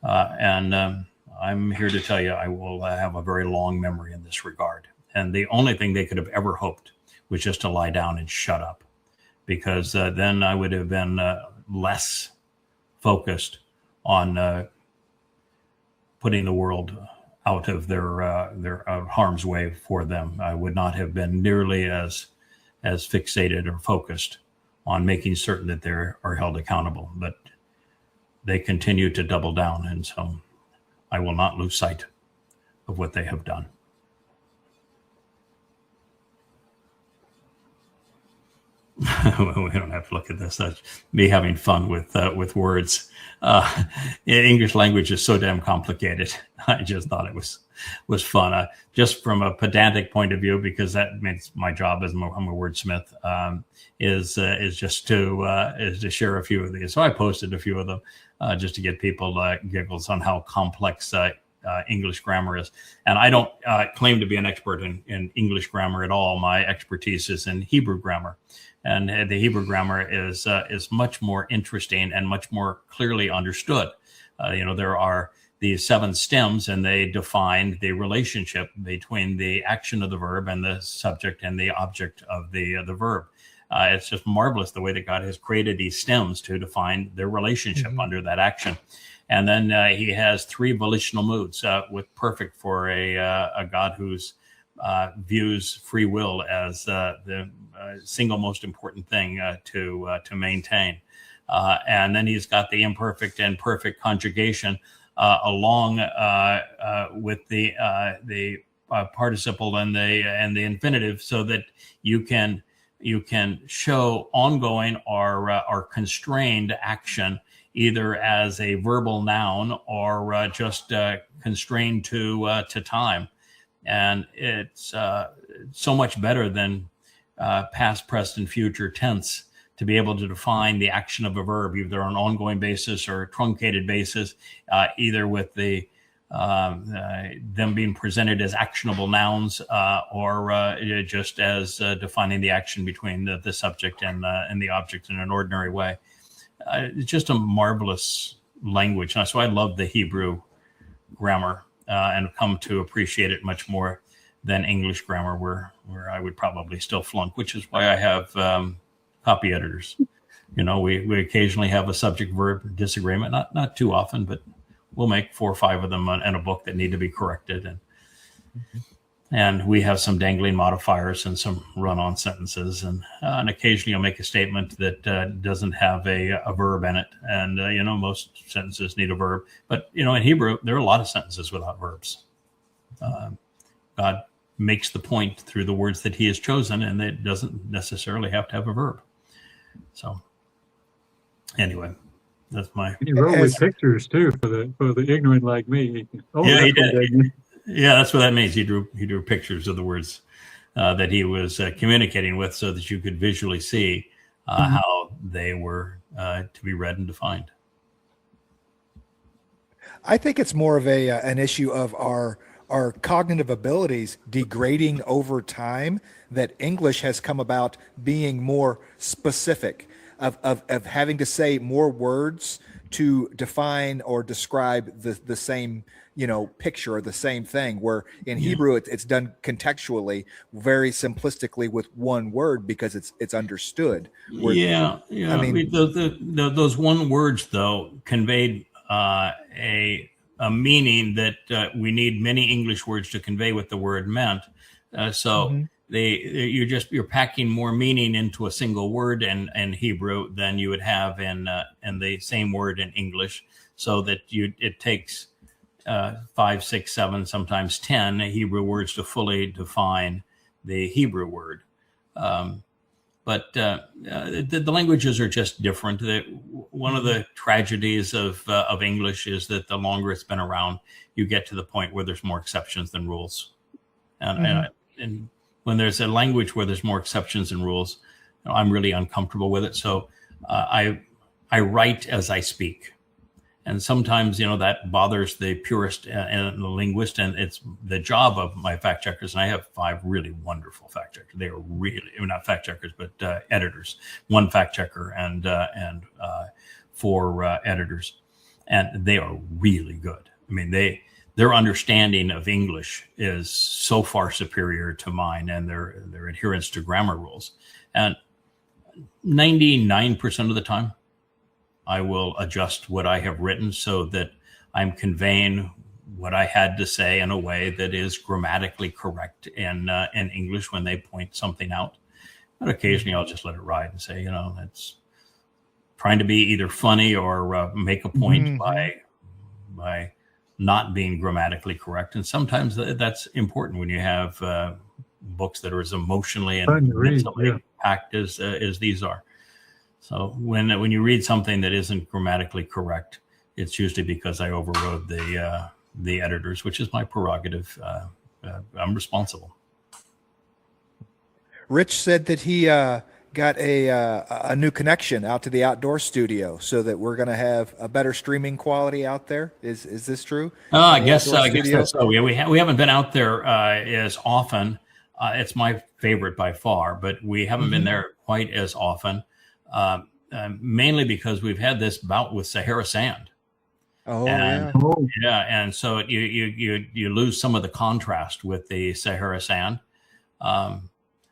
And I'm here to tell you, I will have a very long memory in this regard. And the only thing they could have ever hoped was just to lie down and shut up, because then I would have been less focused on putting the world out of their harm's way for them. I would not have been nearly as fixated or focused on making certain that they are held accountable. But they continue to double down, and so I will not lose sight of what they have done. We don't have to look at this. That's me having fun with words. English language is so damn complicated. I just thought it was fun. Just from a pedantic point of view, because that makes my job as I'm a wordsmith, is just to share a few of these. So I posted a few of them just to get people giggles on how complex English grammar is. And I don't claim to be an expert in English grammar at all. My expertise is in Hebrew grammar. And the Hebrew grammar is much more interesting and much more clearly understood. There are these 7 stems, and they define the relationship between the action of the verb and the subject and the object of the verb. It's just marvelous the way that God has created these stems to define their relationship under that action. And then he has 3 volitional moods, with perfect for a God who's views free will as the single most important thing to maintain. And then he's got the imperfect and perfect conjugation along with the participle and the infinitive, so that you can show ongoing or constrained action either as a verbal noun or just constrained to time. And it's so much better than past, present, and future tense to be able to define the action of a verb, either on an ongoing basis or a truncated basis, either with the them being presented as actionable nouns or just as defining the action between the subject and the object in an ordinary way. It's just a marvelous language. And so I love the Hebrew grammar and come to appreciate it much more than English grammar, where I would probably still flunk, which is why I have copy editors. We occasionally have a subject-verb disagreement, not too often, but we'll make 4 or 5 of them in a book that need to be corrected. And we have some dangling modifiers and some run-on sentences. And occasionally I'll make a statement that doesn't have a verb in it. And, most sentences need a verb. But, in Hebrew, there are a lot of sentences without verbs. God makes the point through the words that he has chosen, and it doesn't necessarily have to have a verb. So anyway, that's my... And he wrote with pictures, too, for the ignorant like me. Yeah, he did. Yeah, that's what that means. He drew pictures of the words that he was communicating with, so that you could visually see how they were to be read and defined. I think it's more of an issue of our cognitive abilities degrading over time, that English has come about being more specific, of having to say more words to define or describe the same picture or the same thing, where in Hebrew it's done contextually, very simplistically with one word, because it's understood. I mean those one words though conveyed a meaning that we need many English words to convey what the word meant. You're packing more meaning into a single word in Hebrew than you would have in the same word in English, so that it takes 5, 6, 7, sometimes 10 Hebrew words to fully define the Hebrew word. But the languages are just different. One of the tragedies of English is that the longer it's been around, you get to the point where there's more exceptions than rules. And when there's a language where there's more exceptions and rules, I'm really uncomfortable with it. So I write as I speak. And sometimes, that bothers the purist and the linguist. And it's the job of my fact checkers. And I have 5 really wonderful fact checkers. They are really, not fact checkers, but editors. 1 fact checker and 4 editors. And they are really good. I mean, their understanding of English is so far superior to mine, and their adherence to grammar rules. And 99% of the time, I will adjust what I have written so that I'm conveying what I had to say in a way that is grammatically correct in English when they point something out. But occasionally I'll just let it ride and say, it's trying to be either funny or make a point by not being grammatically correct. And sometimes that's important when you have books that are as emotionally and mentally packed as these are. So when you read something that isn't grammatically correct, it's usually because I overrode the editors, which is my prerogative. I'm responsible. Rich said that he got a new connection out to the outdoor studio, so that we're going to have a better streaming quality out there. Is this true? I guess that's so. We haven't been out there as often. It's my favorite by far, but we haven't been there quite as often. Mainly because we've had this bout with Sahara sand. And so you lose some of the contrast with the Sahara sand,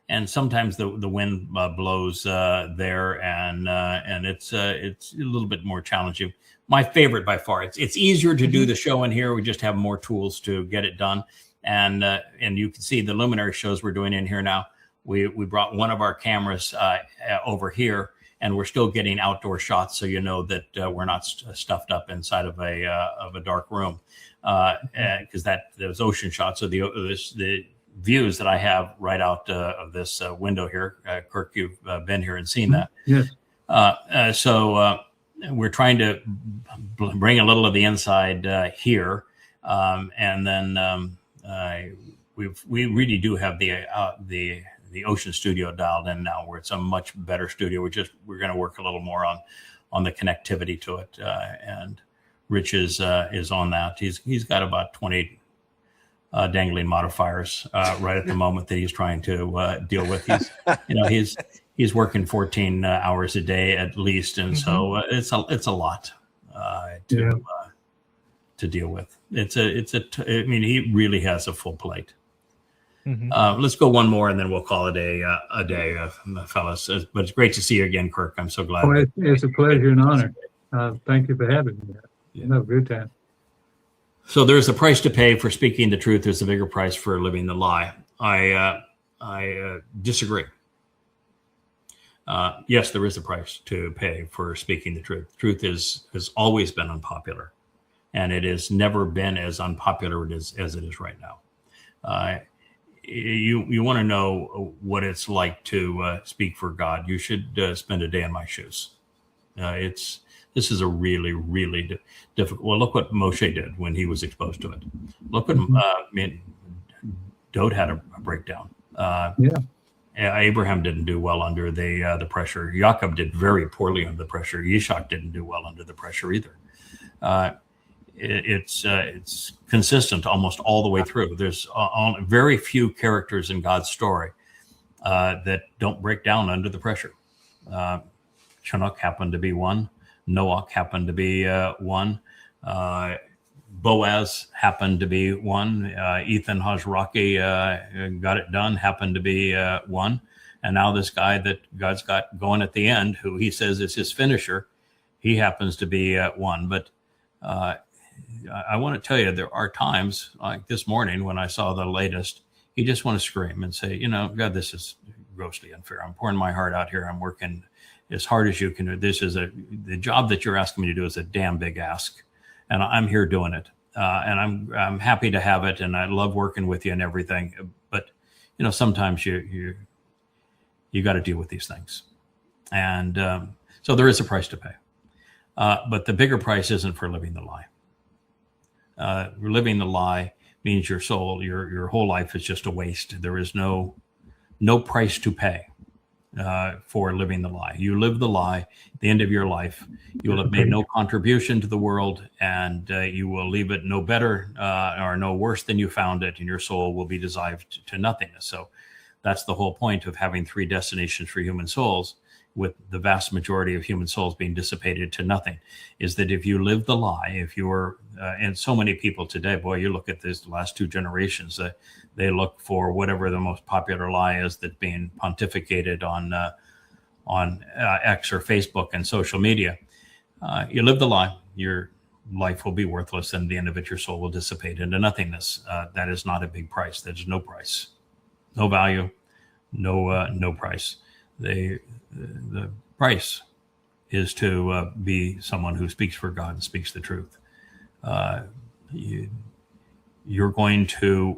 and sometimes the wind blows there, and it's a little bit more challenging. My favorite by far. It's easier to do the show in here. We just have more tools to get it done, and you can see the luminary shows we're doing in here now. We brought one of our cameras over here, and we're still getting outdoor shots, so that we're not stuffed up inside of a dark room, because those ocean shots are the views that I have right out of this window here. Kirk, you've been here and seen that. Yes. So we're trying to bring a little of the inside here, and then we really do have the Ocean Studio dialed in now, where it's a much better studio. We're going to work a little more on the connectivity to it, and Rich is on that. He's got about 20 dangling modifiers right at the moment that he's trying to deal with. He's working 14 hours a day at least, and so it's a lot to deal with. I mean, he really has a full plate. Let's go one more, and then we'll call it a day, fellas. But it's great to see you again, Kirk. I'm so glad. Oh, it's a pleasure and honor. Thank you for having me. Good time. So there's a price to pay for speaking the truth. There's a bigger price for living the lie. I disagree. Yes, there is a price to pay for speaking the truth. Truth has always been unpopular, and it has never been as unpopular as it is right now. You want to know what it's like to speak for God, you should spend a day in my shoes. This is a really, really difficult. Well, look what Moshe did when he was exposed to it. Look what Dode had a breakdown. Abraham didn't do well under the pressure. Jacob did very poorly under the pressure. Yitzhak didn't do well under the pressure either. It's consistent almost all the way through. There's very few characters in God's story that don't break down under the pressure. Chinook happened to be one. Noach happened to be one. Boaz happened to be one. Ethan Hajraki got it done, happened to be one. And now this guy that God's got going at the end, who he says is his finisher, he happens to be one. But I want to tell you, there are times like this morning when I saw the latest, you just want to scream and say, God, this is grossly unfair. I'm pouring my heart out here. I'm working as hard as you can do. The job that you're asking me to do is a damn big ask. And I'm here doing it. And I'm happy to have it. And I love working with you and everything. But, sometimes you got to deal with these things. And so there is a price to pay. But the bigger price isn't for living the lie. Living the lie means your soul, your whole life is just a waste. There is no no price to pay for living the lie. You live the lie. At the end of your life, you will have made no contribution to the world, and you will leave it no better or no worse than you found it, and your soul will be dissolved to nothingness. So that's the whole point of having 3 destinations for human souls, with the vast majority of human souls being dissipated to nothing, is that if you live the lie, if you're, and so many people today, boy, you look at this last 2 generations, they look for whatever the most popular lie is that's being pontificated on X or Facebook and social media. You live the lie, your life will be worthless, and at the end of it, your soul will dissipate into nothingness. That is not a big price. There's no price, no value, no price. The price is to be someone who speaks for God and speaks the truth. You're going to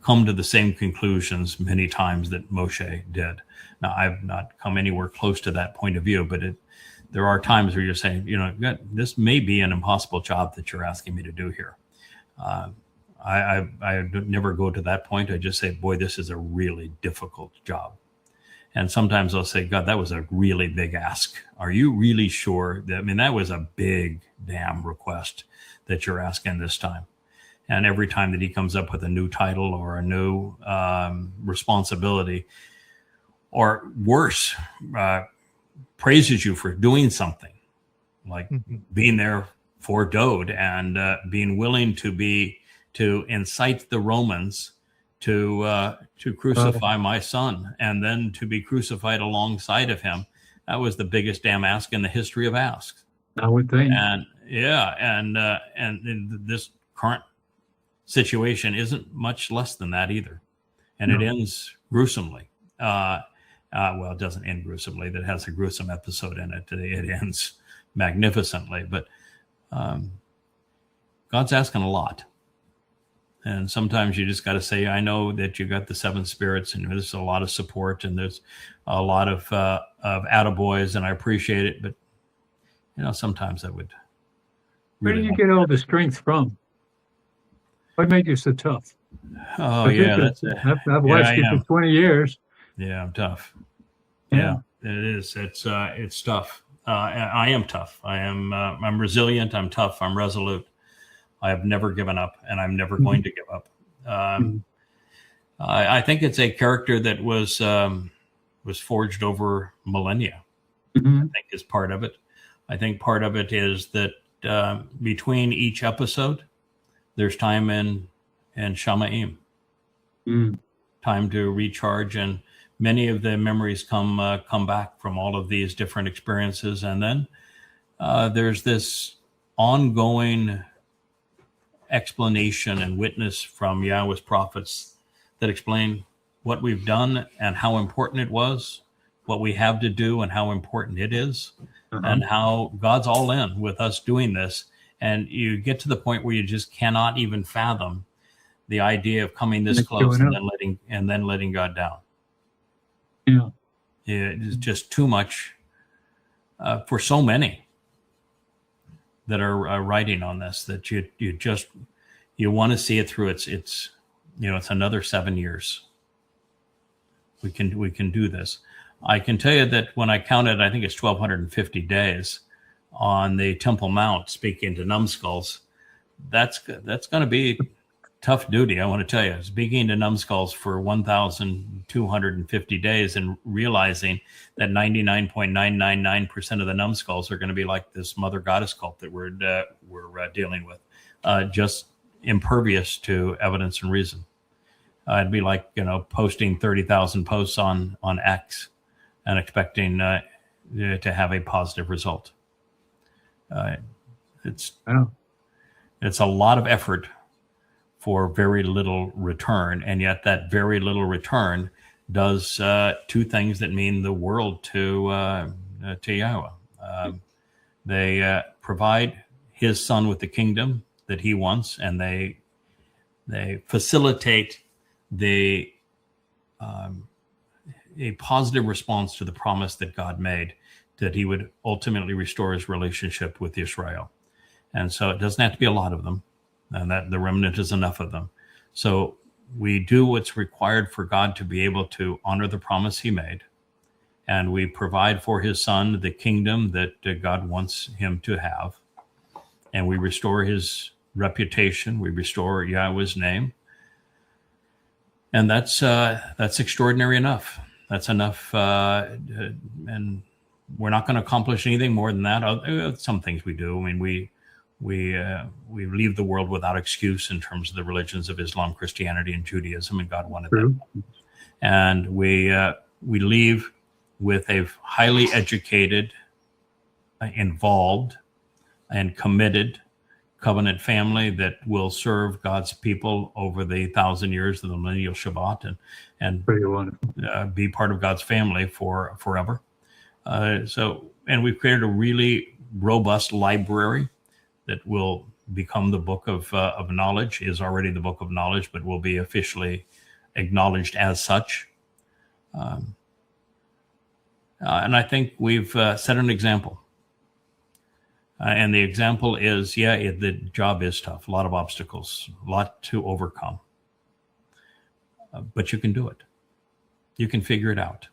come to the same conclusions many times that Moshe did. Now, I've not come anywhere close to that point of view, but there are times where you're saying, this may be an impossible job that you're asking me to do here. I never go to that point. I just say, boy, this is a really difficult job. And sometimes I'll say, God, that was a really big ask. Are you really sure? That was a big damn request that you're asking this time. And every time that he comes up with a new title or a new responsibility, or worse, praises you for doing something, like being there for Dode and being willing to incite the Romans to crucify my son, and then to be crucified alongside of him. That was the biggest damn ask in the history of asks. I would think. And this current situation isn't much less than that either. And it ends gruesomely. Well, it doesn't end gruesomely. That has a gruesome episode in it. It ends magnificently. But God's asking a lot. And sometimes you just got to say, I know that you got the 7 spirits, and there's a lot of support, and there's a lot of attaboys, and I appreciate it. But, sometimes I would. Where do you get all the strength from? What made you so tough? Oh, yeah. I've watched you for 20 years. Yeah, I'm tough. Yeah, it is. It's tough. I am tough. I'm resilient. I'm tough. I'm resolute. I have never given up, and I'm never going to give up. I think it's a character that was forged over millennia. I think is part of it. I think part of it is that between each episode, there's time in Shamaym, time to recharge, and many of the memories come back from all of these different experiences, and then there's this ongoing explanation and witness from Yahweh's prophets that explain what we've done and how important it was, what we have to do and how important it is, and how God's all in with us doing this. And you get to the point where you just cannot even fathom the idea of coming this close and then letting God down. Yeah, it's just too much for so many that are writing on this, that you want to see it through. It's another 7 years. We can do this. I can tell you that when I counted, I think it's 1,250 days on the Temple Mount, speaking to numbskulls. That's going to be tough duty. I want to tell you, speaking to numbskulls for 1,250 days and realizing that 99.999% of the numbskulls are going to be like this mother goddess cult that we're dealing with, just impervious to evidence and reason. It'd be like posting 30,000 posts on X and expecting to have a positive result. It's a lot of effort for very little return, and yet that very little return does 2 things that mean the world to Yahowah. They provide his son with the kingdom that he wants, and they facilitate a positive response to the promise that God made, that he would ultimately restore his relationship with Israel. And so it doesn't have to be a lot of them, and that the remnant is enough of them. So we do what's required for God to be able to honor the promise he made. And we provide for his son the kingdom that God wants him to have. And we restore his reputation. We restore Yahweh's name. And that's extraordinary enough. That's enough. And we're not going to accomplish anything more than that. Some things we do. I mean, we leave the world without excuse in terms of the religions of Islam, Christianity, and Judaism, and God wanted that. And we leave with a highly educated, involved, and committed covenant family that will serve God's people over the 1,000 years of the millennial Shabbat and be part of God's family for forever. And we've created a really robust library that will become the book of knowledge, is already the book of knowledge, but will be officially acknowledged as such. And I think we've set an example. And the example is, the job is tough, a lot of obstacles, a lot to overcome. But you can do it. You can figure it out.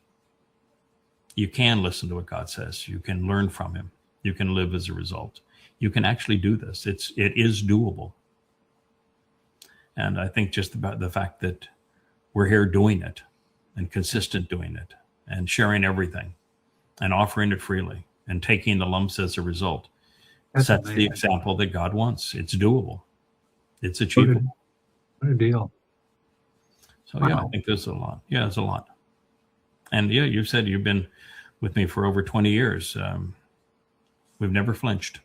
You can listen to what God says. You can learn from him. You can live as a result. You can actually do this. It is doable. And I think just about the fact that we're here doing it and consistent doing it and sharing everything and offering it freely and taking the lumps as a result sets the example that God wants. It's doable. It's achievable. What a deal. So I think there's a lot. Yeah, there's a lot. And you said you've been with me for over 20 years. We've never flinched.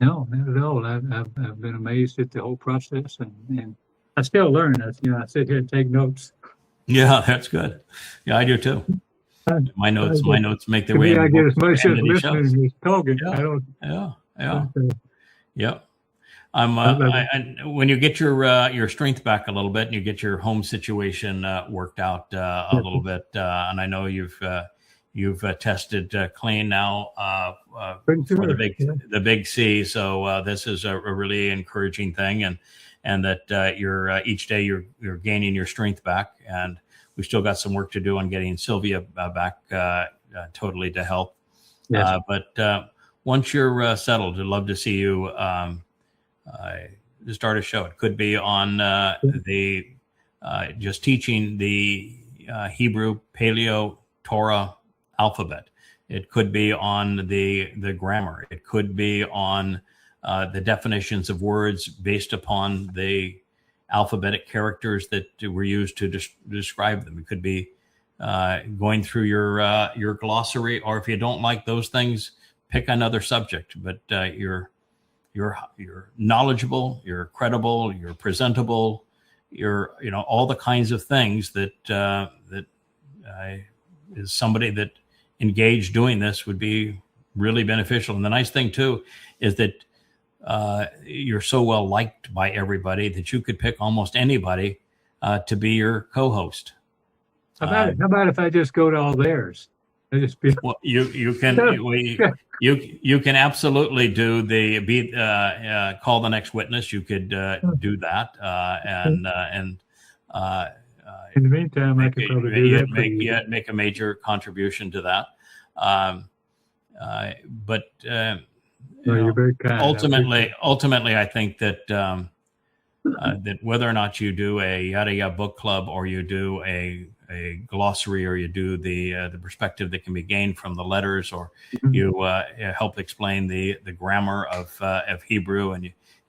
No, not at all. I've been amazed at the whole process, and I still learn. I sit here and take notes. Yeah, that's good. Yeah, I do too. My notes make their way in. I get as much as listening as talking. Yeah. I don't. Yeah. When you get your strength back a little bit and you get your home situation worked out a little bit, and I know you've tested clean now for the big C. So this is a really encouraging thing, and that you're each day you're gaining your strength back, and we still got some work to do on getting Sylvia back totally to health. Yes. But once you're settled, I'd love to see you start a show. It could be on just teaching the Hebrew, Paleo, Torah alphabet. It could be on the grammar. It could be on the definitions of words based upon the alphabetic characters that were used to describe them. It could be going through your glossary, or if you don't like those things, pick another subject. But you're knowledgeable, you're credible, you're presentable, you're all the kinds of things that is somebody that engaged doing this would be really beneficial. And the nice thing too is that you're so well liked by everybody that you could pick almost anybody to be your co-host. How about if I just go to all theirs? Well, you can absolutely do call the next witness. You could do that and in the meantime, I could probably do that. Make a major contribution to that. But you're very kind. Ultimately, I think that that whether or not you do a Yahowah book club, or you do a glossary, or you do the perspective that can be gained from the letters, or you help explain the grammar of Hebrew,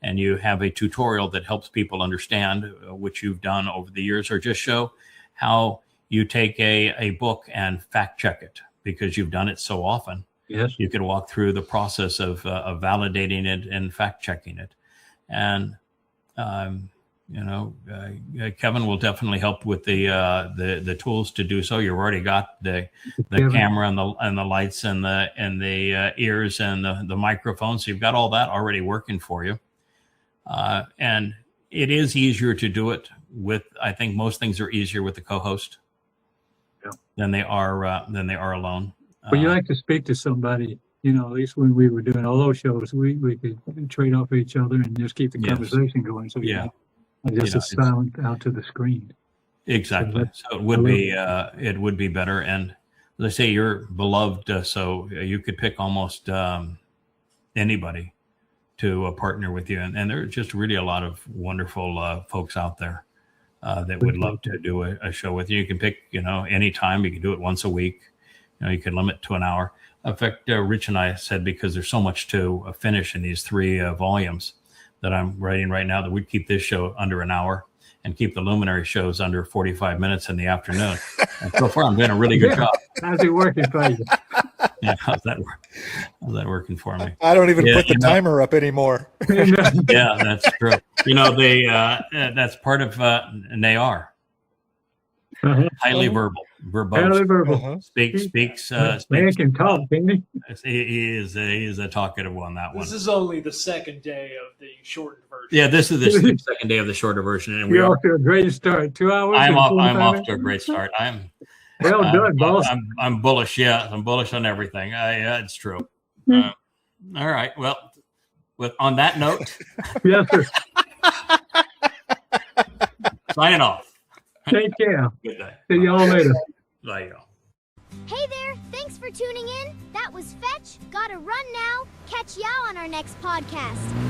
and you have a tutorial that helps people understand, which you've done over the years, or just show how you take a book and fact check it because you've done it so often. Yes, you can walk through the process of validating it and fact checking it, and Kevin will definitely help with the tools to do so. You've already got the camera and the lights and the ears and the microphone, so you've got all that already working for you. And it is easier to do it with. I think most things are easier with the co-host than they are alone. Well, you like to speak to somebody. At least when we were doing all those shows, we could trade off each other and just keep the conversation going. So Just a sound out to the screen. Exactly. So it would be better. And as I say, you're beloved, so you could pick almost anybody to partner with you. And there are just really a lot of wonderful folks out there that would love to do a show with you. You can pick, any time. You can do it once a week. You can limit to an hour. In fact, Rich and I said, because there's so much to finish in these 3 volumes that I'm writing right now, that we'd keep this show under an hour and keep the Luminary shows under 45 minutes in the afternoon. And so far, I'm doing a really good job. How's it working for you? Yeah, how's that working for me? I don't even put the timer up anymore. Yeah, that's true. That's part of Nayar. Highly verbal. Verbose. Highly verbal. Speaks. Man can talk, can he? He is a talkative one. That one. This is only the second day of the shortened version. Yeah, this is the second day of the shorter version, and we're off to a great start. 2 hours. I'm off to a great start. Well done, boss. I'm bullish. Yeah, I'm bullish on everything. It's true. All right. Well, on that note, yes, sir. Signing off. Take care. Good day. See y'all later. Bye, y'all. Hey there, thanks for tuning in. That was Fetch. Gotta run now. Catch y'all on our next podcast.